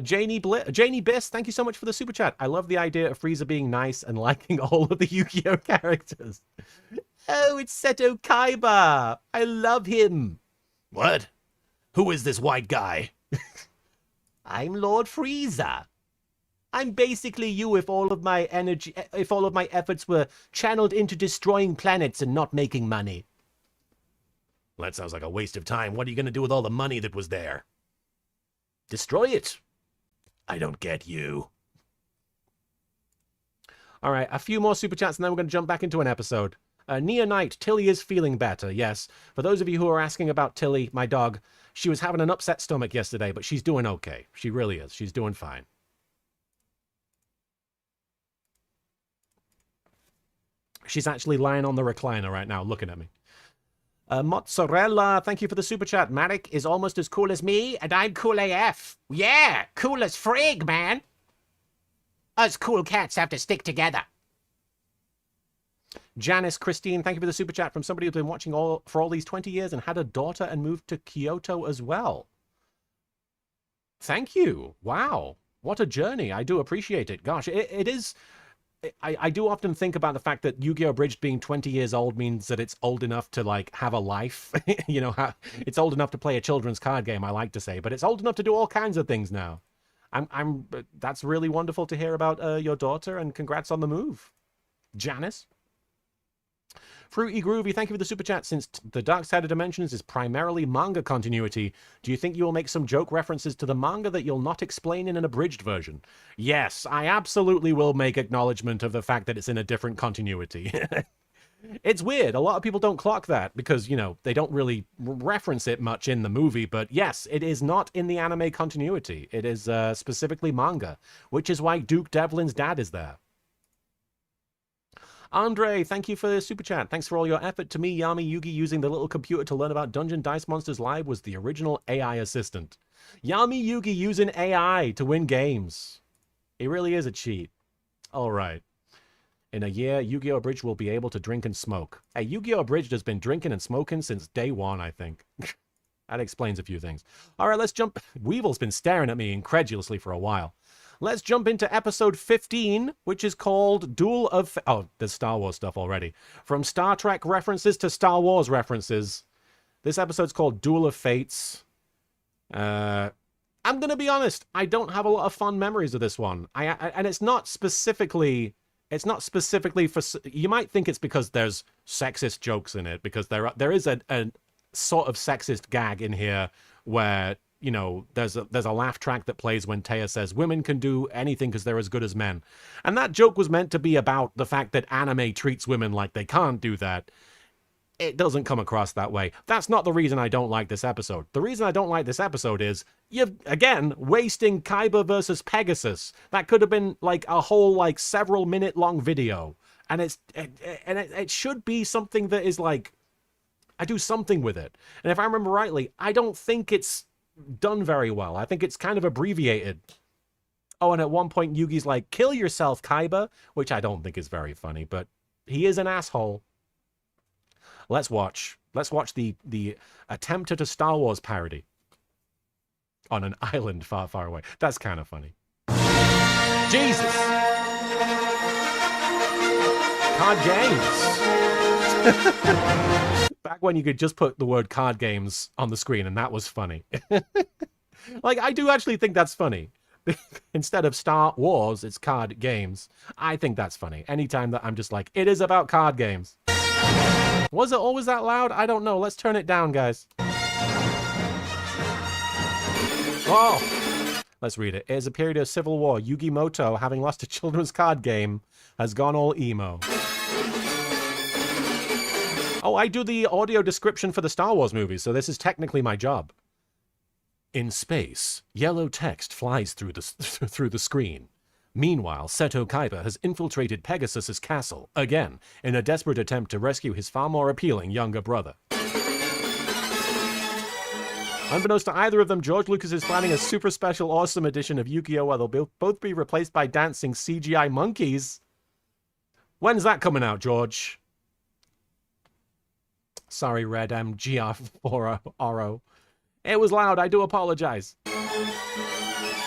Janie Biss, thank you so much for the super chat. I love the idea of Frieza being nice and liking all of the Yu-Gi-Oh characters. Oh, it's Seto Kaiba. I love him. What? Who is this white guy? I'm Lord Frieza. I'm basically you if all of my efforts were channeled into destroying planets and not making money. Well, that sounds like a waste of time. What are you going to do with all the money that was there? Destroy it. I don't get you. All right, a few more super chats and then we're going to jump back into an episode. Nia Knight, Tilly is feeling better, yes. For those of you who are asking about Tilly, my dog, she was having an upset stomach yesterday, but she's doing okay. She really is. She's doing fine. She's actually lying on the recliner right now, looking at me. Mozzarella, thank you for the super chat. Marek is almost as cool as me, and I'm cool AF. Yeah, cool as frig, man. Us cool cats have to stick together. Janice Christine, thank you for the super chat from somebody who's been watching for all these 20 years and had a daughter and moved to Kyoto as well. Thank you. Wow. What a journey. I do appreciate it. Gosh, it is... I do often think about the fact that Yu-Gi-Oh! Abridged being 20 years old means that it's old enough to, like, have a life. It's old enough to play a children's card game, I like to say. But it's old enough to do all kinds of things now. That's really wonderful to hear about your daughter, and congrats on the move. Janice? Fruity Groovy, thank you for the super chat. Since the Dark Side of Dimensions is primarily manga continuity, do you think you will make some joke references to the manga that you'll not explain in an abridged version? Yes, I absolutely will make acknowledgement of the fact that it's in a different continuity. It's weird. A lot of people don't clock that because, they don't really reference it much in the movie. But yes, it is not in the anime continuity. It is specifically manga, which is why Duke Devlin's dad is there. Andre, thank you for the super chat. Thanks for all your effort. To me, Yami Yugi using the little computer to learn about Dungeon Dice Monsters Live was the original AI assistant. Yami Yugi using AI to win games. He really is a cheat. All right. In a year, Yu-Gi-Oh! Abridged will be able to drink and smoke. Hey, Yu-Gi-Oh! Abridged has been drinking and smoking since day one, I think. That explains a few things. All right, let's jump. Weevil's been staring at me incredulously for a while. Let's jump into episode 15, which is called Duel of... Oh, there's Star Wars stuff already. From Star Trek references to Star Wars references. This episode's called Duel of Fates. I'm going to be honest. I don't have a lot of fond memories of this one. And it's not specifically... It's not specifically for... You might think it's because there's sexist jokes in it, because there is a sort of sexist gag in here where... there's a laugh track that plays when Taya says women can do anything because they're as good as men. And that joke was meant to be about the fact that anime treats women like they can't do that. It doesn't come across that way. That's not the reason I don't like this episode. The reason I don't like this episode is, you're, again, wasting Kaiba versus Pegasus. That could have been, like, a whole, like, several minute long video. And it should be something that is, like, I do something with it. And if I remember rightly, I don't think it's done very well. I think it's kind of abbreviated. Oh, and at one point Yugi's like, kill yourself, Kaiba, which I don't think is very funny, but he is an asshole. Let's watch the attempt at a Star Wars parody on an island far, far away. That's kind of funny. Jesus! Card games! Back when you could just put the word card games on the screen and that was funny. Like, I do actually think that's funny. Instead of Star Wars, it's card games. I think that's funny. Anytime that I'm just like, it is about card games. Was it always that loud? I don't know. Let's turn it down, guys. Oh! Let's read it. It is a period of civil war. Yugi Moto, having lost a children's card game, has gone all emo. Oh, I do the audio description for the Star Wars movies, so this is technically my job. In space, yellow text flies through the screen. Meanwhile, Seto Kaiba has infiltrated Pegasus's castle, again, in a desperate attempt to rescue his far more appealing younger brother. Unbeknownst to either of them, George Lucas is planning a super special awesome edition of Yu-Gi-Oh! Where they'll both be replaced by dancing CGI monkeys. When's that coming out, George? Sorry, Red MGR4RO. It was loud, I do apologize.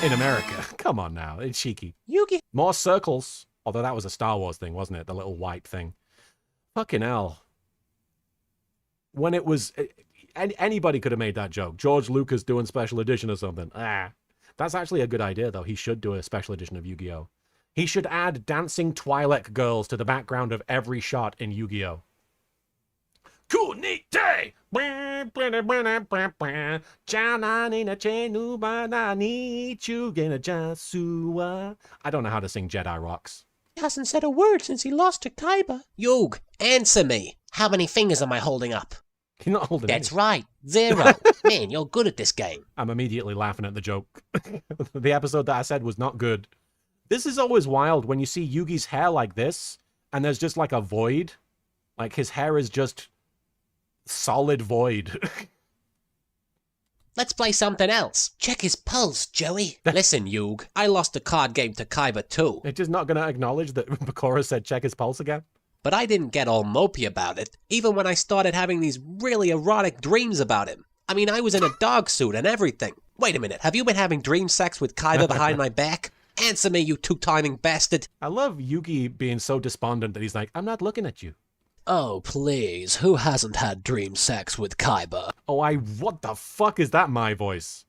In America. Come on now, it's cheeky. Yugi. More circles. Although that was a Star Wars thing, wasn't it? The little white thing. Fucking hell. When it was... Anybody could have made that joke. George Lucas doing special edition or something. That's actually a good idea, though. He should do a special edition of Yu-Gi-Oh! He should add dancing Twi'lek girls to the background of every shot in Yu-Gi-Oh! Cool, neat day! I don't know how to sing Jedi Rocks. He hasn't said a word since he lost to Kaiba. Yug, answer me. How many fingers am I holding up? You're not holding That's any. right, 0. Man, you're good at this game. I'm immediately laughing at the joke. The episode that I said was not good. This is always wild when you see Yugi's hair like this, and there's just like a void. Like his hair is just solid void. Let's play something else. Check his pulse, Joey. Listen, Yug, I lost a card game to Kaiba too. It's just not going to acknowledge that Bakura said check his pulse again? But I didn't get all mopey about it, even when I started having these really erotic dreams about him. I mean, I was in a dog suit and everything. Wait a minute, have you been having dream sex with Kaiba behind my back? Answer me, you two-timing bastard. I love Yugi being so despondent that he's like, I'm not looking at you. Oh, please, who hasn't had dream sex with Kaiba? Oh, what the fuck is that my voice?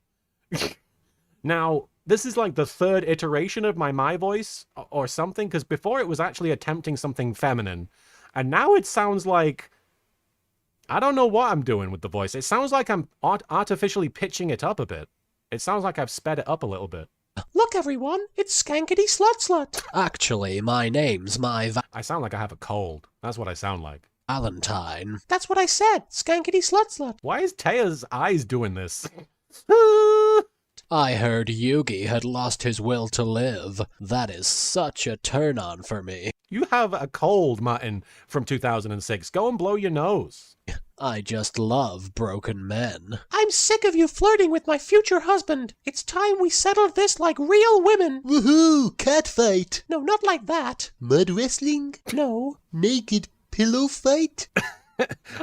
Now, this is like the third iteration of my voice or something, because before it was actually attempting something feminine, and now it sounds like... I don't know what I'm doing with the voice. It sounds like I'm artificially pitching it up a bit. It sounds like I've sped it up a little bit. Look, everyone, it's Skankety Slut. Actually, my name's I sound like I have a cold. That's what I sound like. Valentine. That's what I said, Skankety Slut. Why is Taya's eyes doing this? I heard Yugi had lost his will to live. That is such a turn-on for me. You have a cold, Martin, from 2006. Go and blow your nose. I just love broken men. I'm sick of you flirting with my future husband. It's time we settled this like real women. Woohoo! Cat fight! No, not like that. Mud wrestling? No. Naked pillow fight?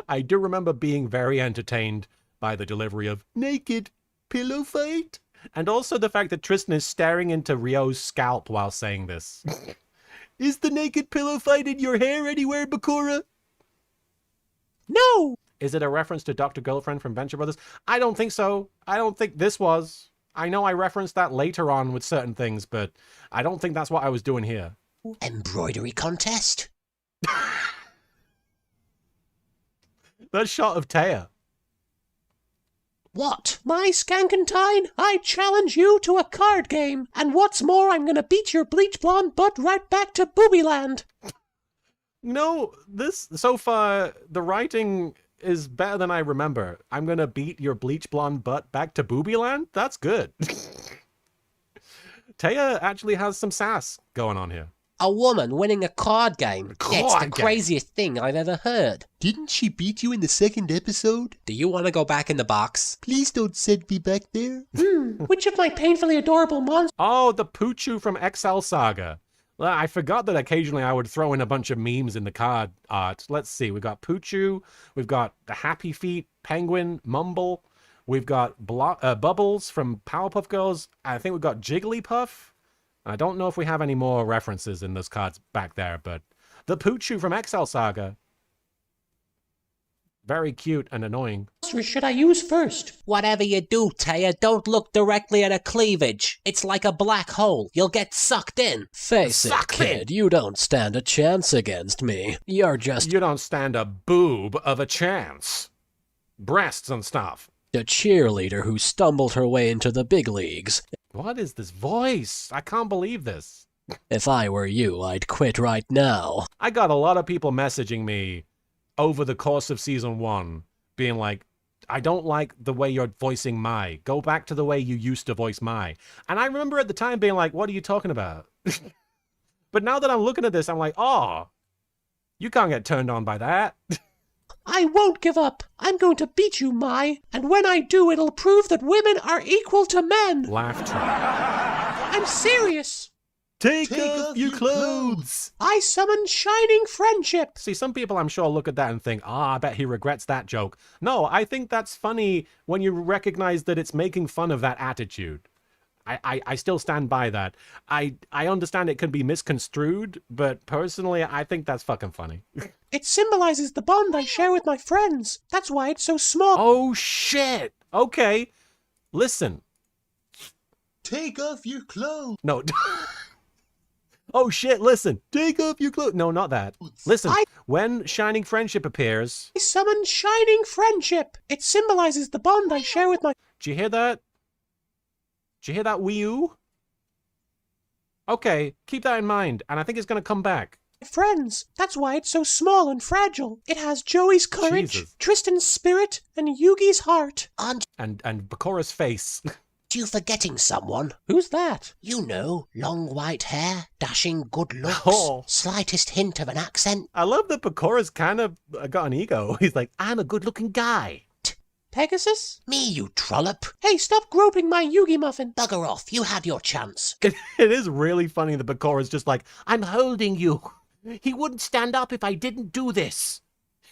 I do remember being very entertained by the delivery of naked pillow fight. And also the fact that Tristan is staring into Ryo's scalp while saying this. Is the naked pillow fight in your hair anywhere, Bakura? No! Is it a reference to Dr. Girlfriend from Venture Brothers? I don't think so. I don't think this was. I know I referenced that later on with certain things, but I don't think that's what I was doing here. Embroidery contest? That shot of Taya. What? My Skankentine, I challenge you to a card game. And what's more, I'm gonna beat your bleach blonde butt right back to Boobyland. No, so far, the writing is better than I remember. I'm gonna beat your bleach blonde butt back to Boobyland? That's good. Taya actually has some sass going on here. A woman winning a card game. That's the craziest thing I've ever heard. Didn't she beat you in the second episode? Do you want to go back in the box? Please don't send me back there. Which of my painfully adorable monsters? Oh, the Poochu from XL Saga. Well, I forgot that occasionally I would throw in a bunch of memes in the card art. Let's see. We've got Poochu. We've got the Happy Feet, Penguin, Mumble. We've got Bubbles from Powerpuff Girls. I think we've got Jigglypuff. I don't know if we have any more references in those cards back there, but the Poochu from Excel Saga. Very cute and annoying. What should I use first? Whatever you do, Taya, don't look directly at a cleavage. It's like a black hole. You'll get sucked in. Face it, kid, you don't stand a chance against me. You're just You don't stand a boob of a chance. Breasts and stuff. a cheerleader who stumbled her way into the big leagues. What is this voice? I can't believe this. If I were you, I'd quit right now. I got a lot of people messaging me over the course of season 1 being like, I don't like the way you're voicing Mai. Go back to the way you used to voice Mai. And I remember at the time being like, what are you talking about? But now that I'm looking at this, I'm like, oh, you can't get turned on by that. I won't give up. I'm going to beat you, Mai. And when I do, it'll prove that women are equal to men. Laugh track. I'm serious. Take off your clothes. I summon shining friendship. See, some people I'm sure look at that and think, I bet he regrets that joke. No, I think that's funny when you recognize that it's making fun of that attitude. I still stand by that. I understand it can be misconstrued, but personally, I think that's fucking funny. It symbolizes the bond I share with my friends. That's why it's so small. Oh, shit. Okay. Listen. Take off your clothes. No. Oh, shit. Listen. Take off your clothes. No, not that. Listen. When Shining Friendship appears. I summon shining friendship. It symbolizes the bond I share with my... Did you hear that? Did you hear that, Wii U? Okay, keep that in mind, and I think it's going to come back. friends. That's why it's so small and fragile. It has Joey's courage, Jesus. Tristan's spirit, and Yugi's heart. Aren't And Bakura's face. you forgetting someone? Who's that? You know, long white hair, dashing good looks, Oh. slightest hint of an accent. I love that Bakura's kind of got an ego. He's like, I'm a good-looking guy. Pegasus? Me, you trollop. Hey, stop groping my Yugi muffin. Bugger off, you had your chance. It is really funny that Bakura's just like, I'm holding you. He wouldn't stand up if I didn't do this.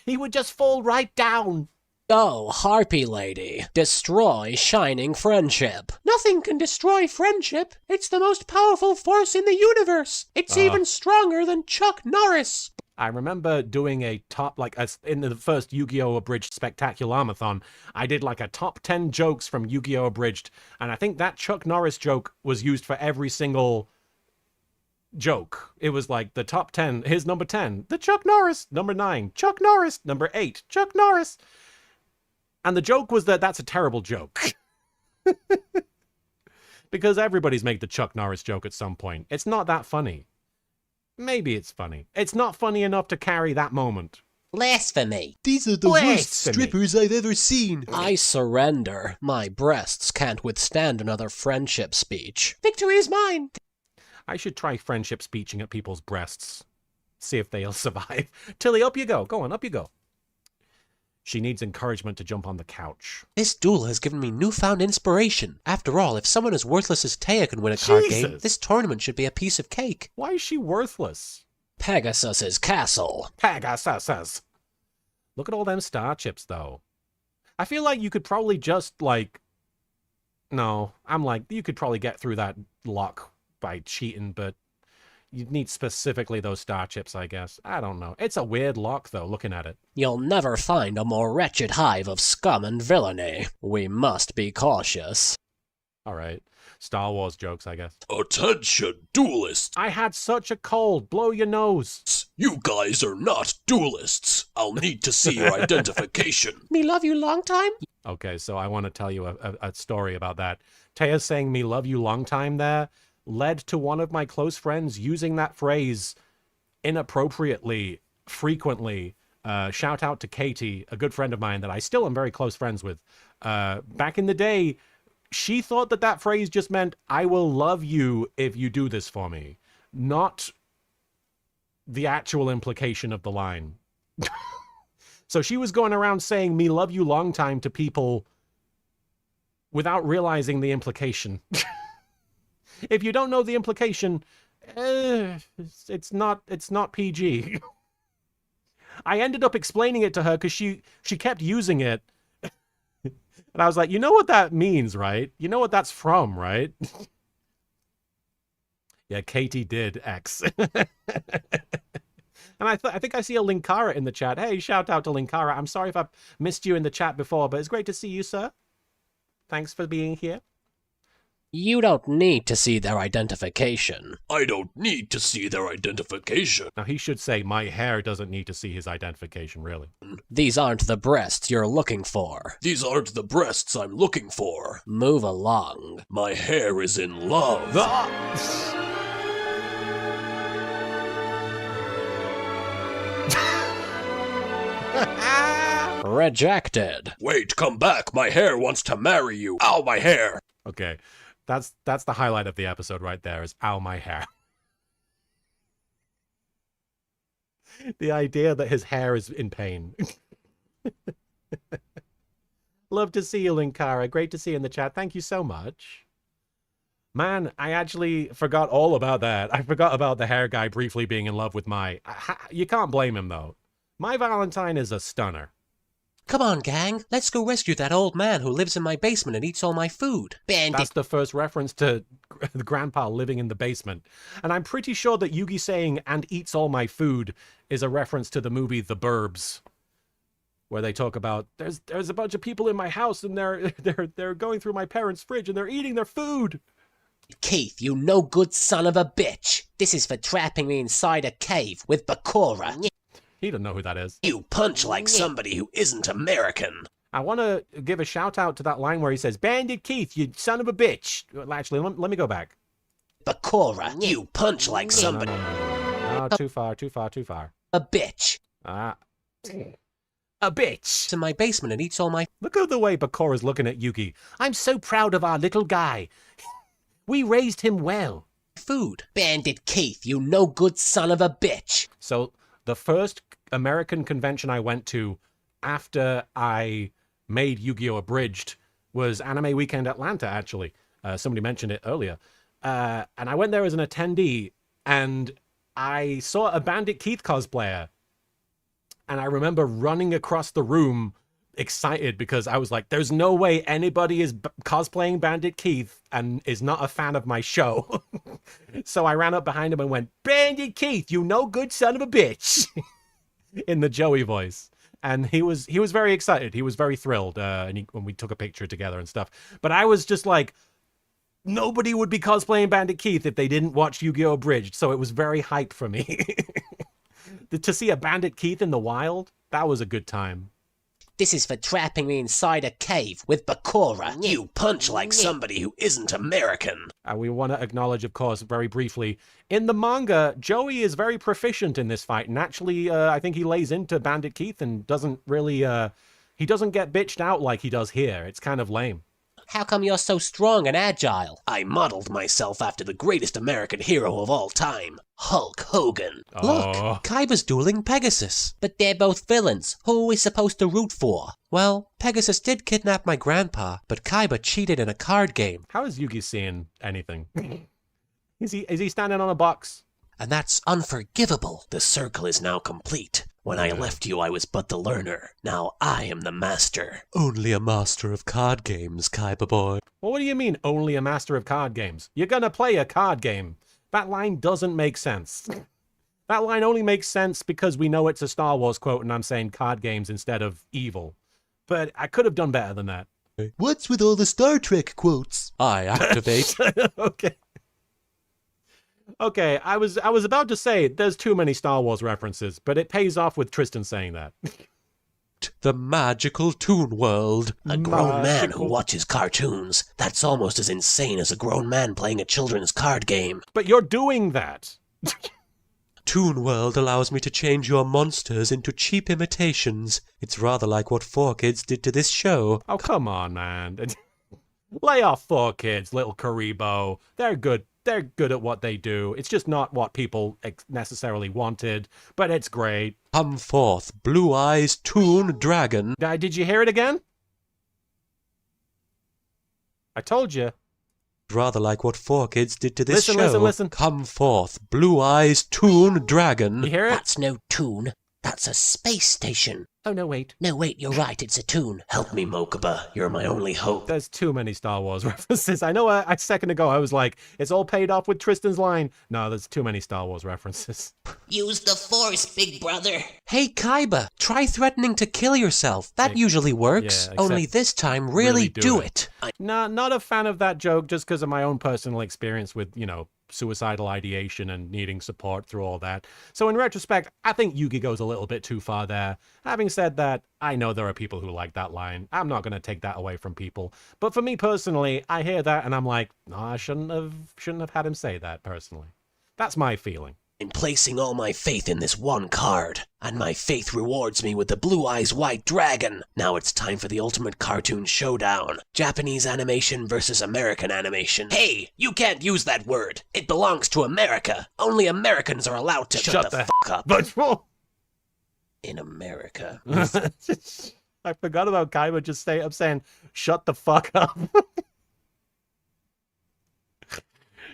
He would just fall right down. Oh, Harpy Lady, destroy shining friendship. Nothing can destroy friendship. It's the most powerful force in the universe. It's even stronger than Chuck Norris. I remember doing a top, in the first Yu-Gi-Oh! Abridged Spectacular-mathon, I did like a top 10 jokes from Yu-Gi-Oh! Abridged, and I think that Chuck Norris joke was used for every single joke. It was like the top 10, here's number 10, the Chuck Norris, number 9, Chuck Norris, number 8, Chuck Norris. And the joke was that that's a terrible joke. Because everybody's made the Chuck Norris joke at some point. It's not that funny. Maybe it's funny. It's not funny enough to carry that moment. Blasphemy. These are the worst Blasphemy. strippers I've ever seen. I surrender. My breasts can't withstand another friendship speech. Victory is mine. I should try friendship speeching at people's breasts. See if they'll survive. Tilly, up you go. Go on, up you go. She needs encouragement to jump on the couch. This duel has given me newfound inspiration. After all, if someone as worthless as Taya can win a card game, Jesus. this tournament should be a piece of cake. Why is she worthless? Pegasus's castle. Pegasus. Look at all them star chips, though. I feel like you could probably just, No, you could probably get through that lock by cheating, but you'd need specifically those star chips, I guess. I don't know. It's a weird lock, though, looking at it. You'll never find a more wretched hive of scum and villainy. We must be cautious. All right. Star Wars jokes, I guess. Attention, duelists! I had such a cold. Blow your nose. You guys are not duelists. I'll need to see your identification. Me love you long time. Okay, so I want to tell you a story about that. Taya saying me love you long time there led to one of my close friends using that phrase inappropriately, frequently. Shout out to Katie, a good friend of mine that I still am very close friends with. Back in the day, she thought that phrase just meant, I will love you if you do this for me. Not the actual implication of the line. So she was going around saying, me love you long time to people without realizing the implication. If you don't know the implication, It's not PG. I ended up explaining it to her because she kept using it. And I was like, you know what that means, right? You know what that's from, right? Yeah, Katie did X. And I think I see a Linkara in the chat. Hey, shout out to Linkara. I'm sorry if I've missed you in the chat before, but it's great to see you, sir. Thanks for being here. You don't need to see their identification. I don't need to see their identification. Now, he should say, my hair doesn't need to see his identification, really. These aren't the breasts you're looking for. These aren't the breasts I'm looking for. Move along. My hair is in love. Rejected. Wait, come back. My hair wants to marry you. Ow, my hair. Okay, that's the highlight of the episode right there, is ow, my hair. The idea that his hair is in pain. Love to see you, Linkara. Great to see you in the chat. Thank you so much. Man, I actually forgot all about that. I forgot about the hair guy briefly being in love with my... You can't blame him, though. My Valentine is a stunner. Come on, gang. Let's go rescue that old man who lives in my basement and eats all my food. Bandit. That's the first reference to the grandpa living in the basement. And I'm pretty sure that Yugi saying, and eats all my food, is a reference to the movie The Burbs, where they talk about, there's a bunch of people in my house and they're going through my parents' fridge and they're eating their food. Keith, you no good son of a bitch. This is for trapping me inside a cave with Bakura. He doesn't know who that is. You punch like somebody who isn't American. I want to give a shout out to that line where he says, Bandit Keith, you son of a bitch. Well, actually, let me go back. Bakura, you punch like somebody. No, too far. A bitch. A bitch. To my basement and eats all my... Look at the way Bakura's looking at Yugi. I'm so proud of our little guy. We raised him well. Food. Bandit Keith, you no good son of a bitch. So the first American convention I went to after I made Yu-Gi-Oh! Abridged was Anime Weekend Atlanta, actually. Somebody mentioned it earlier. And I went there as an attendee, and I saw a Bandit Keith cosplayer. And I remember running across the room excited because I was like, there's no way anybody is cosplaying Bandit Keith and is not a fan of my show. So I ran up behind him and went, Bandit Keith, you no good son of a bitch. In the Joey voice. And he was very excited. He was very thrilled when we took a picture together and stuff. But I was just like, nobody would be cosplaying Bandit Keith if they didn't watch Yu-Gi-Oh! Abridged. So it was very hype for me. To see a Bandit Keith in the wild, that was a good time. This is for trapping me inside a cave with Bakura. You punch like somebody who isn't American. We want to acknowledge, of course, very briefly, in the manga, Joey is very proficient in this fight. And actually, I think he lays into Bandit Keith and doesn't really... he doesn't get bitched out like he does here. It's kind of lame. How come you're so strong and agile? I modeled myself after the greatest American hero of all time, Hulk Hogan. Look, Kaiba's dueling Pegasus. But they're both villains. Who are we supposed to root for? Well, Pegasus did kidnap my grandpa, but Kaiba cheated in a card game. How is Yugi seeing anything? Is he standing on a box? And that's unforgivable. The circle is now complete. When I left you, I was but the learner. Now I am the master. Only a master of card games, Kaiba boy. Well, what do you mean, only a master of card games? You're gonna play a card game. That line doesn't make sense. That line only makes sense because we know it's a Star Wars quote and I'm saying card games instead of evil. But I could have done better than that. What's with all the Star Trek quotes? I activate. Okay. Okay, I was about to say there's too many Star Wars references, but it pays off with Tristan saying that. The magical Toon World. A grown man who watches cartoons. That's almost as insane as a grown man playing a children's card game. But you're doing that. Toon World allows me to change your monsters into cheap imitations. It's rather like what 4Kids did to this show. Oh, come on, man. Lay off 4Kids, little Karibo. They're good. They're good at what they do. It's just not what people necessarily wanted, but it's great. Come forth, Blue Eyes Toon Dragon. Did you hear it again? I told you. Rather like what 4Kids did to this Listen, show. listen. Come forth, Blue Eyes Toon Dragon. You hear it? That's no tune. That's a space station. Oh, no, wait. No, wait, you're right. It's a tune. Help me, Mokuba. You're my only hope. There's too many Star Wars references. I know a second ago I was like, it's all paid off with Tristan's line. No, there's too many Star Wars references. Use the Force, big brother. Hey, Kaiba, try threatening to kill yourself. That usually works. yeah, Only except this time, really do it. Nah, not a fan of that joke just because of my own personal experience with, suicidal ideation and needing support through all that. So in retrospect, I think Yugi goes a little bit too far there. Having said that, I know there are people who like that line. I'm not going to take that away from people. But for me personally, I hear that and I'm like, no, I shouldn't have had him say that personally. That's my feeling. I'm placing all my faith in this one card, and my faith rewards me with the Blue Eyes White Dragon. Now it's time for the ultimate cartoon showdown. Japanese animation versus American animation. Hey, you can't use that word. It belongs to America. Only Americans are allowed to shut the fuck up. But In America. I forgot about Kaiba just straight up saying, shut the fuck up.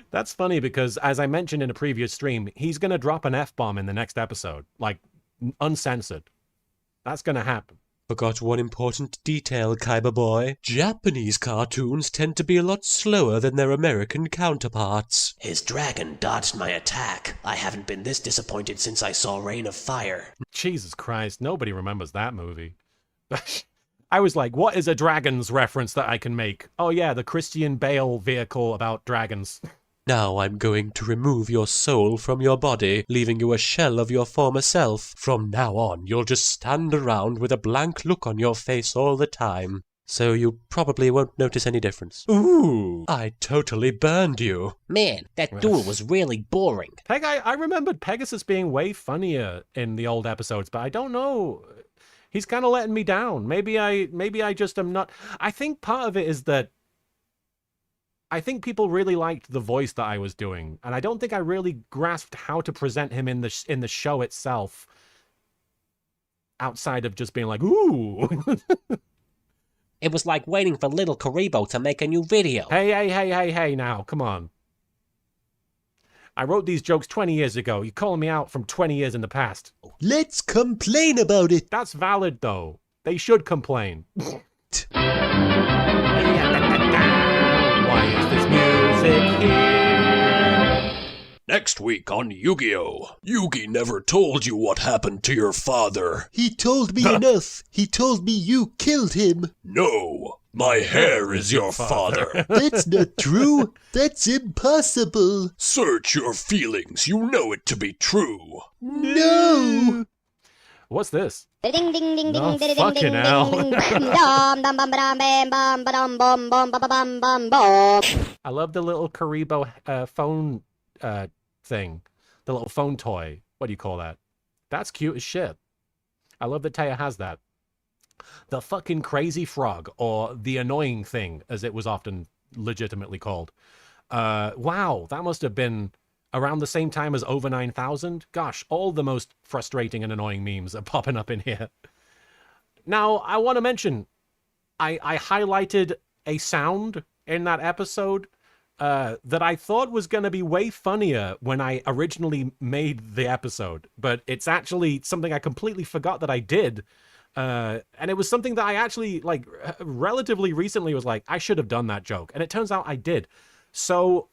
That's funny because, as I mentioned in a previous stream, he's going to drop an F-bomb in the next episode. Like, uncensored. That's going to happen. Forgot one important detail, Kaiba boy. Japanese cartoons tend to be a lot slower than their American counterparts. His dragon dodged my attack. I haven't been this disappointed since I saw Rain of Fire. Jesus Christ, nobody remembers that movie. I was like, what is a dragons reference that I can make? Oh yeah, the Christian Bale vehicle about dragons. Now I'm going to remove your soul from your body, leaving you a shell of your former self. From now on, you'll just stand around with a blank look on your face all the time. So you probably won't notice any difference. Ooh, I totally burned you. Man, that duel was really boring. I remembered Pegasus being way funnier in the old episodes, but I don't know. He's kind of letting me down. Maybe I just am not. I think part of it is that I think people really liked the voice that I was doing, and I don't think I really grasped how to present him in the show itself, outside of just being like, ooh. It was like waiting for little Karibo to make a new video. Hey, now, come on. I wrote these jokes 20 years ago. You're calling me out from 20 years in the past. Let's complain about it. That's valid, though. They should complain. Why is this music here? Next week on Yu-Gi-Oh! Yugi never told you what happened to your father. He told me enough. He told me you killed him. No, my hair is your father. That's not true. That's impossible. Search your feelings. You know it to be true. No. What's this? Ding ding ding Oh, ding ding fucking ding hell. ding ding. I love the little Karibo phone thing. The little phone toy. What do you call that? That's cute as shit. I love that Taya has that. The fucking crazy frog, or the annoying thing, as it was often legitimately called. Wow, that must have been around the same time as Over 9,000. Gosh, all the most frustrating and annoying memes are popping up in here. Now, I want to mention, I highlighted a sound in that episode that I thought was going to be way funnier when I originally made the episode, but it's actually something I completely forgot that I did. And it was something that I actually, like, relatively recently was like, I should have done that joke. And it turns out I did. So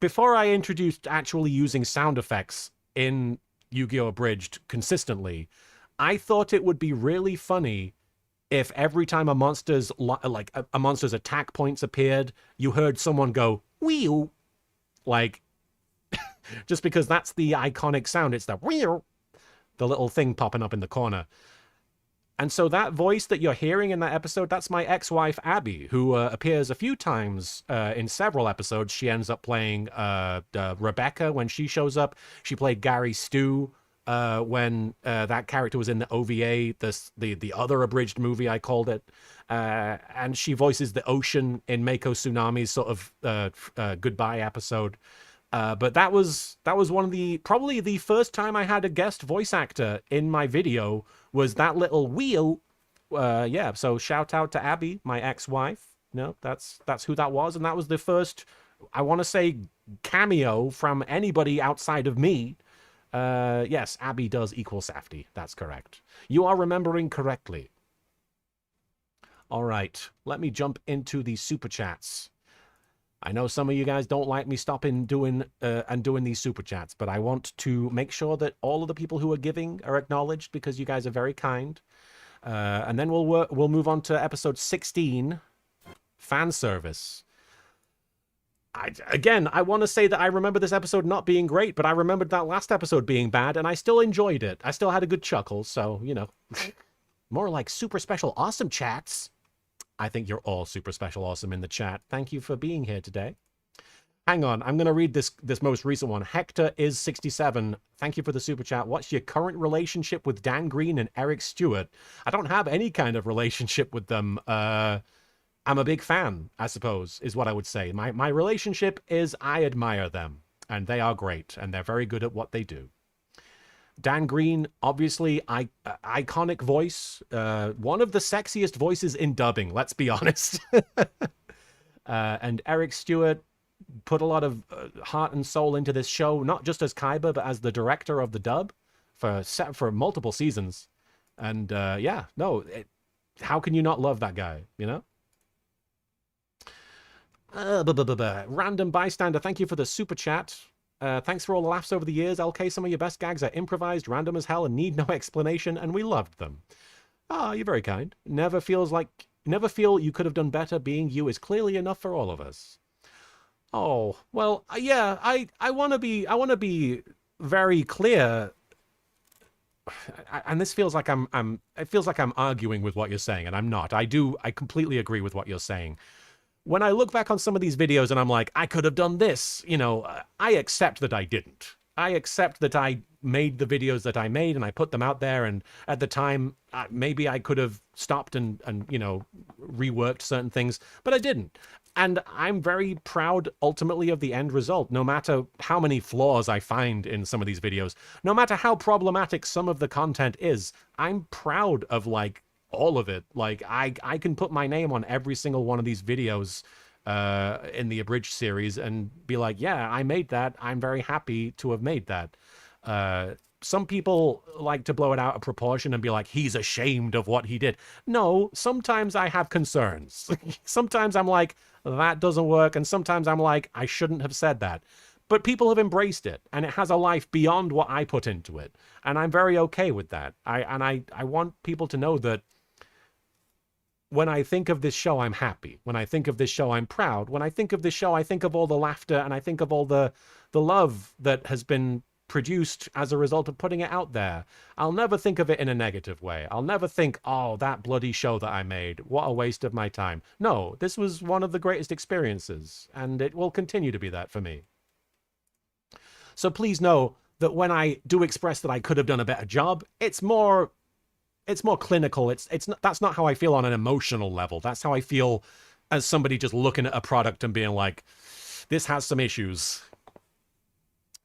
before I introduced actually using sound effects in Yu-Gi-Oh! Abridged consistently, I thought it would be really funny if every time a monster's a monster's attack points appeared, you heard someone go "wee," like just because that's the iconic sound. It's the "wee," the little thing popping up in the corner. And so that voice that you're hearing in that episode, that's my ex-wife, Abby, who appears a few times in several episodes. She ends up playing Rebecca when she shows up. She played Gary Stu when that character was in the OVA, the other abridged movie, I called it. And she voices the ocean in Mako Tsunami's sort of goodbye episode. But that was one of probably the first time I had a guest voice actor in my video was that little wheel. Yeah, so shout out to Abby, my ex-wife. No, that's who that was, and that was the first, I want to say, cameo from anybody outside of me. Yes, Abby does equal Safety. That's correct. You are remembering correctly. All right, let me jump into the super chats. I know some of you guys don't like me stopping doing these super chats, but I want to make sure that all of the people who are giving are acknowledged because you guys are very kind. And then we'll move on to episode 16, fan service. I want to say that I remember this episode not being great, but I remembered that last episode being bad, and I still enjoyed it. I still had a good chuckle, so, you know. More like super special awesome chats. I think you're all super special awesome in the chat. Thank you for being here today. Hang on, I'm going to read this most recent one. Hector is 67. Thank you for the super chat. What's your current relationship with Dan Green and Eric Stewart? I don't have any kind of relationship with them. I'm a big fan, I suppose, is what I would say. My relationship is I admire them, and they are great, and they're very good at what they do. Dan Green, obviously, iconic voice. One of the sexiest voices in dubbing, let's be honest. And Eric Stewart put a lot of heart and soul into this show, not just as Kaiba, but as the director of the dub for multiple seasons. And yeah, no, how can you not love that guy, you know? Random bystander, thank you for the super chat. Thanks for all the laughs over the years. LK, some of your best gags are improvised, random as hell, and need no explanation, and we loved them. Ah, you're very kind. Never feel you could have done better. Being you is clearly enough for all of us. Oh, well, yeah, I want to be very clear. And this feels like it feels like I'm arguing with what you're saying, and I'm not. I completely agree with what you're saying. When I look back on some of these videos and I'm like, I could have done this, you know, I accept that I didn't. I accept that I made the videos that I made and I put them out there. And at the time, maybe I could have stopped and you know, reworked certain things, but I didn't. And I'm very proud, ultimately, of the end result, no matter how many flaws I find in some of these videos, no matter how problematic some of the content is. I'm proud of, like, all of it. Like, I can put my name on every single one of these videos in the Abridged series and be like, yeah, I made that. I'm very happy to have made that. Some people like to blow it out of proportion and be like, he's ashamed of what he did. No, sometimes I have concerns. Sometimes I'm like, that doesn't work. And sometimes I'm like, I shouldn't have said that. But people have embraced it, and it has a life beyond what I put into it. And I'm very okay with that. I want people to know that when I think of this show, I'm happy. When I think of this show, I'm proud. When I think of this show, I think of all the laughter, and I think of all the love that has been produced as a result of putting it out there. I'll never think of it in a negative way. I'll never think, oh, that bloody show that I made, what a waste of my time. No, this was one of the greatest experiences, and it will continue to be that for me. So please know that when I do express that I could have done a better job, it's more clinical. That's not how I feel on an emotional level. That's how I feel as somebody just looking at a product and being like, this has some issues.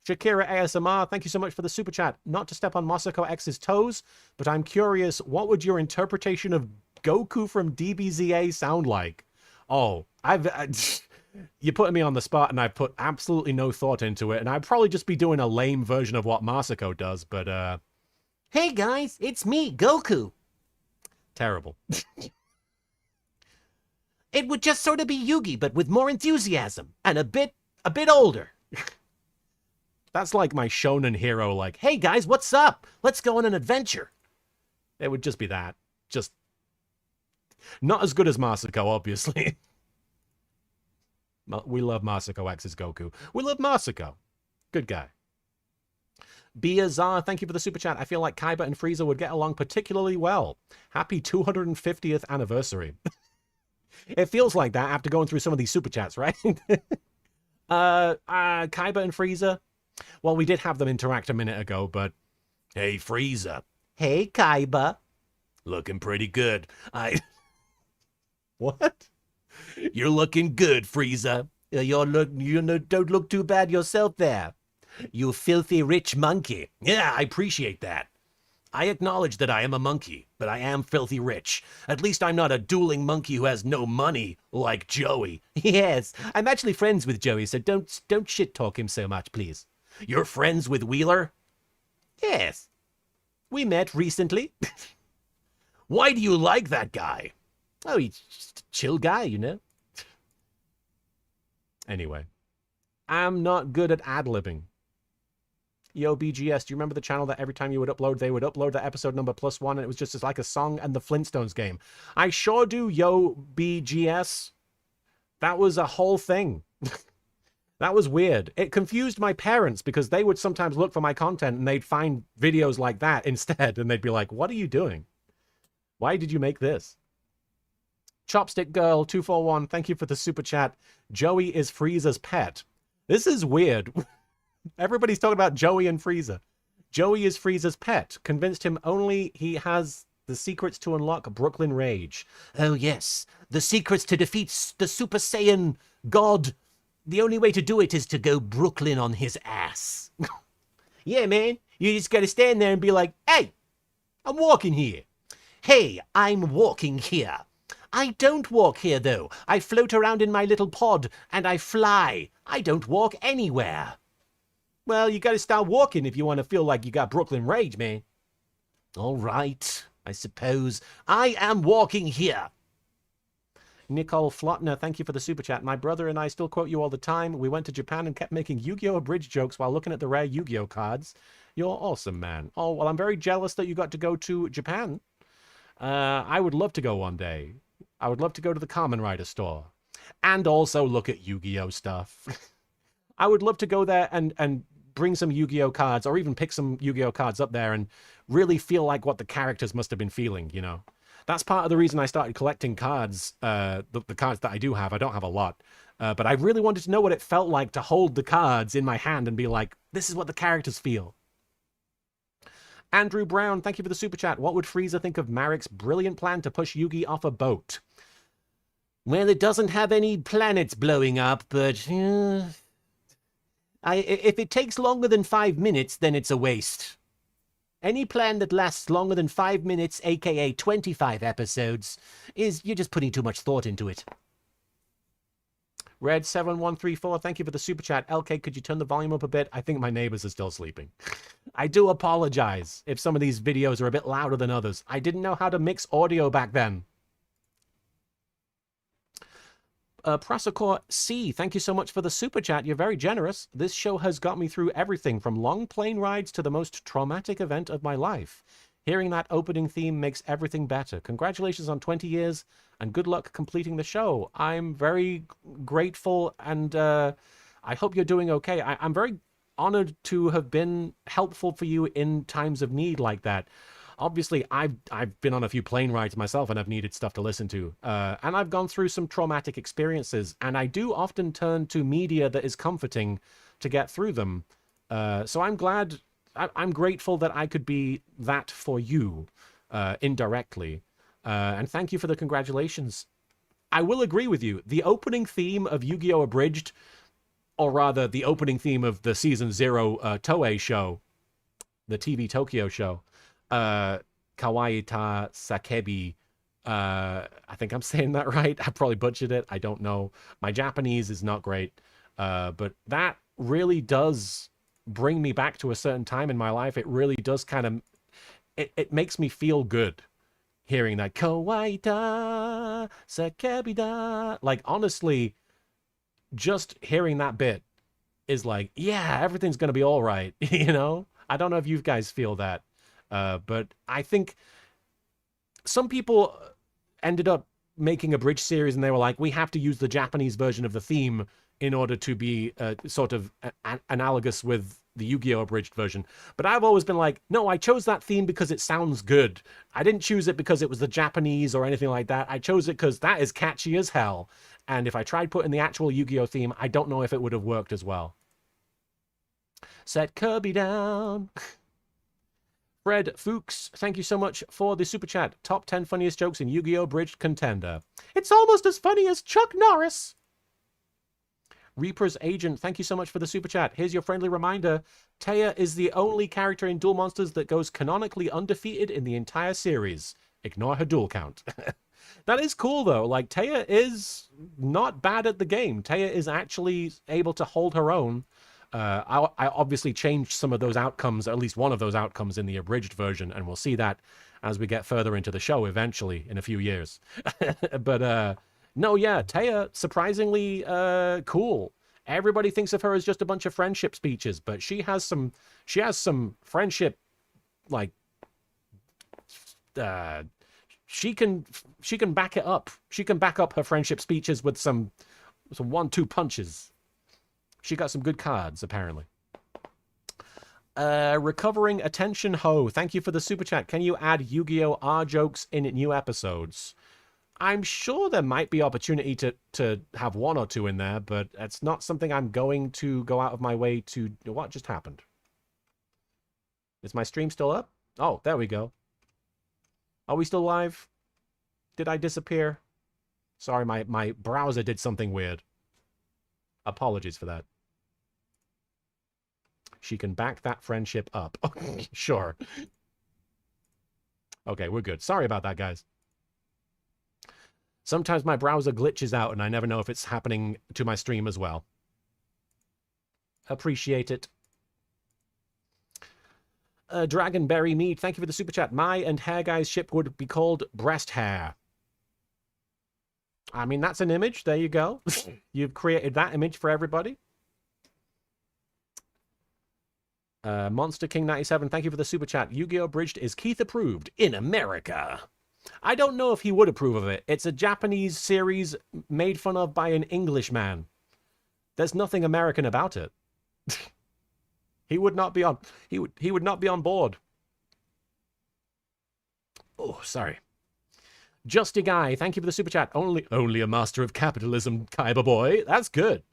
Shakira ASMR, thank you so much for the super chat. Not to step on Masako X's toes, but I'm curious, what would your interpretation of Goku from DBZA sound like? Oh, you're putting me on the spot, and I've put absolutely no thought into it, and I'd probably just be doing a lame version of what Masako does, but Hey guys, it's me, Goku. terrible. It would just sort of be Yugi, but with more enthusiasm and a bit older. That's like my shonen hero, like, hey guys, what's up? Let's go on an adventure. It would just be that. Just not as good as Masako, obviously. We love Masako X's Goku. We love Masako. Good guy. Biazar, thank you for the super chat. I feel like Kaiba and Frieza would get along particularly well. Happy 250th anniversary. It feels like that after going through some of these super chats, right? Kaiba and Frieza. Well, we did have them interact a minute ago, but hey, Frieza. Hey, Kaiba. Looking pretty good. What? You're looking good, Frieza. You don't look too bad yourself there. You filthy rich monkey. Yeah, I appreciate that. I acknowledge that I am a monkey, but I am filthy rich. At least I'm not a dueling monkey who has no money, like Joey. Yes, I'm actually friends with Joey, so don't shit talk him so much, please. You're friends with Wheeler? Yes. We met recently. Why do you like that guy? Oh, he's just a chill guy, you know? Anyway, I'm not good at ad-libbing. Yo, BGS, do you remember the channel that every time you would upload, they would upload the episode number +1 and it was just as like a song and the Flintstones game? I sure do, yo, BGS. That was a whole thing. That was weird. It confused my parents because they would sometimes look for my content and they'd find videos like that instead. And they'd be like, what are you doing? Why did you make this? Chopstick Girl 241, thank you for the super chat. Joey is Frieza's pet. This is weird. Everybody's talking about Joey and Frieza. Joey is Frieza's pet. Convinced him only he has the secrets to unlock Brooklyn Rage. Oh, yes. The secrets to defeat the Super Saiyan God. The only way to do it is to go Brooklyn on his ass. Yeah, man. You just gotta stand there and be like, hey, I'm walking here. Hey, I'm walking here. I don't walk here, though. I float around in my little pod, and I fly. I don't walk anywhere. Well, you gotta start walking if you want to feel like you got Brooklyn Rage, man. All right, I suppose. I am walking here. Nicole Flotner, thank you for the super chat. My brother and I still quote you all the time. We went to Japan and kept making Yu-Gi-Oh! Abridged jokes while looking at the rare Yu-Gi-Oh! Cards. You're awesome, man. Oh, well, I'm very jealous that you got to go to Japan. I would love to go one day. I would love to go to the Kamen Rider store. And also look at Yu-Gi-Oh! Stuff. I would love to go there and bring some Yu-Gi-Oh! Cards, or even pick some Yu-Gi-Oh! Cards up there and really feel like what the characters must have been feeling, you know? That's part of the reason I started collecting cards, the cards that I do have. I don't have a lot. But I really wanted to know what it felt like to hold the cards in my hand and be like, this is what the characters feel. Andrew Brown, thank you for the super chat. What would Frieza think of Marek's brilliant plan to push Yugi off a boat? Well, it doesn't have any planets blowing up, but... if it takes longer than 5 minutes, then it's a waste. Any plan that lasts longer than 5 minutes, aka 25 episodes, you're just putting too much thought into it. Red7134, thank you for the super chat. LK, could you turn the volume up a bit? I think my neighbors are still sleeping. I do apologize if some of these videos are a bit louder than others. I didn't know how to mix audio back then. Prasakor C, thank you so much for the super chat. You're very generous. This show has got me through everything from long plane rides to the most traumatic event of my life. Hearing that opening theme makes everything better. Congratulations on 20 years and good luck completing the show. I'm very grateful and I hope you're doing okay. I'm very honored to have been helpful for you in times of need like that. Obviously, I've been on a few plane rides myself and I've needed stuff to listen to. And I've gone through some traumatic experiences. And I do often turn to media that is comforting to get through them. So I'm glad, I'm grateful that I could be that for you indirectly. And thank you for the congratulations. I will agree with you. The opening theme of Yu-Gi-Oh! Abridged, or rather the opening theme of the Season 0 Toei show, the TV Tokyo show, Kawaii ta Sakebi, I think I'm saying that right. I probably butchered it. I don't know. My Japanese is not great. But that really does bring me back to a certain time in my life. It really does kind of, it makes me feel good hearing that. Kawaii ta Sakebi da. Like, honestly, just hearing that bit is like, yeah, everything's going to be all right. You know? I don't know if you guys feel that. But I think some people ended up making a bridge series and they were like, we have to use the Japanese version of the theme in order to be sort of analogous with the Yu-Gi-Oh! Abridged version. But I've always been like, no, I chose that theme because it sounds good. I didn't choose it because it was the Japanese or anything like that. I chose it because that is catchy as hell. And if I tried putting the actual Yu-Gi-Oh! Theme, I don't know if it would have worked as well. Set Kirby down. Fred Fuchs, thank you so much for the super chat. Top 10 funniest jokes in Yu-Gi-Oh! Abridged contender. It's almost as funny as Chuck Norris. Reaper's Agent, thank you so much for the super chat. Here's your friendly reminder. Taya is the only character in Duel Monsters that goes canonically undefeated in the entire series. Ignore her duel count. That is cool, though. Like, Taya is not bad at the game. Taya is actually able to hold her own. I obviously changed some of those outcomes, at least one of those outcomes in the abridged version, and we'll see that as we get further into the show eventually in a few years. But, no, yeah, Taya, surprisingly cool. Everybody thinks of her as just a bunch of friendship speeches, but she has some friendship, like, she can back it up. She can back up her friendship speeches with some 1-2 punches. She got some good cards, apparently. Recovering Attention Ho, thank you for the super chat. Can you add Yu-Gi-Oh! R jokes in new episodes? I'm sure there might be opportunity to have 1 or 2 in there, but it's not something I'm going to go out of my way to... What just happened? Is my stream still up? Oh, there we go. Are we still live? Did I disappear? Sorry, my browser did something weird. Apologies for that. She can back that friendship up. Sure. Okay, we're good. Sorry about that, guys. Sometimes my browser glitches out and I never know if it's happening to my stream as well. Appreciate it. Dragonberry Mead, thank you for the super chat. My and Hair Guy's ship would be called Breast Hair. I mean, that's an image. There you go. You've created that image for everybody. Monster King 97, thank you for the super chat. Yu-Gi-Oh! Abridged is Keith approved in America. I don't know if he would approve of it. It's a Japanese series made fun of by an Englishman. There's nothing American about it. He would not be on. He would not be on board. Oh, sorry. Justy Guy, thank you for the super chat. Only a master of capitalism, Kaiba boy. That's good.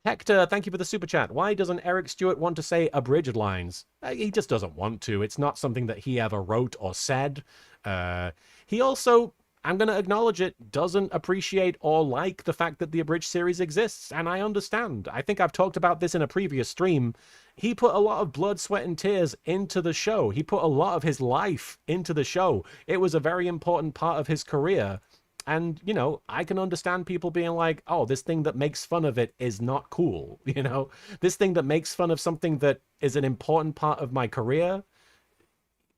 Hector, thank you for the super chat. Why doesn't Eric Stewart want to say abridged lines? He just doesn't want to. It's not something that he ever wrote or said. He also, I'm going to acknowledge it, doesn't appreciate or like the fact that the abridged series exists, and I understand. I think I've talked about this in a previous stream. He put a lot of blood, sweat, and tears into the show. He put a lot of his life into the show. It was a very important part of his career. And, you know, I can understand people being like, oh, this thing that makes fun of it is not cool. You know, this thing that makes fun of something that is an important part of my career.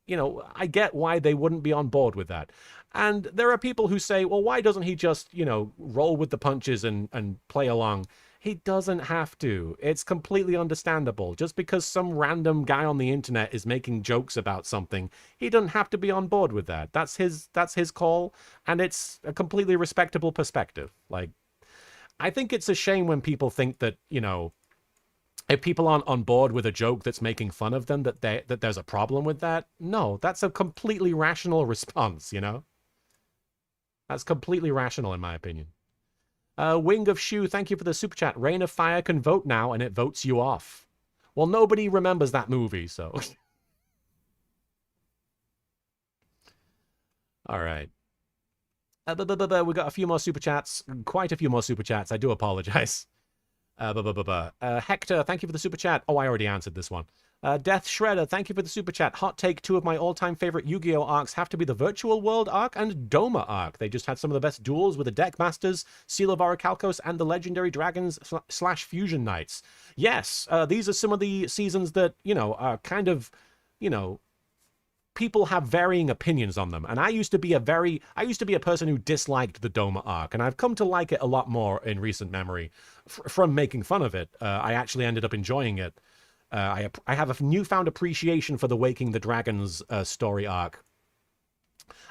You know, I get why they wouldn't be on board with that. And there are people who say, well, why doesn't he just, you know, roll with the punches and play along? He doesn't have to. It's completely understandable. Just because some random guy on the internet is making jokes about something, he doesn't have to be on board with that. That's his call, and it's a completely respectable perspective. Like, I think it's a shame when people think that, you know, if people aren't on board with a joke that's making fun of them, that there's a problem with that. No, that's a completely rational response, you know? That's completely rational, in my opinion. Wing of Shoe, thank you for the super chat. Rain of Fire can vote now, and it votes you off. Well, nobody remembers that movie, so... All right. We got a few more super chats. Quite a few more super chats. I do apologize. Hector, thank you for the super chat. Oh, I already answered this one. Death Shredder, thank you for the super chat. Hot take, 2 of my all-time favorite Yu-Gi-Oh! Arcs have to be the Virtual World arc and Doma arc. They just had some of the best duels with the Deck Masters, Seal of Orichalcos, and the Legendary Dragons / Fusion Knights. Yes, these are some of the seasons that, you know, are kind of, you know, people have varying opinions on them. And I used to be a person who disliked the Doma arc, and I've come to like it a lot more in recent memory from making fun of it. I actually ended up enjoying it. I have a newfound appreciation for the Waking the Dragons story arc.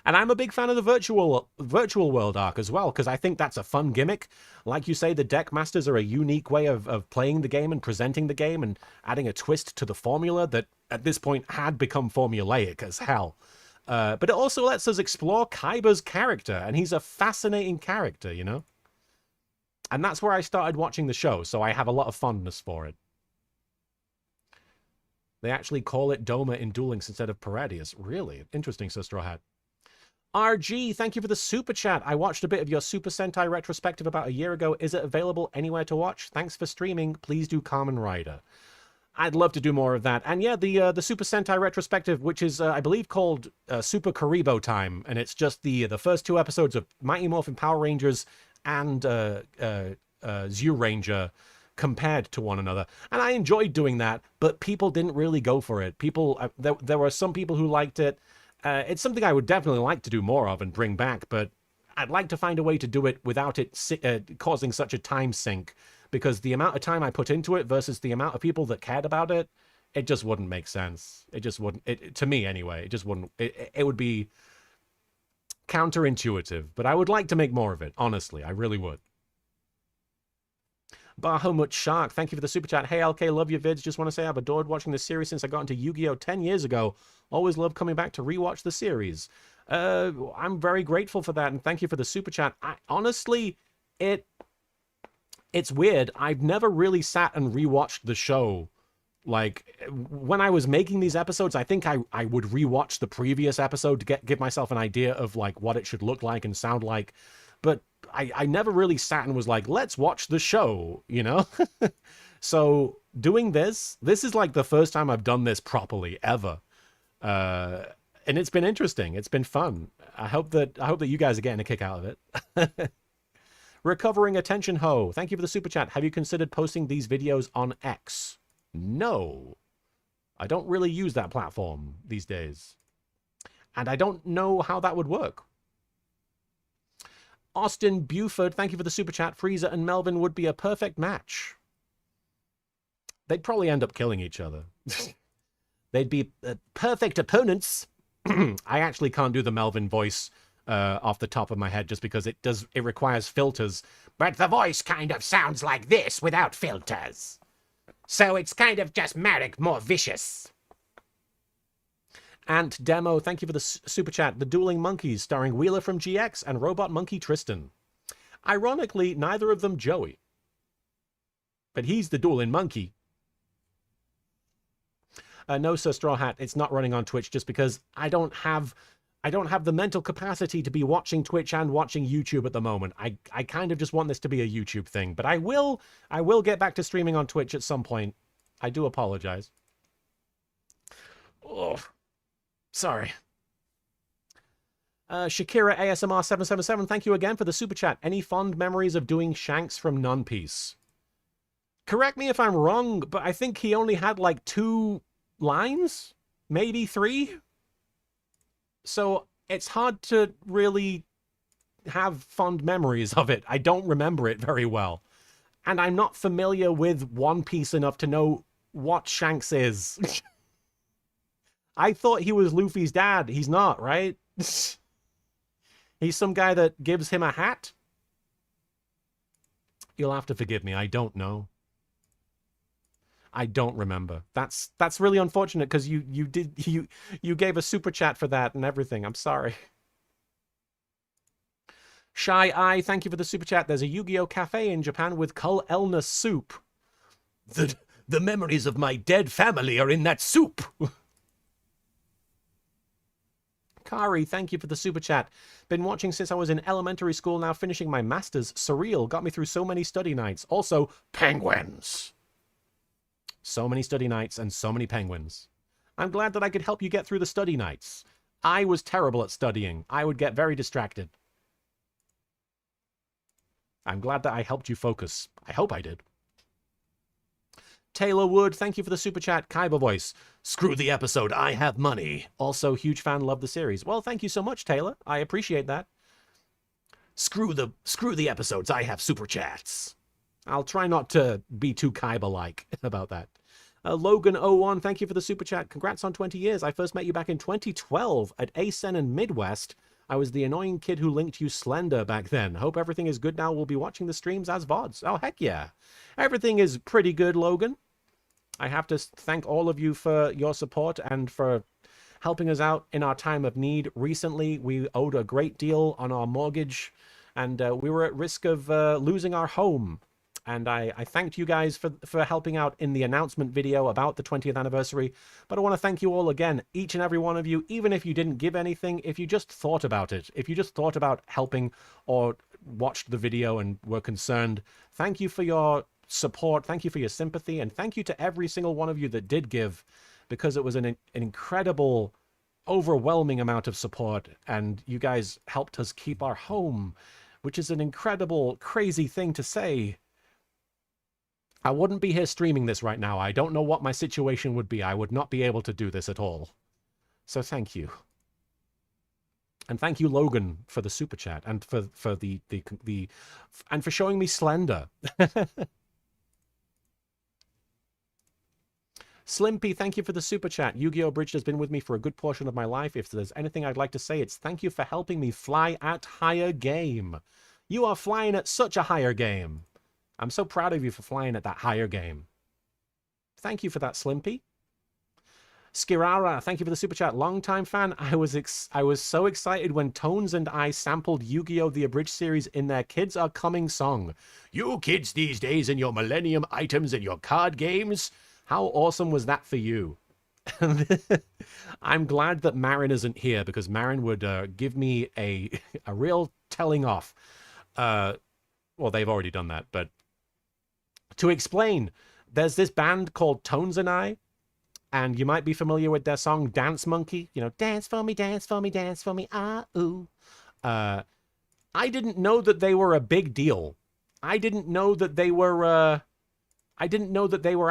And I'm a big fan of the virtual world arc as well, because I think that's a fun gimmick. Like you say, the Deck Masters are a unique way of playing the game and presenting the game and adding a twist to the formula that at this point had become formulaic as hell. But it also lets us explore Kaiba's character, and he's a fascinating character, you know? And that's where I started watching the show, so I have a lot of fondness for it. They actually call it Doma in Duel Links instead of Paradius. Really? Interesting, Sister Hat. RG, thank you for the super chat. I watched a bit of your Super Sentai retrospective about a year ago. Is it available anywhere to watch? Thanks for streaming. Please do Kamen Rider. I'd love to do more of that. And yeah, the Super Sentai retrospective, which is, I believe, called Super Karibo Time. And it's just the first 2 episodes of Mighty Morphin Power Rangers and Zyuranger compared to one another. And I enjoyed doing that, but people didn't really go for it. There were some people who liked it. It's something I would definitely like to do more of and bring back, but I'd like to find a way to do it without it causing such a time sink, because the amount of time I put into it versus the amount of people that cared about it, it just wouldn't make sense. It just wouldn't, to me anyway, it just wouldn't, it would be counterintuitive, but I would like to make more of it, honestly, I really would. Bahamut Shark, thank you for the super chat. Hey LK, love your vids. Just want to say I've adored watching the series since I got into Yu-Gi-Oh! 10 years ago. Always love coming back to rewatch the series. I'm very grateful for that, and thank you for the super chat. Honestly, it's weird. I've never really sat and rewatched the show. Like, when I was making these episodes, I think I would rewatch the previous episode to give myself an idea of like what it should look like and sound like. But I never really sat and was like, let's watch the show, you know? So doing this is like the first time I've done this properly ever. And it's been interesting. It's been fun. I hope that you guys are getting a kick out of it. Recovering Attention Ho, thank you for the super chat. Have you considered posting these videos on X? No. I don't really use that platform these days. And I don't know how that would work. Austin Buford, thank you for the super chat. Frieza and Melvin would be a perfect match. They'd probably end up killing each other. They'd be perfect opponents. I actually can't do the Melvin voice off the top of my head just because it requires filters. But the voice kind of sounds like this without filters. So it's kind of just Marek more vicious. Ant Demo, thank you for the super chat. The Dueling Monkeys, starring Wheeler from GX and Robot Monkey Tristan. Ironically, neither of them Joey. But he's the Dueling Monkey. No, Sir Straw Hat, it's not running on Twitch just because I don't have the mental capacity to be watching Twitch and watching YouTube at the moment. I kind of just want this to be a YouTube thing, but I will get back to streaming on Twitch at some point. I do apologize. Oh, sorry. Shakira ASMR 777, thank you again for the super chat. Any fond memories of doing Shanks from None Piece? Correct me if I'm wrong, but I think he only had like 2 lines, maybe 3. So it's hard to really have fond memories of it. I don't remember it very well. And I'm not familiar with One Piece enough to know what Shanks is. I thought he was Luffy's dad. He's not, right? He's some guy that gives him a hat? You'll have to forgive me. I don't know. I don't remember. That's really unfortunate because you gave a super chat for that and everything. I'm sorry. Shy Eye, thank you for the super chat. There's a Yu-Gi-Oh cafe in Japan with Kull Elna soup. The memories of my dead family are in that soup. Kari, thank you for the super chat. Been watching since I was in elementary school, now finishing my master's. Surreal, got me through so many study nights. Also, penguins. So many study nights and so many penguins. I'm glad that I could help you get through the study nights. I was terrible at studying. I would get very distracted. I'm glad that I helped you focus. I hope I did. Taylor Wood, thank you for the super chat. Kaiba voice. Screw the episode, I have money. Also, huge fan, love the series. Well, thank you so much, Taylor. I appreciate that. Screw the episodes, I have super chats. I'll try not to be too Kaiba-like about that. Logan01, thank you for the super chat. Congrats on 20 years. I first met you back in 2012 at ASEN and Midwest. I was the annoying kid who linked you Slender back then. Hope everything is good now. We'll be watching the streams as VODs. Oh, heck yeah. Everything is pretty good, Logan. I have to thank all of you for your support and for helping us out in our time of need. Recently, we owed a great deal on our mortgage, and we were at risk of losing our home. And I thanked you guys for helping out in the announcement video about the 20th anniversary. But I want to thank you all again, each and every one of you, even if you didn't give anything, if you just thought about it, if you just thought about helping or watched the video and were concerned. Thank you for your support. Thank you for your sympathy. And thank you to every single one of you that did give, because it was an incredible, overwhelming amount of support. And you guys helped us keep our home, which is an incredible, crazy thing to say. I wouldn't be here streaming this right now. I don't know what my situation would be. I would not be able to do this at all. So thank you. And thank you, Logan, for the super chat and for the and for showing me Slender. Slimpy, thank you for the super chat. YGO Abridged has been with me for a good portion of my life. If there's anything I'd like to say, it's thank you for helping me fly at higher game. You are flying at such a higher game. I'm so proud of you for flying at that higher game. Thank you for that, Slimpy. Skirara, thank you for the super chat. Long-time fan. I was so excited when Tones and I sampled Yu-Gi-Oh! The Abridged series in their Kids Are Coming song. You kids these days and your Millennium items and your card games. How awesome was that for you? I'm glad that Marin isn't here, because Marin would give me a real telling off. Well, they've already done that, but to explain, there's this band called Tones and I, and you might be familiar with their song Dance Monkey. You know, dance for me, dance for me, dance for me, ah, ooh. I didn't know that they were a big deal. I didn't know that they were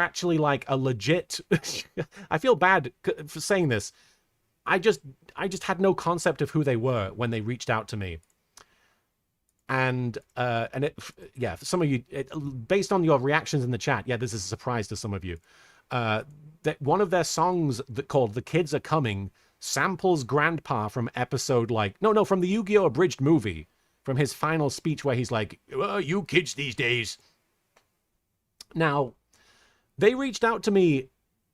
actually like a legit. I feel bad for saying this. I just had no concept of who they were when they reached out to me. And yeah, some of you, based on your reactions in the chat, yeah, this is a surprise to some of you. That one of their songs called "The Kids Are Coming" samples Grandpa from episode from the Yu-Gi-Oh! Abridged movie, from his final speech where he's like, "Oh, you kids these days." Now, they reached out to me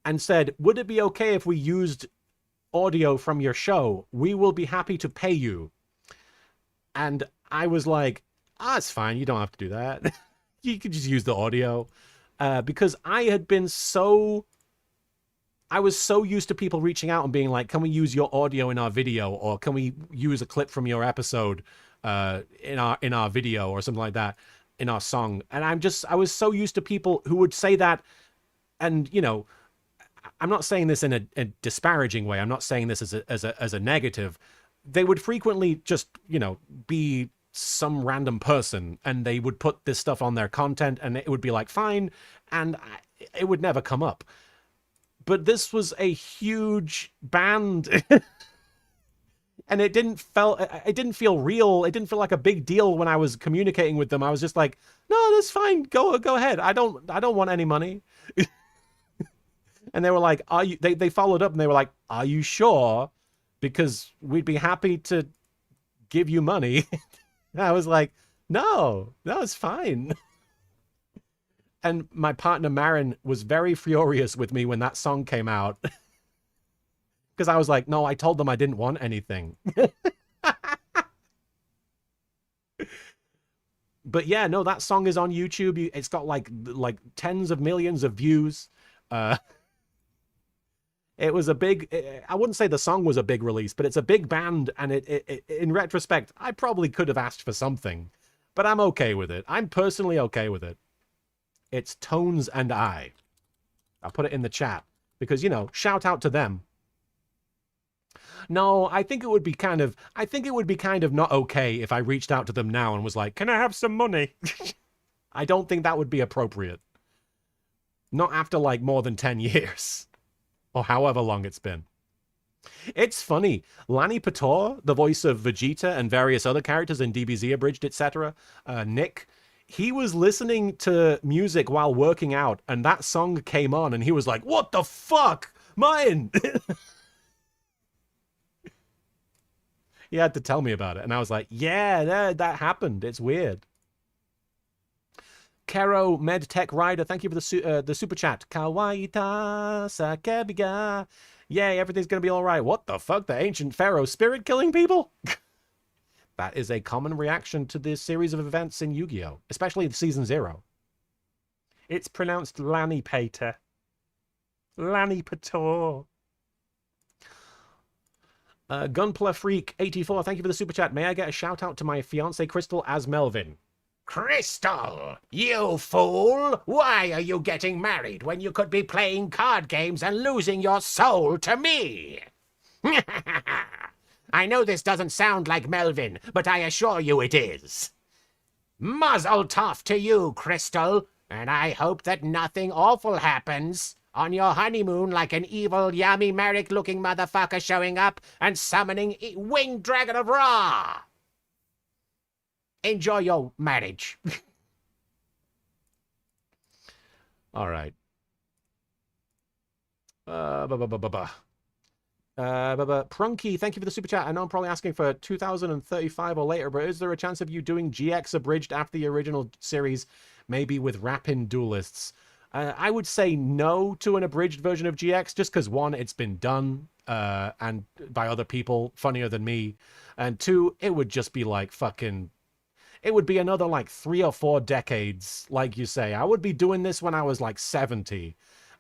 and said, would it be okay if we used audio from your show? We will be happy to pay you. And I was like, it's fine. You don't have to do that. You could just use the audio. Because I was so used to people reaching out and being like, can we use your audio in our video? Or can we use a clip from your episode in our video or something like that? In our song. And I was so used to people who would say that. And, you know, I'm not saying this in a disparaging way. I'm not saying this as a negative. They would frequently just, you know, be some random person and they would put this stuff on their content and it would be like, fine. And it would never come up. But this was a huge band. And it didn't feel real. It didn't feel like a big deal when I was communicating with them. I was just like, no, that's fine. Go ahead. I don't want any money. And they were like, are you, they followed up and they were like, are you sure? Because we'd be happy to give you money. And I was like, no, it's fine. And my partner Marin was very furious with me when that song came out. Because I was like, no, I told them I didn't want anything. But yeah, no, that song is on YouTube. It's got like tens of millions of views. It was a big, I wouldn't say the song was a big release, but it's a big band. And it in retrospect, I probably could have asked for something, but I'm okay with it. I'm personally okay with it. It's Tones and I. I'll put it in the chat because, you know, shout out to them. No, I think it would be kind of not okay if I reached out to them now and was like, can I have some money? I don't think that would be appropriate. Not after like more than 10 years or however long it's been. It's funny. Lanny Pator, the voice of Vegeta and various other characters in DBZ Abridged, etc., Nick, he was listening to music while working out and that song came on and he was like, what the fuck? Mine! He had to tell me about it. And I was like, yeah, that happened. It's weird. Kero MedTech Rider, thank you for the super chat. Kawaii-ta sakebiga. Yay, everything's going to be all right. What the fuck? The ancient pharaoh spirit killing people? That is a common reaction to this series of events in Yu-Gi-Oh! Especially Season 0. It's pronounced Lanny Pater. Lanny Pator. Gunpla Freak 84, thank you for the super chat. May I get a shout out to my fiance Crystal as Melvin? Crystal, you fool! Why are you getting married when you could be playing card games and losing your soul to me? I know this doesn't sound like Melvin, but I assure you it is. Muzzle tough to you, Crystal, and I hope that nothing awful happens on your honeymoon like an evil Yami Merrick-looking motherfucker showing up and summoning Winged Dragon of Ra. Enjoy your marriage. All right. Prunky, thank you for the super chat. I know I'm probably asking for 2035 or later, but is there a chance of you doing GX Abridged after the original series, maybe with Rappin' Duelists? I would say no to an abridged version of GX, just because, one, it's been done, and by other people funnier than me, and two, it would just be like fucking... It would be another like 3 or 4 decades, like you say. I would be doing this when I was like 70,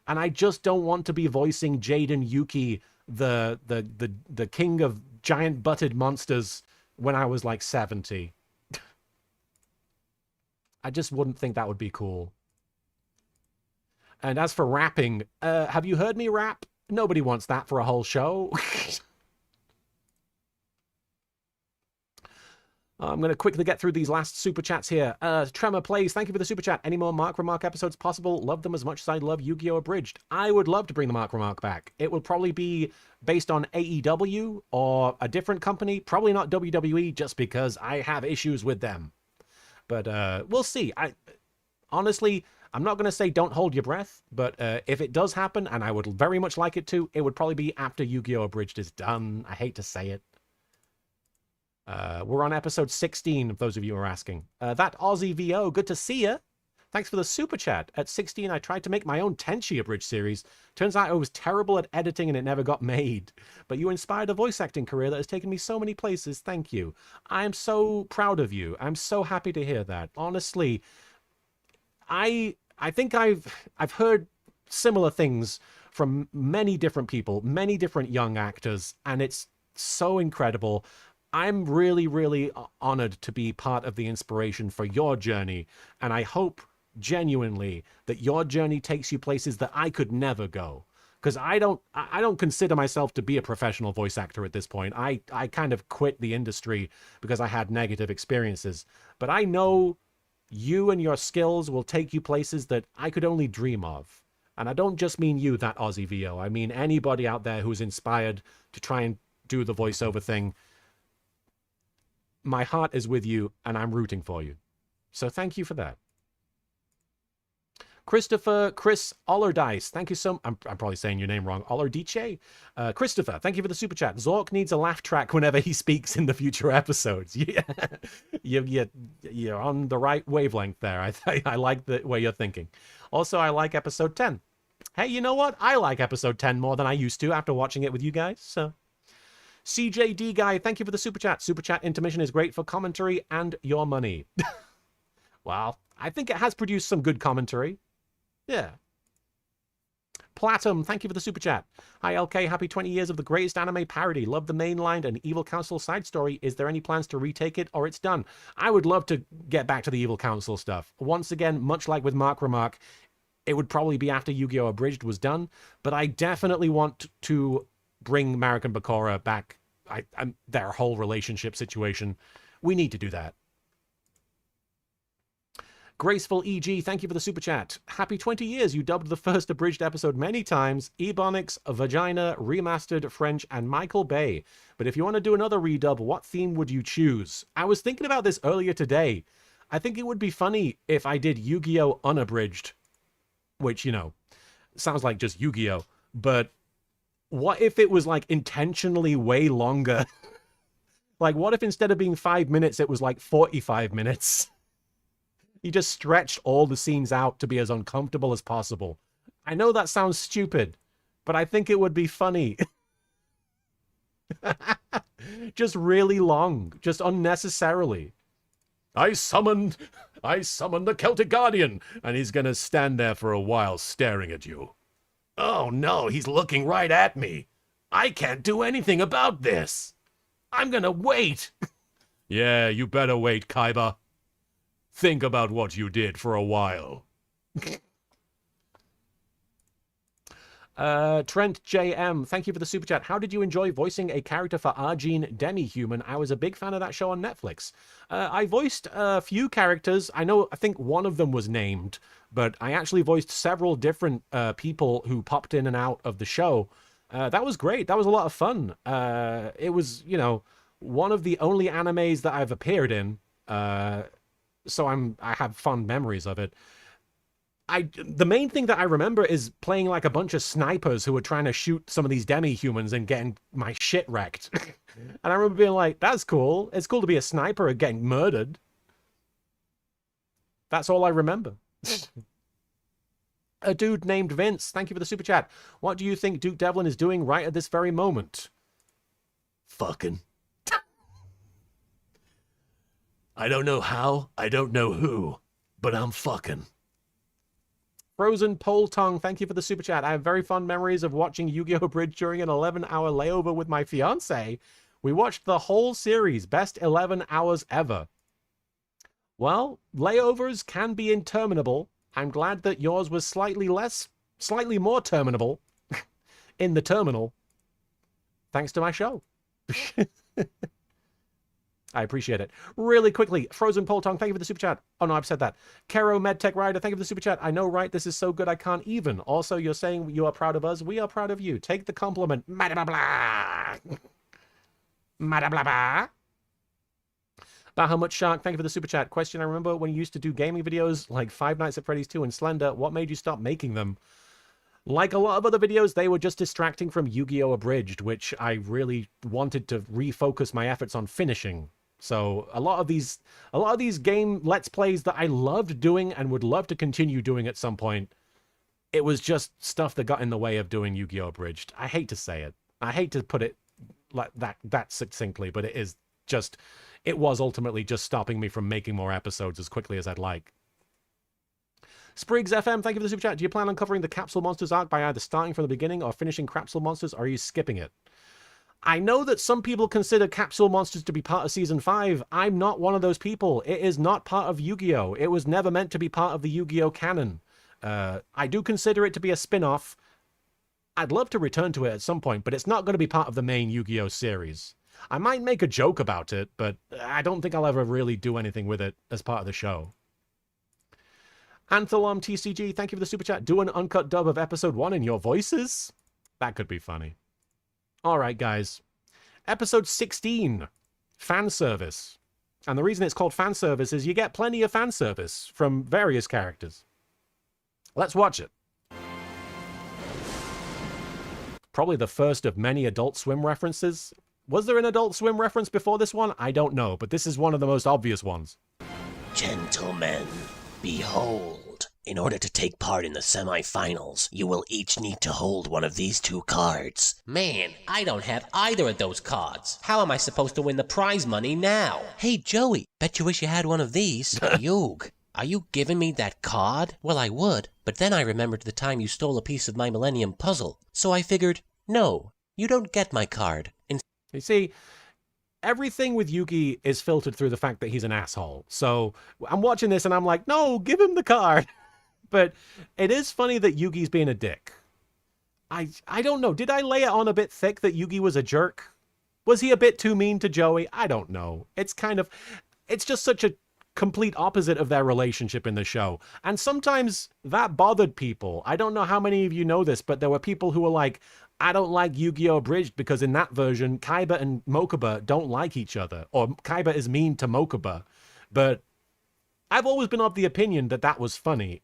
and I just don't want to be voicing Jaden Yuki, the king of giant butted monsters, when I was like 70. I just wouldn't think that would be cool. And as for rapping, have you heard me rap? Nobody wants that for a whole show. I'm going to quickly get through these last super chats here. Tremor Plays, thank you for the super chat. Any more Mark Remark episodes possible? Love them as much as I love Yu-Gi-Oh! Abridged. I would love to bring the Mark Remark back. It would probably be based on AEW or a different company. Probably not WWE, just because I have issues with them. But we'll see. Honestly, I'm not going to say don't hold your breath, but if it does happen, and I would very much like it to, it would probably be after Yu-Gi-Oh! Abridged is done. I hate to say it. We're on episode 16, if those of you are asking. That Aussie VO, good to see ya. Thanks for the super chat. At 16, I tried to make my own Tenchi Abridged series. Turns out I was terrible at editing and it never got made. But you inspired a voice acting career that has taken me so many places. Thank you. I am so proud of you. I'm so happy to hear that. Honestly, I think I've heard similar things from many different people, many different young actors, and it's so incredible. I'm really, really honored to be part of the inspiration for your journey, and I hope genuinely that your journey takes you places that I could never go. Because I don't consider myself to be a professional voice actor at this point. I kind of quit the industry because I had negative experiences. But I know you and your skills will take you places that I could only dream of. And I don't just mean you, that Aussie VO. I mean anybody out there who's inspired to try and do the voiceover thing. My heart is with you, and I'm rooting for you. So thank you for that. Chris Ollardice, thank you so much. I'm probably saying your name wrong. Ollardice? Christopher, thank you for the super chat. Zork needs a laugh track whenever he speaks in the future episodes. Yeah, you're on the right wavelength there. I like the way you're thinking. Also, I like episode 10. Hey, you know what? I like episode 10 more than I used to after watching it with you guys, so... CJD Guy, thank you for the super chat. Super chat intermission is great for commentary and your money. Well, I think it has produced some good commentary. Yeah. Platum, thank you for the super chat. Hi LK, happy 20 years of the greatest anime parody. Love the mainline and Evil Council side story. Is there any plans to retake it or it's done? I would love to get back to the Evil Council stuff. Once again, much like with Mark Remark, it would probably be after Yu-Gi-Oh! Abridged was done, but I definitely want to bring Marek and Bakura back. Their whole relationship situation. We need to do that. Graceful EG, thank you for the super chat. Happy 20 years. You dubbed the first abridged episode many times. Ebonics, Vagina, Remastered, French, and Michael Bay. But if you want to do another redub, what theme would you choose? I was thinking about this earlier today. I think it would be funny if I did Yu-Gi-Oh! Unabridged. Which, you know, sounds like just Yu-Gi-Oh! But what if it was, like, intentionally way longer? Like, what if instead of being 5 minutes, it was, like, 45 minutes? You just stretched all the scenes out to be as uncomfortable as possible. I know that sounds stupid, but I think it would be funny. Just really long. Just unnecessarily. I summoned I summon the Celtic Guardian, and he's gonna stand there for a while staring at you. Oh no, he's looking right at me. I can't do anything about this. I'm gonna wait. Yeah, you better wait, Kaiba. Think about what you did for a while. Trent JM, thank you for the super chat. How did you enjoy voicing a character for Argene Demi-Human? I was a big fan of that show on Netflix. I voiced a few characters. I think one of them was named, but I actually voiced several different people who popped in and out of the show. That was great. That was a lot of fun. It was, one of the only animes that I've appeared in, so I have fond memories of it. The main thing that I remember is playing like a bunch of snipers who were trying to shoot some of these demi-humans and getting my shit wrecked. And I remember being like, that's cool. It's cool to be a sniper and getting murdered. That's all I remember. A dude named Vince, thank you for the super chat. What do you think Duke Devlin is doing right at this very moment? Fucking. I don't know how, I don't know who, but I'm fucking. Frozen Pole Tongue, thank you for the super chat. I have very fond memories of watching YGO Abridged during an 11-hour layover with my fiance. We watched the whole series, best 11 hours ever. Well, layovers can be interminable. I'm glad that yours was slightly more terminable in the terminal, thanks to my show. I appreciate it. Really quickly, Frozen Poltong, thank you for the super chat. Oh no, I've said that. Kero Medtech Rider, thank you for the super chat. I know, right? This is so good I can't even. Also, you're saying you are proud of us. We are proud of you. Take the compliment. Madabla. Madabla. Bahamut Shark, thank you for the super chat. Question, I remember when you used to do gaming videos like Five Nights at Freddy's 2 and Slender. What made you stop making them? Like a lot of other videos, they were just distracting from Yu-Gi-Oh! Abridged, which I really wanted to refocus my efforts on finishing. So a lot of these game Let's Plays that I loved doing and would love to continue doing at some point, it was just stuff that got in the way of doing Yu-Gi-Oh! Abridged. I hate to say it. I hate to put it like that succinctly, but it was ultimately just stopping me from making more episodes as quickly as I'd like. Spriggs FM, thank you for the super chat. Do you plan on covering the Capsule Monsters arc by either starting from the beginning or finishing Capsule Monsters, or are you skipping it? I know that some people consider Capsule Monsters to be part of Season 5. I'm not one of those people. It is not part of Yu-Gi-Oh! It was never meant to be part of the Yu-Gi-Oh! Canon. I do consider it to be a spin-off. I'd love to return to it at some point, but it's not going to be part of the main Yu-Gi-Oh! Series. I might make a joke about it, but I don't think I'll ever really do anything with it as part of the show. Anthelom TCG, thank you for the super chat. Do an uncut dub of episode 1 in your voices? That could be funny. Alright, guys. Episode 16. Fan service. And the reason it's called fan service is you get plenty of fan service from various characters. Let's watch it. Probably the first of many Adult Swim references. Was there an Adult Swim reference before this one? I don't know, but this is one of the most obvious ones. Gentlemen, behold. In order to take part in the semifinals, you will each need to hold one of these two cards. Man, I don't have either of those cards. How am I supposed to win the prize money now? Hey, Joey, bet you wish you had one of these. Yug, are you giving me that card? Well, I would, but then I remembered the time you stole a piece of my Millennium Puzzle. So I figured, no, you don't get my card. You see, everything with Yugi is filtered through the fact that he's an asshole. So I'm watching this and I'm like, no, give him the card. But it is funny that Yugi's being a dick. I don't know. Did I lay it on a bit thick that Yugi was a jerk? Was he a bit too mean to Joey? I don't know. It's just such a complete opposite of their relationship in the show. And sometimes that bothered people. I don't know how many of you know this, but there were people who were like, I don't like Yu-Gi-Oh! Abridged because in that version, Kaiba and Mokuba don't like each other. Or Kaiba is mean to Mokuba. But I've always been of the opinion that that was funny.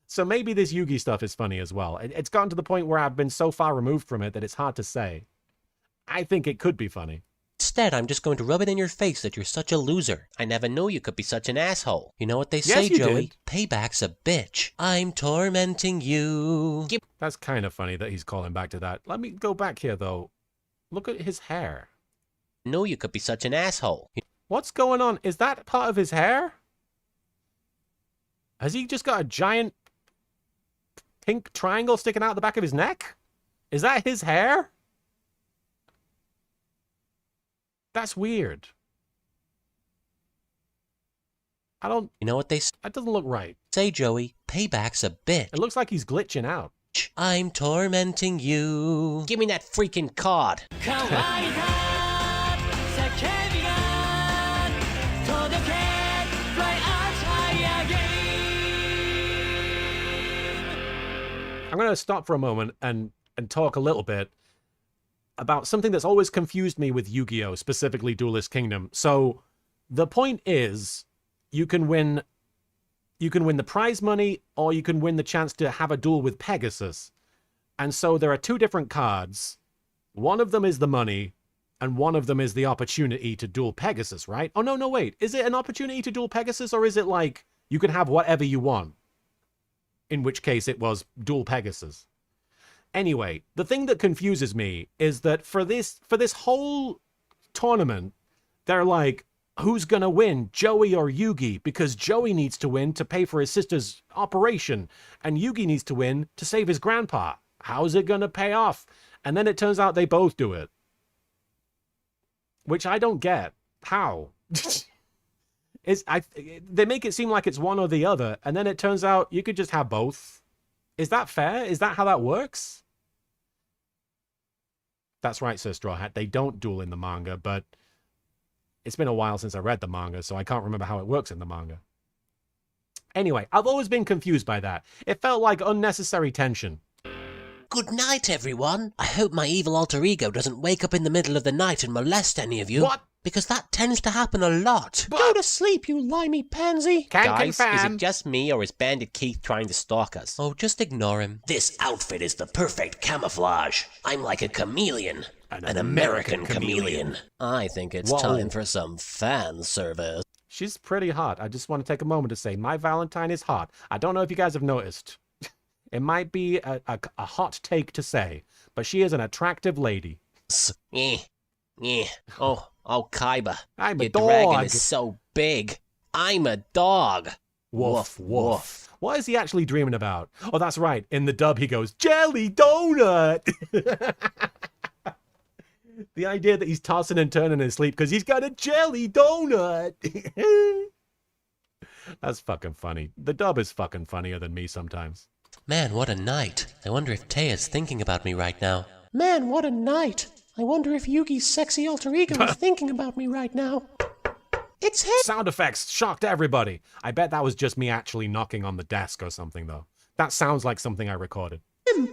So maybe this Yugi stuff is funny as well. It's gotten to the point where I've been so far removed from it that it's hard to say. I think it could be funny. Instead, I'm just going to rub it in your face that you're such a loser. I never knew you could be such an asshole. You know what they say, Yes, you Joey? did. Payback's a bitch. I'm tormenting you. That's kind of funny that he's calling back to that. Let me go back here, though. Look at his hair. Knew you could be such an asshole. What's going on? Is that part of his hair? Has he just got a giant pink triangle sticking out the back of his neck? Is that his hair? That's weird. I don't... You know what they That doesn't look right. say, Joey? Payback's a bitch. It looks like he's glitching out. I'm tormenting you. Give me that freaking card. I'm going to stop for a moment and talk a little bit about something that's always confused me with Yu-Gi-Oh!, specifically Duelist Kingdom. So the point is, you can win the prize money, or you can win the chance to have a duel with Pegasus. And so there are two different cards. One of them is the money, and one of them is the opportunity to duel Pegasus, right? Oh, no, wait. Is it an opportunity to duel Pegasus, or is it like you can have whatever you want? In which case it was duel Pegasus. Anyway, the thing that confuses me is that for this whole tournament, they're like, who's gonna win, Joey or Yugi? Because Joey needs to win to pay for his sister's operation, and Yugi needs to win to save his grandpa. How's it gonna pay off? And then it turns out they both do it. Which I don't get. How? They make it seem like it's one or the other, and then it turns out you could just have both. Is that fair? Is that how that works? That's right, Sir Straw Hat. They don't duel in the manga, but it's been a while since I read the manga, so I can't remember how it works in the manga. Anyway, I've always been confused by that. It felt like unnecessary tension. Good night, everyone. I hope my evil alter ego doesn't wake up in the middle of the night and molest any of you. What? Because that tends to happen a lot. Go to sleep, you limey pansy. Can Guys, confirm. is it just me, or is Bandit Keith trying to stalk us? Oh, just ignore him. This outfit is the perfect camouflage. I'm like a chameleon. An American chameleon. I think it's Whoa. time for some fan service. She's pretty hot. I just want to take a moment to say my Valentine is hot. I don't know if you guys have noticed. It might be a hot take to say, but she is an attractive lady. Oh, Kaiba. I'm a Your dog. dragon is so big. I'm a dog. Woof, woof. What is he actually dreaming about? Oh, that's right. In the dub, he goes, jelly donut. The idea that he's tossing and turning in his sleep because he's got a jelly donut. That's fucking funny. The dub is fucking funnier than me sometimes. Man, what a night. I wonder if Taya's thinking about me right now. Man, what a night. I wonder if Yugi's sexy alter ego is thinking about me right now. It's him! Sound effects shocked everybody. I bet that was just me actually knocking on the desk or something, though. That sounds like something I recorded.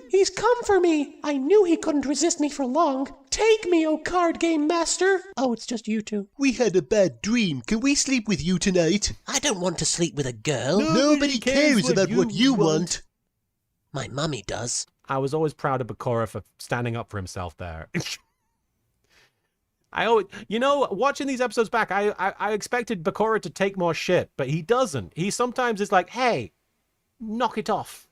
He's come for me! I knew he couldn't resist me for long. Take me, oh card game master! Oh, it's just you two. We had a bad dream. Can we sleep with you tonight? I don't want to sleep with a girl. Nobody cares about what you want. My mummy does. I was always proud of Bakura for standing up for himself there. Watching these episodes back, I expected Bakura to take more shit, but he doesn't. He sometimes is like, hey, knock it off.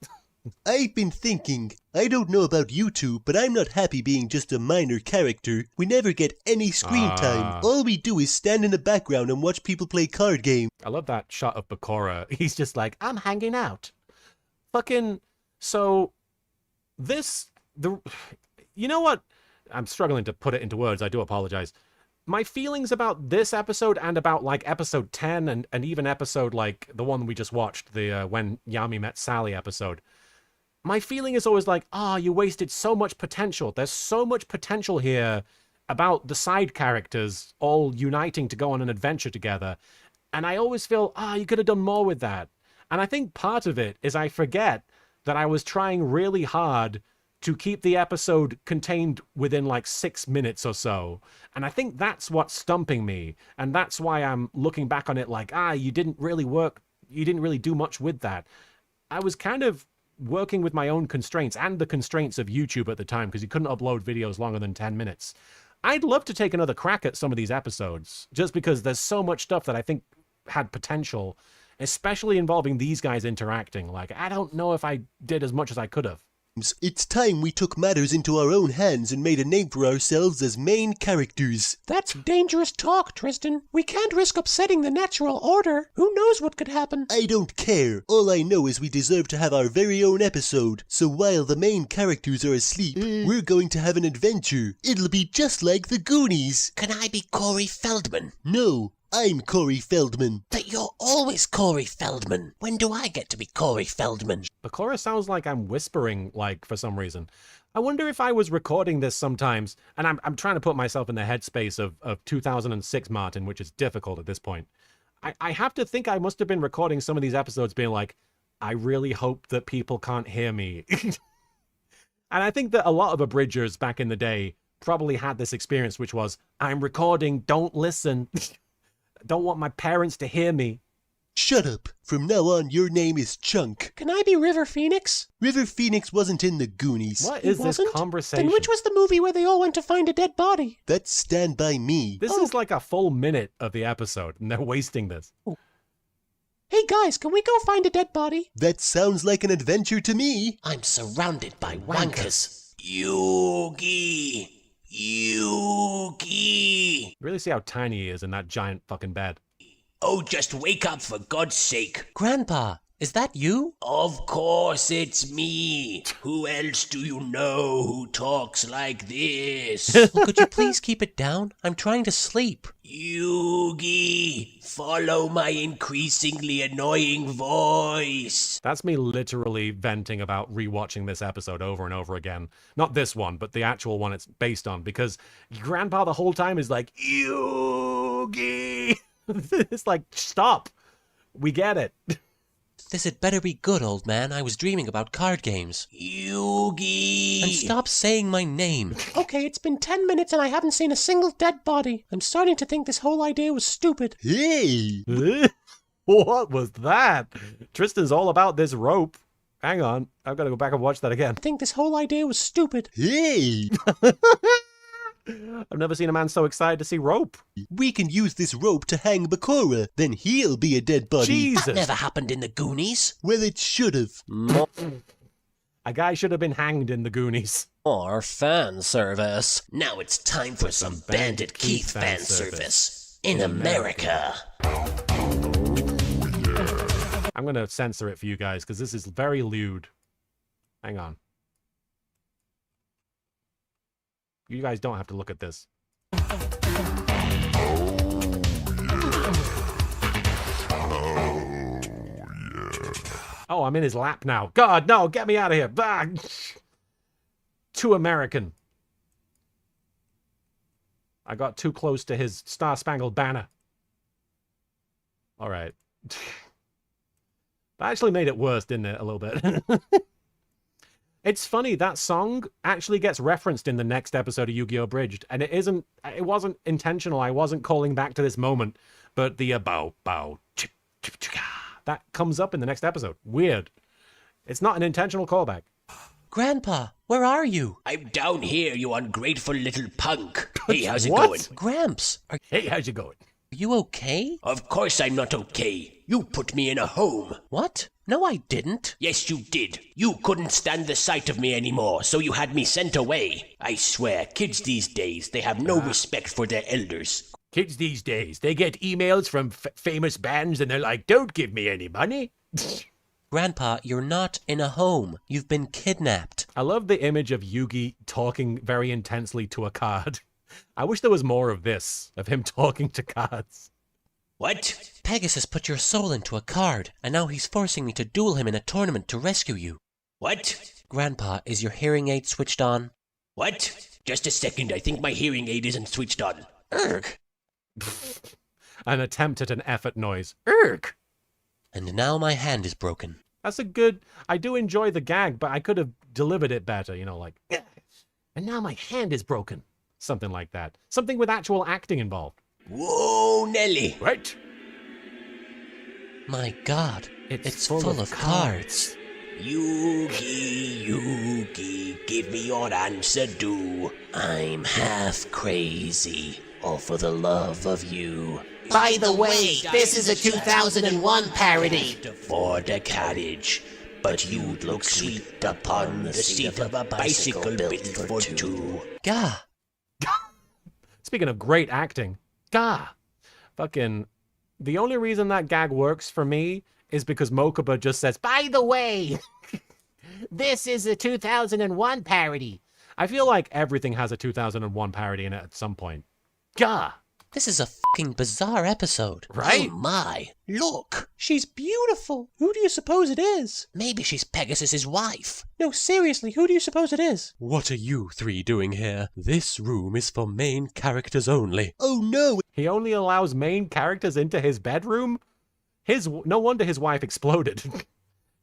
I've been thinking, I don't know about you two, but I'm not happy being just a minor character. We never get any screen time. All we do is stand in the background and watch people play card games. I love that shot of Bakura. He's just like, I'm hanging out. Fucking, so, you know what? I'm struggling to put it into words. I do apologize. My feelings about this episode and about like episode 10 and even episode like the one we just watched, the When Yami Met Sally episode. My feeling is always like, you wasted so much potential. There's so much potential here about the side characters all uniting to go on an adventure together. And I always feel, you could have done more with that. And I think part of it is I forget that I was trying really hard to keep the episode contained within like 6 minutes or so. And I think that's what's stumping me. And that's why I'm looking back on it like, you didn't really work. You didn't really do much with that. I was kind of working with my own constraints and the constraints of YouTube at the time because you couldn't upload videos longer than 10 minutes. I'd love to take another crack at some of these episodes just because there's so much stuff that I think had potential, especially involving these guys interacting. Like, I don't know if I did as much as I could have. It's time we took matters into our own hands and made a name for ourselves as main characters. That's dangerous talk, Tristan. We can't risk upsetting the natural order. Who knows what could happen? I don't care. All I know is we deserve to have our very own episode. So while the main characters are asleep, we're going to have an adventure. It'll be just like the Goonies. Can I be Corey Feldman? No, I'm Corey Feldman. But you're always Corey Feldman. When do I get to be Corey Feldman? The chorus sounds like I'm whispering, like, for some reason. I wonder if I was recording this sometimes, and I'm trying to put myself in the headspace of 2006 Martin, which is difficult at this point. I have to think I must have been recording some of these episodes being like, I really hope that people can't hear me. And I think that a lot of abridgers back in the day probably had this experience, which was, I'm recording, don't listen. Don't want my parents to hear me. Shut up. From now on, your name is Chunk. Can I be River Phoenix? River Phoenix wasn't in the Goonies. What is this conversation? Then which was the movie where they all went to find a dead body? That's Stand By Me. This is like a full minute of the episode, and they're wasting this. Hey guys, can we go find a dead body? That sounds like an adventure to me. I'm surrounded by wankers. Yugi! Yugi! You really see how tiny he is in that giant fucking bed. Oh, just wake up for God's sake. Grandpa, is that you? Of course it's me. Who else do you know who talks like this? Well, could you please keep it down? I'm trying to sleep. Yugi, follow my increasingly annoying voice. That's me literally venting about rewatching this episode over and over again. Not this one, but the actual one it's based on, because Grandpa the whole time is like, Yugi! It's like, stop. We get it. This had better be good, old man. I was dreaming about card games. Yugi! And stop saying my name. Okay, it's been 10 minutes and I haven't seen a single dead body. I'm starting to think this whole idea was stupid. Hey! What was that? Tristan's all about this rope. Hang on. I've got to go back and watch that again. I think this whole idea was stupid. Hey! I've never seen a man so excited to see rope. We can use this rope to hang Bakura. Then he'll be a dead body. Jesus. That never happened in the Goonies. Well, it should've. A guy should have been hanged in the Goonies. Or fan service. Now it's time for some Bandit Keith fan service. In America. I'm going to censor it for you guys because this is very lewd. Hang on. You guys don't have to look at this. Oh, I'm in his lap now. God, no, get me out of here. Ah, too American. I got too close to his Star-Spangled Banner. All right. That actually made it worse, didn't it, a little bit? It's funny, that song actually gets referenced in the next episode of YGO Abridged, and it wasn't intentional. I wasn't calling back to this moment, but the bow, chip, chip, chip, that comes up in the next episode. Weird. It's not an intentional callback. Grandpa, where are you? I'm down here, you ungrateful little punk. Hey, how's it What? going? Gramps, are Hey, how's it going? you okay? Of course I'm not okay. You put me in a home. What? No, I didn't. Yes, you did. You couldn't stand the sight of me anymore, so you had me sent away. I swear, kids these days, they have no respect for their elders. Kids these days, they get emails from famous bands and they're like, don't give me any money. Grandpa, you're not in a home. You've been kidnapped. I love the image of Yugi talking very intensely to a card. I wish there was more of this, of him talking to cards. What? Pegasus put your soul into a card, and now he's forcing me to duel him in a tournament to rescue you. What? Grandpa, is your hearing aid switched on? What? Just a second, I think my hearing aid isn't switched on. Urgh. An attempt at an effort noise. Urgh. And now my hand is broken. That's a good... I do enjoy the gag, but I could have delivered it better, you know, like... And now my hand is broken. Something like that. Something with actual acting involved. Whoa, Nelly. Right? My God, It's full of cards. Yugi, give me your answer, do. I'm half crazy, all for the love of you. By the way, this is a 2001 parody. For the carriage, but you'd look sweet upon the seat of a bicycle built for two. Gah! Speaking of great acting, fucking, the only reason that gag works for me is because Mokuba just says, By the way, this is a 2001 parody. I feel like everything has a 2001 parody in it at some point. Gah! This is a fucking bizarre episode. Right? Oh my, look! She's beautiful. Who do you suppose it is? Maybe she's Pegasus's wife. No, seriously, who do you suppose it is? What are you three doing here? This room is for main characters only. Oh no! He only allows main characters into his bedroom? No wonder his wife exploded.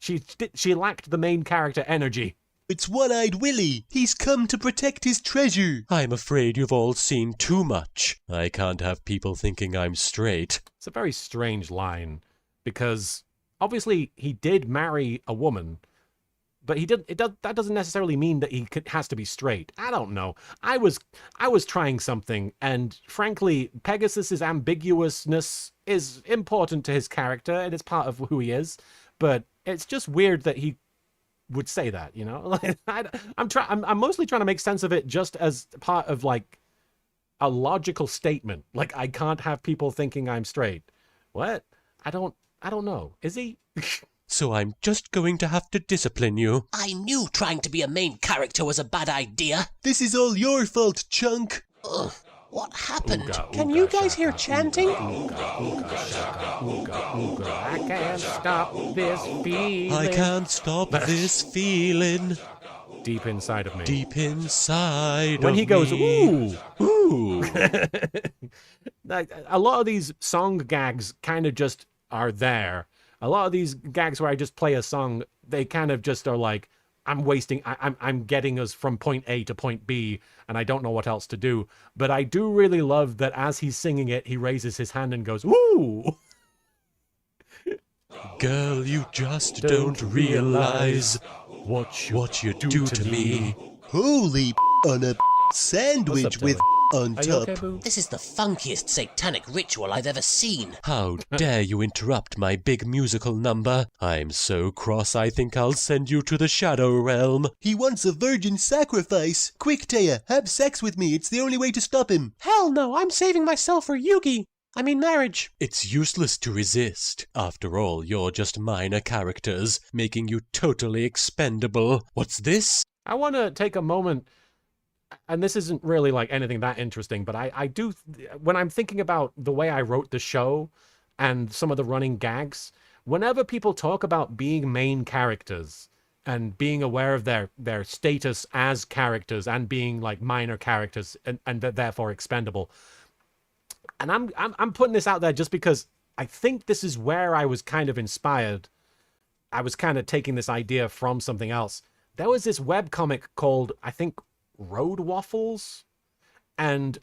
She lacked the main character energy. It's One-Eyed Willy. He's come to protect his treasure. I'm afraid you've all seen too much. I can't have people thinking I'm straight. It's a very strange line, because obviously he did marry a woman, but that doesn't necessarily mean that he has to be straight. I don't know. I was trying something, and frankly, Pegasus's ambiguousness is important to his character, and it's part of who he is. But it's just weird that he would say that, you know. I'm mostly trying to make sense of it just as part of like a logical statement. Like, I can't have people thinking I'm straight. What? I don't know. Is he? So I'm just going to have to discipline you. I knew trying to be a main character was a bad idea. This is all your fault, Chunk. Ugh, what happened? Can you guys hear chanting? I can't stop this feeling. I can't stop this feeling Deep inside of me. deep inside When of he goes, me. ooh. Like, a lot of these song gags kind of just are there. A lot of these gags where I just play a song, they kind of just are like, I'm getting us from point A to point B, and I don't know what else to do. But I do really love that as he's singing it, he raises his hand and goes, ooh. Girl, you just don't realize what you do to me. Holy on a sandwich with on Are you top. okay, boo? This is the funkiest satanic ritual I've ever seen. How dare you interrupt my big musical number? I'm so cross I think I'll send you to the Shadow Realm. He wants a virgin sacrifice. Quick, Taya, have sex with me. It's the only way to stop him. Hell no, I'm saving myself for Yugi. I mean marriage. It's useless to resist. After all, you're just minor characters, making you totally expendable. What's this? I want to take a moment, and this isn't really like anything that interesting, but I do, when I'm thinking about the way I wrote the show and some of the running gags, whenever people talk about being main characters and being aware of their status as characters and being like minor characters and therefore expendable, and I'm putting this out there just because I think this is where I was kind of inspired. I was kind of taking this idea from something else. There was this webcomic called, I think, Road Waffles, and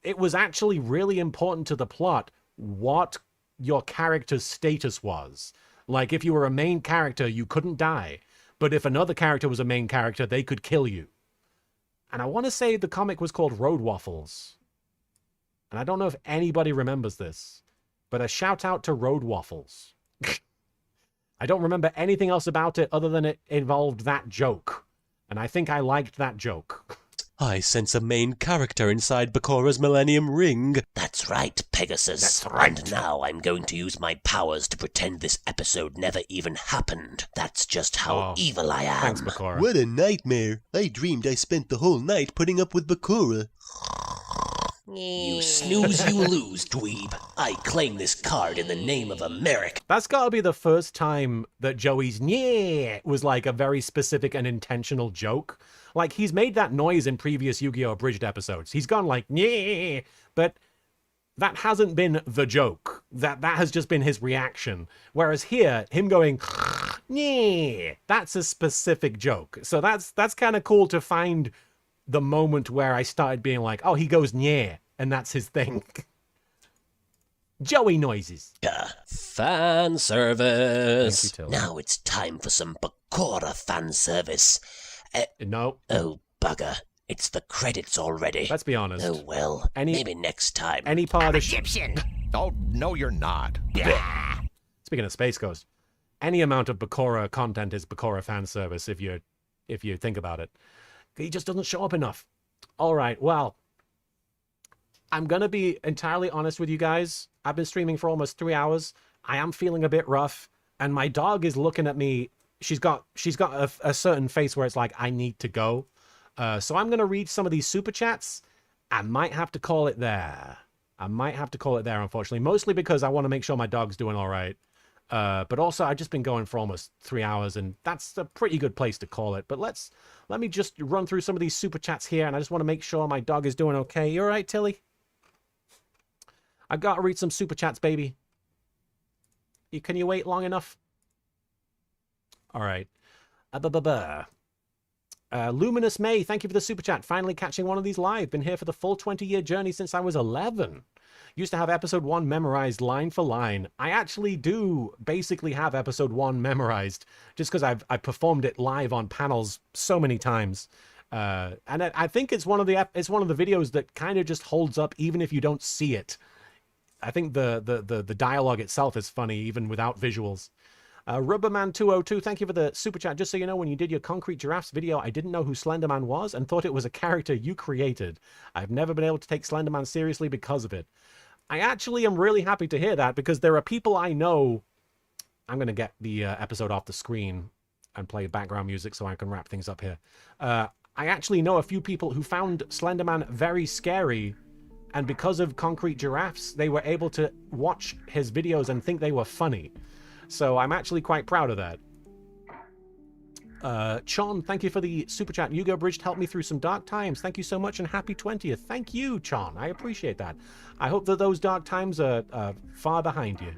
it was actually really important to the plot what your character's status was. Like, if you were a main character, you couldn't die, but if another character was a main character, they could kill you. And I want to say the comic was called Road Waffles. And I don't know if anybody remembers this, but a shout out to Road Waffles. I don't remember anything else about it other than it involved that joke. And I think I liked that joke. I sense a main character inside Bakora's Millennium Ring. That's right, Pegasus. That's right. And now I'm going to use my powers to pretend this episode never even happened. That's just how evil I am. Thanks, Bakora. What a nightmare. I dreamed I spent the whole night putting up with Bakura. You snooze, you lose, dweeb. I claim this card in the name of America. That's got to be the first time that Joey's "yeah" was like a very specific and intentional joke. Like, he's made that noise in previous Yu-Gi-Oh! Abridged episodes. He's gone like "yeah," but that hasn't been the joke. That has just been his reaction. Whereas here, him going "yeah," that's a specific joke. So that's kind of cool to find the moment where I started being like, oh, he goes "yeah," and that's his thing. Joey noises. Fan service. Thank you, Tilly. Now it's time for some Bakora fan service. No. Oh, bugger. It's the credits already. Let's be honest. Oh, well, maybe next time. Any part of Oh, no, you're not. Speaking of Space Ghost, any amount of Bakura content is Bakura fan service if you think about it. He just doesn't show up enough. All right, well, I'm going to be entirely honest with you guys. I've been streaming for almost 3 hours. I am feeling a bit rough, and my dog is looking at me. She's got a certain face where it's like, I need to go. So I'm going to read some of these super chats. I might have to call it there. Unfortunately. Mostly because I want to make sure my dog's doing all right. But also, I've just been going for almost 3 hours, and that's a pretty good place to call it. But let me just run through some of these super chats here, and I just want to make sure my dog is doing okay. You all right, Tilly? I got to read some super chats, baby. Can you wait long enough? All right. Luminous May, thank you for the super chat. Finally catching one of these live. Been here for the full 20-year journey since I was 11. Used to have episode 1 memorized line for line. I actually do basically have episode 1 memorized, just because I've performed it live on panels so many times. And I think it's one of the videos that kind of just holds up even if you don't see it. I think the dialogue itself is funny even without visuals. Rubberman202, thank you for the super chat. Just so you know, when you did your Concrete Giraffes video, I didn't know who Slenderman was and thought it was a character you created. I've never been able to take Slenderman seriously because of it. I actually am really happy to hear that, because there are people I know. I'm going to get the episode off the screen and play background music so I can wrap things up here. I actually know a few people who found Slenderman very scary, and because of Concrete Giraffes, they were able to watch his videos and think they were funny. So I'm actually quite proud of that. Chon, thank you for the super chat. YGO Abridged helped me through some dark times. Thank you so much, and happy 20th. Thank you, Chon. I appreciate that. I hope that those dark times are far behind you.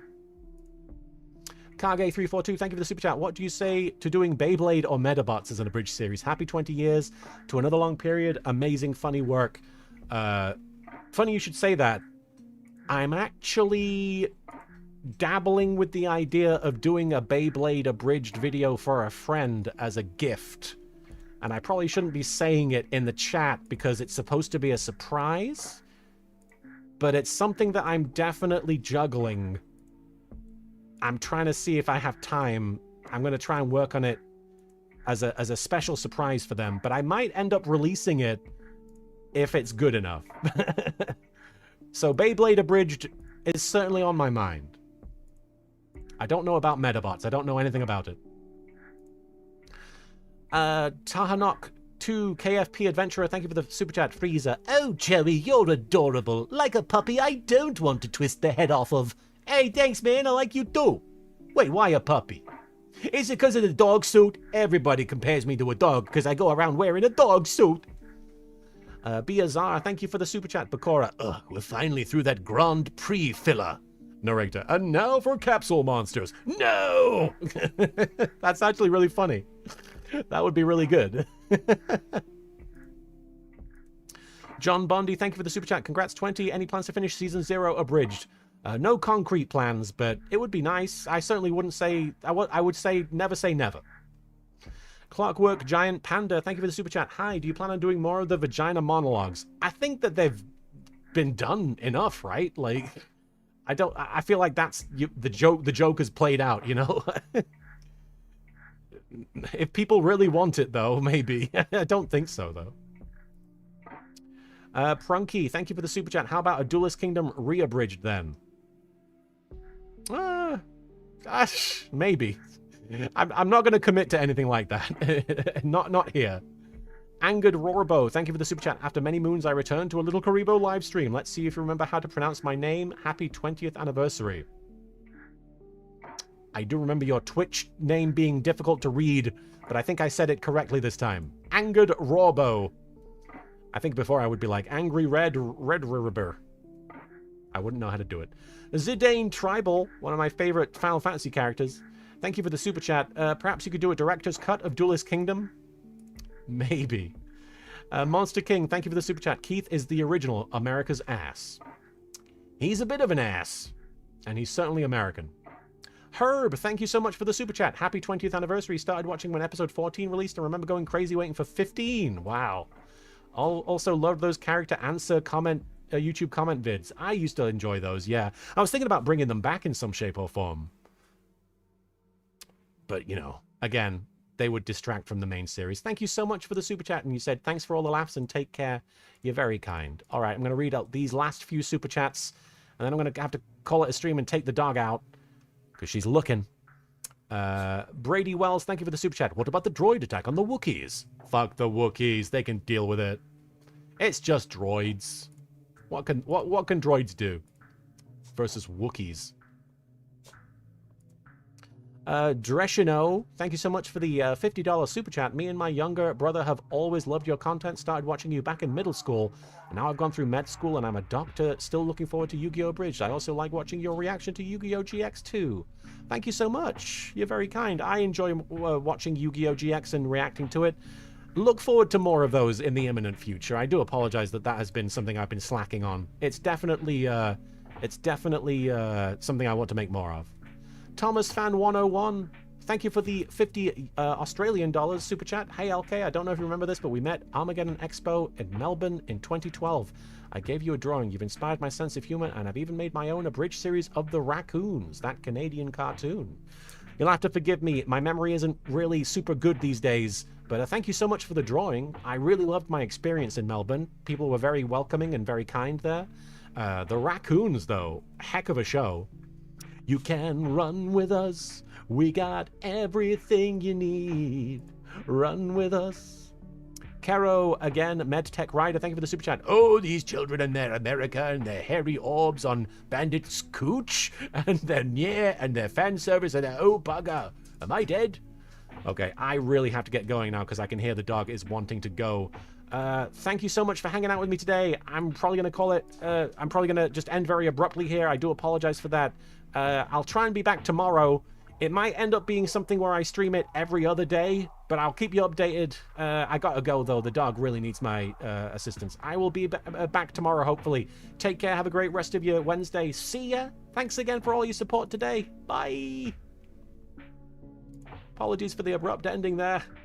Kage342, thank you for the super chat. What do you say to doing Beyblade or Medabots as an abridged series? Happy 20 years to another long period. Amazing, funny work. Funny you should say that. I'm actually dabbling with the idea of doing a Beyblade abridged video for a friend as a gift. And I probably shouldn't be saying it in the chat because it's supposed to be a surprise. But it's something that I'm definitely juggling. I'm trying to see if I have time. I'm going to try and work on it as a special surprise for them. But I might end up releasing it if it's good enough. So Beyblade Abridged is certainly on my mind. I don't know about Medabots. I don't know anything about it. Tahanok 2 KFP Adventurer, thank you for the super chat. Freezer, oh Joey, you're adorable. Like a puppy I don't want to twist the head off of. Hey, thanks man, I like you too. Wait, why a puppy? Is it because of the dog suit? Everybody compares me to a dog because I go around wearing a dog suit. Biazar, thank you for the super chat. Bakura, ugh, we're finally through that Grand Prix filler. Narrator, and now for capsule monsters. No! That's actually really funny. That would be really good. John Bondi, thank you for the super chat. Congrats 20. Any plans to finish season 0 abridged? No concrete plans, but it would be nice. I certainly wouldn't say, I would say never say never. Clockwork Giant Panda, thank you for the super chat. Hi, do you plan on doing more of the vagina monologues? I think that they've been done enough, right? Like, I feel like that's the joke is played out, you know? If people really want it, though, maybe. I don't think so, though. Prunky, thank you for the super chat. How about a Duelist Kingdom re-abridged, then? Gosh, maybe. I'm not going to commit to anything like that. Not here. Angered Rorbo, thank you for the super chat. After many moons, I returned to a little Karibo live stream. Let's see if you remember how to pronounce my name. Happy 20th anniversary. I do remember your Twitch name being difficult to read, but I think I said it correctly this time. Angered Rorbo. I think before I would be like Angry Red Ribber. I wouldn't know how to do it. Zidane Tribal, one of my favorite Final Fantasy characters. Thank you for the super chat. Perhaps you could do a director's cut of Duelist Kingdom? Maybe. Monster King, thank you for the super chat. Keith is the original America's ass. He's a bit of an ass. And he's certainly American. Herb, thank you so much for the super chat. Happy 20th anniversary. Started watching when episode 14 released and remember going crazy waiting for 15. Wow. Also love those character answer comment YouTube comment vids. I used to enjoy those, yeah. I was thinking about bringing them back in some shape or form. But, you know, again, they would distract from the main series. Thank you so much for the super chat. And you said, thanks for all the laughs and take care. You're very kind. All right, I'm going to read out these last few super chats. And then I'm going to have to call it a stream and take the dog out. Because she's looking. Brady Wells, thank you for the super chat. What about the droid attack on the Wookiees? Fuck the Wookiees. They can deal with it. It's just droids. What can droids do versus Wookiees? Dreshino, thank you so much for the $50 super chat. Me and my younger brother have always loved your content. Started watching you back in middle school. And now I've gone through med school and I'm a doctor. Still looking forward to YGO Abridged. I also like watching your reaction to Yu-Gi-Oh! GX too. Thank you so much. You're very kind. I enjoy watching Yu-Gi-Oh! GX and reacting to it. Look forward to more of those in the imminent future. I do apologize that has been something I've been slacking on. It's definitely something I want to make more of. Thomas Fan 101, thank you for the 50 Australian dollars super chat. Hey LK, I don't know if you remember this, but we met Armageddon Expo in Melbourne in 2012. I gave you a drawing. You've inspired my sense of humor, and I've even made my own abridged series of the Raccoons, that Canadian cartoon. You'll have to forgive me. My memory isn't really super good these days, but thank you so much for the drawing. I really loved my experience in Melbourne. People were very welcoming and very kind there. The Raccoons, though, heck of a show. You can run with us. We got everything you need. Run with us. Caro, again, MedTech Rider, thank you for the super chat. Oh, these children and their America and their hairy orbs on Bandit's cooch and their fan service and their oh bugger. Am I dead? Okay, I really have to get going now because I can hear the dog is wanting to go. Thank you so much for hanging out with me today. I'm probably going to call it, I'm probably going to just end very abruptly here. I do apologize for that. I'll try and be back tomorrow. It might end up being something where I stream it every other day, but I'll keep you updated. I gotta go, though. The dog really needs my assistance. I will be back tomorrow, hopefully. Take care. Have a great rest of your Wednesday. See ya. Thanks again for all your support today. Bye. Apologies for the abrupt ending there.